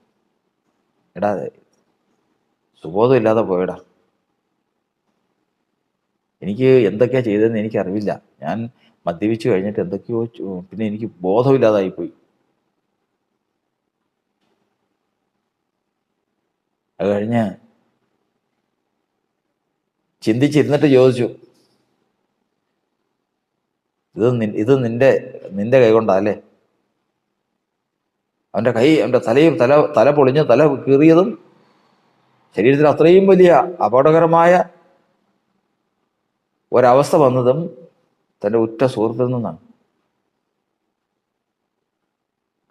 എടാ സുബോധമില്ലാതെ പോയടാ, എനിക്ക് എന്തൊക്കെയാ ചെയ്തതെന്ന് എനിക്കറിവില്ല, ഞാൻ മദ്യപിച്ചു കഴിഞ്ഞിട്ട് എന്തൊക്കെയോ പിന്നെ എനിക്ക് ബോധമില്ലാതായിപ്പോയി. അത് കഴിഞ്ഞ് ചിന്തിച്ചിരുന്നിട്ട് ചോദിച്ചു, ഇത് നിന്റെ കൈ കൊണ്ടല്ലേ? അവൻ്റെ തല പൊളിഞ്ഞ് തല കീറിയതും ശരീരത്തിൽ അത്രയും വലിയ അപകടകരമായ ഒരവസ്ഥ വന്നതും തൻ്റെ ഉറ്റ സുഹൃത്തിൽ നിന്നാണ്.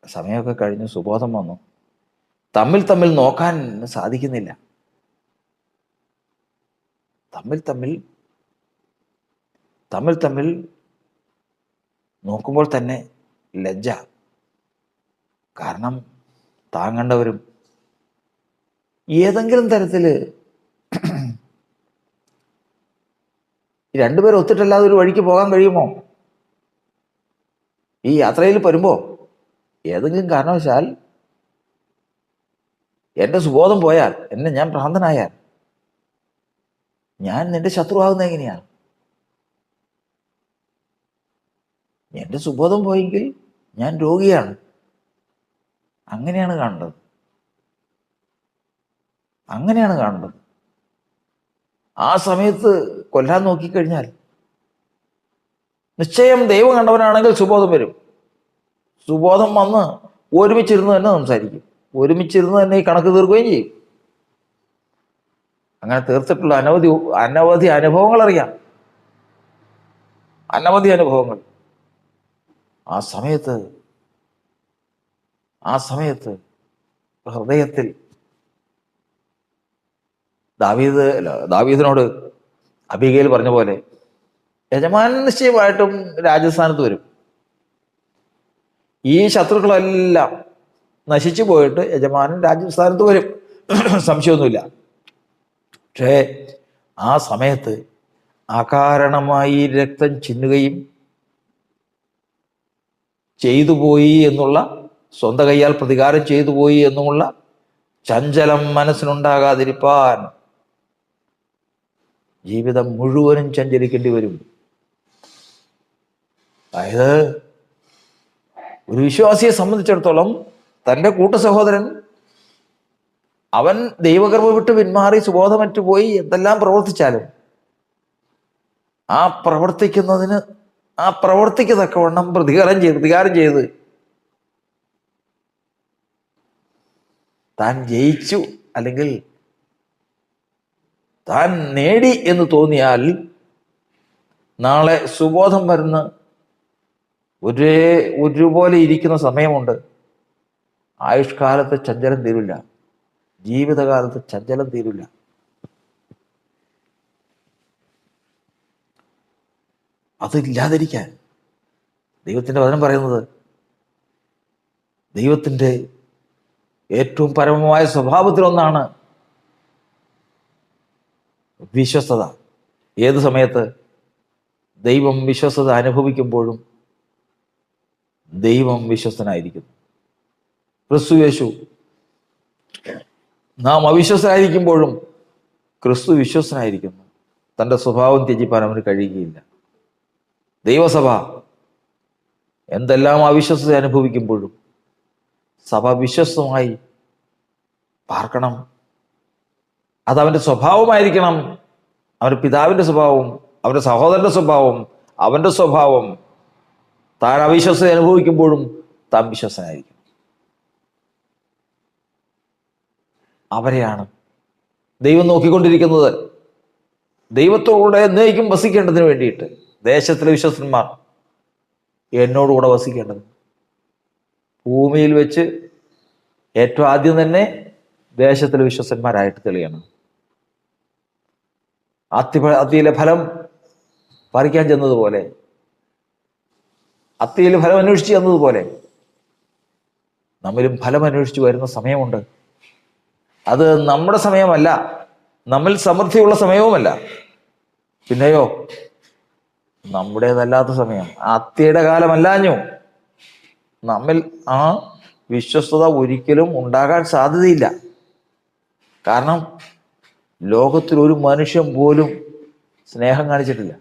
സമയമൊക്കെ കഴിഞ്ഞ് സുബോധം വന്നു. തമ്മിൽ നോക്കാൻ സാധിക്കുന്നില്ല. തമ്മിൽ നോക്കുമ്പോൾ തന്നെ ലജ്ജ. കാരണം താങ്ങേണ്ടവരും ഏതെങ്കിലും തരത്തിൽ രണ്ടുപേരും ഒത്തിട്ടല്ലാതെ ഒരു വഴിക്ക് പോകാൻ കഴിയുമോ? ഈ യാത്രയിൽ വരുമ്പോൾ ഏതെങ്കിലും കാരണവശാൽ എൻ്റെ സുബോധം പോയാൽ, ഞാൻ ഭ്രാന്തനായാൽ, ഞാൻ നിന്റെ ശത്രുവാകുന്നത് എങ്ങനെയാണ്? എൻ്റെ സുബോധം പോയെങ്കിൽ ഞാൻ രോഗിയാണ്. അങ്ങനെയാണ് കാണേണ്ടത്. ആ സമയത്ത് കൊല്ലാൻ നോക്കിക്കഴിഞ്ഞാൽ നിശ്ചയം ദൈവം കണ്ടവനാണെങ്കിൽ സുബോധം വരും. സുബോധം വന്ന് ഒരുമിച്ചിരുന്ന് തന്നെ സംസാരിക്കും, ഒരുമിച്ചിരുന്ന് തന്നെ ഈ കണക്ക് തീർക്കുകയും ചെയ്യും. അങ്ങനെ തീർത്തിട്ടുള്ള അനവധി അനുഭവങ്ങൾ അറിയാം. അനവധി അനുഭവങ്ങൾ. ആ സമയത്ത് ഹൃദയത്തിൽ ദാവീദിനോട് അബീഗയിൽ പറഞ്ഞ പോലെ യജമാനൻ നിശ്ചയമായിട്ടും രാജസ്ഥാനത്ത് വരും. ഈ ശത്രുക്കളെല്ലാം നശിച്ചു പോയിട്ട് യജമാനൻ രാജസ്ഥാനത്ത് വരും, സംശയമൊന്നുമില്ല. പക്ഷേ ആ സമയത്ത് അകാരണമായി രക്തം ചിന്നുകയും ചെയ്തുപോയി എന്നുള്ള, സ്വന്തം കൈയാൽ പ്രതികാരം ചെയ്തു പോയി എന്നുമുള്ള ചഞ്ചലം മനസ്സിനുണ്ടാകാതിരിപ്പാൻ ജീവിതം മുഴുവനും ചഞ്ചലിക്കേണ്ടി വരും. അതായത് ഒരു വിശ്വാസിയെ സംബന്ധിച്ചിടത്തോളം തൻ്റെ കൂട്ടസഹോദരൻ അവൻ ദൈവകൃപ വിട്ട് പിന്മാറി സുബോധമറ്റുപോയി എന്തെല്ലാം പ്രവർത്തിച്ചാലും ആ പ്രവർത്തിക്കുന്നതിന്, ആ പ്രവർത്തിക്ക് തക്കവണ്ണം പ്രതികാരം ചെയ്ത് താൻ ജയിച്ചു അല്ലെങ്കിൽ താൻ നേടി എന്ന് തോന്നിയാൽ നാളെ സുബോധം വരുന്ന ഒരുപോലെ ഇരിക്കുന്ന സമയമുണ്ട്. ആയുഷ്കാലത്ത് ചഞ്ചലം തീരില്ല, ജീവിതകാലത്ത് ചഞ്ചലം തീരില്ല. അതില്ലാതിരിക്കാൻ ദൈവത്തിൻ്റെ വചനം പറയുന്നത്, ദൈവത്തിൻ്റെ ഏറ്റവും പരമമായ സ്വഭാവത്തിലൊന്നാണ് വിശ്വസ്തത. ഏത് സമയത്ത് ദൈവം വിശ്വസ്തത അനുഭവിക്കുമ്പോഴും ദൈവം വിശ്വസ്തനായിരിക്കുന്നു. ക്രിസ്തു യേശു നാം അവിശ്വസ്തനായിരിക്കുമ്പോഴും ക്രിസ്തു വിശ്വസ്തനായിരിക്കുന്നു. തൻ്റെ സ്വഭാവം ത്യജിപ്പാൻ അവന് കഴിയുകയില്ല. ദൈവസഭ എന്തെല്ലാം അവിശ്വസ്തത അനുഭവിക്കുമ്പോഴും സഭ വിശ്വസ്തമായി പാർക്കണം. അതവൻ്റെ സ്വഭാവമായിരിക്കണം. അവൻ്റെ പിതാവിൻ്റെ സ്വഭാവം, അവൻ്റെ സഹോദരൻ്റെ സ്വഭാവം, അവൻ്റെ സ്വഭാവം. താൻ അവിശ്വസ്തത അനുഭവിക്കുമ്പോഴും താൻ വിശ്വസ്തനായിരിക്കണം. അവരെയാണ് ദൈവം നോക്കിക്കൊണ്ടിരിക്കുന്നത്. ദൈവത്തോടെ എന്നേക്കും വസിക്കേണ്ടതിന് വേണ്ടിയിട്ട് ദേശത്തിലെ വിശ്വസ്തന്മാർ എന്നോടുകൂടെ വസിക്കേണ്ടത്. ഭൂമിയിൽ വെച്ച് ഏറ്റവും ആദ്യം തന്നെ ദേശത്തിലെ വിശ്വസ്തന്മാരായിട്ട് തെളിയണം. അത്തിയിലെ ഫലം പറിക്കാൻ ചെന്നതുപോലെ, അത്തിയിൽ ഫലം അന്വേഷിച്ച് ചെന്നതുപോലെ നമ്മിലും ഫലം അന്വേഷിച്ച് വരുന്ന സമയമുണ്ട്. അത് നമ്മുടെ സമയമല്ല, നമ്മിൽ സമൃദ്ധിയുള്ള സമയവുമല്ല, പിന്നെയോ നമ്മുടേതല്ലാത്ത സമയം. അത്തിയുടെ കാലമല്ലാഞ്ഞു. നമ്മിൽ ആ വിശ്വസ്തത ഒരിക്കലും ഉണ്ടാകാൻ സാധ്യതയില്ല. കാരണം ലോകത്തിൽ ഒരു മനുഷ്യൻ പോലും സ്നേഹം കാണിച്ചിട്ടില്ല,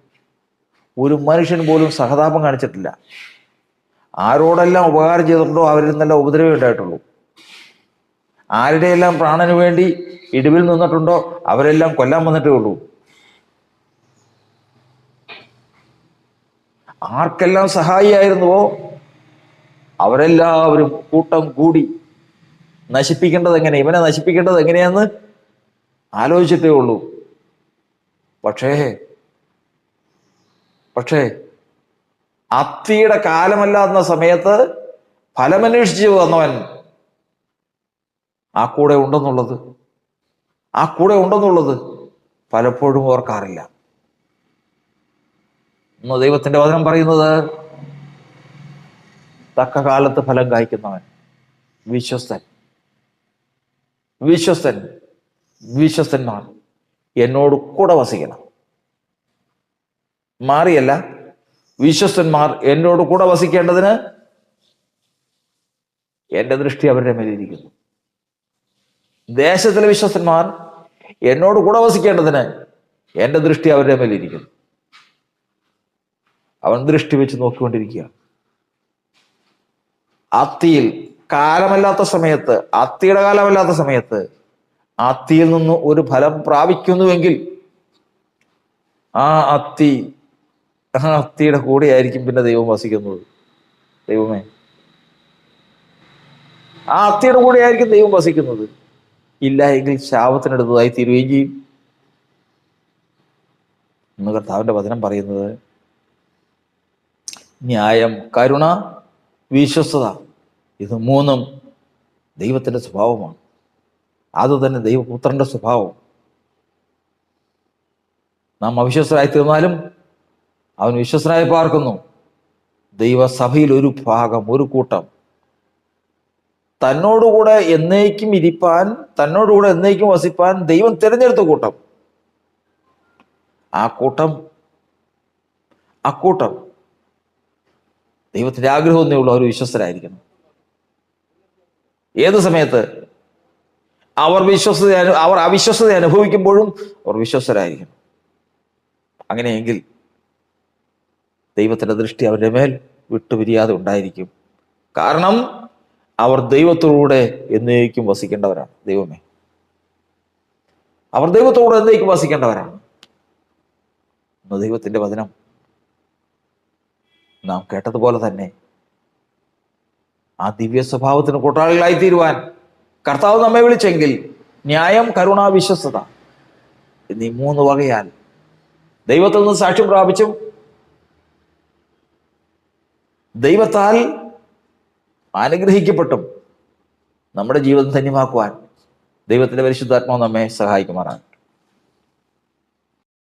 ഒരു മനുഷ്യൻ പോലും സഹതാപം കാണിച്ചിട്ടില്ല. ആരോടെല്ലാം ഉപകാരം ചെയ്തിട്ടുണ്ടോ അവരിൽ നിന്നെല്ലാം ഉപദ്രവം ഉണ്ടായിട്ടുള്ളൂ. ആരുടെയെല്ലാം പ്രാണന് വേണ്ടി ഇടിവിൽ നിന്നിട്ടുണ്ടോ അവരെല്ലാം കൊല്ലാൻ വന്നിട്ടേ ഉള്ളൂ. ആർക്കെല്ലാം സഹായിയായിരുന്നുവോ അവരെല്ലാവരും കൂട്ടം കൂടി നശിപ്പിക്കേണ്ടത് എങ്ങനെ, ഇവനെ നശിപ്പിക്കേണ്ടത് എങ്ങനെയാന്ന് ആലോചിച്ചിട്ടേ ഉള്ളൂ. പക്ഷേ അത്തിയുടെ കാലമല്ലാത്ത സമയത്ത് ഫലമന്വേഷിച്ച് വന്നവൻ ആ കൂടെ ഉണ്ടെന്നുള്ളത് പലപ്പോഴും ഓർക്കാറില്ല. ഇന്ന് ദൈവത്തിന്റെ വചനം പറയുന്നത്, തക്ക കാലത്ത് ഫലം കായ്ക്കുന്നവൻ വിശ്വസ്തന്മാർ എന്നോട് കൂടെ വസിക്കണം. മാറിയല്ല, വിശ്വസ്തന്മാർ എന്നോട് കൂടെ വസിക്കേണ്ടതിന് എൻ്റെ ദൃഷ്ടി അവരുടെ മേലിരിക്കുന്നു. ദേശത്തിലെ വിശ്വസ്തന്മാർ എന്നോട് കൂടെ വസിക്കേണ്ടതിന് എൻ്റെ ദൃഷ്ടി അവരുടെ മേലിരിക്കുന്നു. അവൻ ദൃഷ്ടി വെച്ച് നോക്കിക്കൊണ്ടിരിക്കുക. അത്തിയിൽ കാലമല്ലാത്ത സമയത്ത്, അത്തിയുടെ കാലമല്ലാത്ത സമയത്ത് അത്തിയിൽ നിന്ന് ഒരു ഫലം പ്രാപിക്കുന്നുവെങ്കിൽ ആ അത്തിയുടെ കൂടെയായിരിക്കും പിന്നെ ദൈവം വസിക്കുന്നത്. ദൈവമേ, ആ അത്തിയുടെ കൂടെയായിരിക്കും ദൈവം വസിക്കുന്നത്. ഇല്ല എങ്കിൽ ശാപത്തിനടുത്തതായി തീരുകയും ചെയ്യും. ഇന്ന് കർത്താവിന്റെ വചനം പറയുന്നത്, ന്യായം, കരുണ, വിശ്വസ്തത, ഇത് മൂന്നും ദൈവത്തിൻ്റെ സ്വഭാവമാണ്. അതുതന്നെ ദൈവപുത്രന്റെ സ്വഭാവം. നാം അവിശ്വസ്തരായി തീർന്നാലും അവൻ വിശ്വസ്തനായി പാർക്കുന്നു. ദൈവസഭയിൽ ഒരു ഭാഗം, ഒരു കൂട്ടം തന്നോടുകൂടെ എന്നേക്കും ഇരിപ്പാൻ, തന്നോടുകൂടെ എന്നേക്കും വസിപ്പാൻ ദൈവം തിരഞ്ഞെടുത്ത കൂട്ടം. ആ കൂട്ടം ദൈവത്തിന്റെ ആഗ്രഹം ഒന്നേ ഉള്ളൂ, അവർ വിശ്വസ്തരായിരിക്കണം. ഏത് സമയത്ത്? അവർ അവിശ്വസ്തത അനുഭവിക്കുമ്പോഴും അവർ വിശ്വസ്തരായിരിക്കണം. അങ്ങനെയെങ്കിൽ ദൈവത്തിന്റെ ദൃഷ്ടി അവരുടെ മേൽ വിട്ടുപിരിയാതെ ഉണ്ടായിരിക്കും. കാരണം അവർ ദൈവത്തോടുകൂടെ എന്നേക്കും വസിക്കേണ്ടവരാണ്. ദൈവമേ, അവർ ദൈവത്തോടുകൂടെ എന്നേക്കും വസിക്കേണ്ടവരാണ്. ഇന്ന് ദൈവത്തിൻ്റെ വചനം നാം കേട്ടതുപോലെ തന്നെ ആ ദിവ്യ സ്വഭാവത്തിന് കൂട്ടാളികളായി തീരുവാൻ കർത്താവ് നമ്മെ വിളിച്ചെങ്കിൽ ന്യായം, കരുണ, വിശ്വസ്തത എന്നീ 3 വകയാൽ ദൈവത്തിൽ നിന്ന് സാക്ഷ്യം പ്രാപിച്ചും ദൈവത്താൽ അനുഗ്രഹിക്കപ്പെട്ടും നമ്മുടെ ജീവിതം ധന്യമാക്കുവാൻ ദൈവത്തിൻ്റെ പരിശുദ്ധാത്മാവ് നമ്മെ സഹായിക്കുമാറാണ്.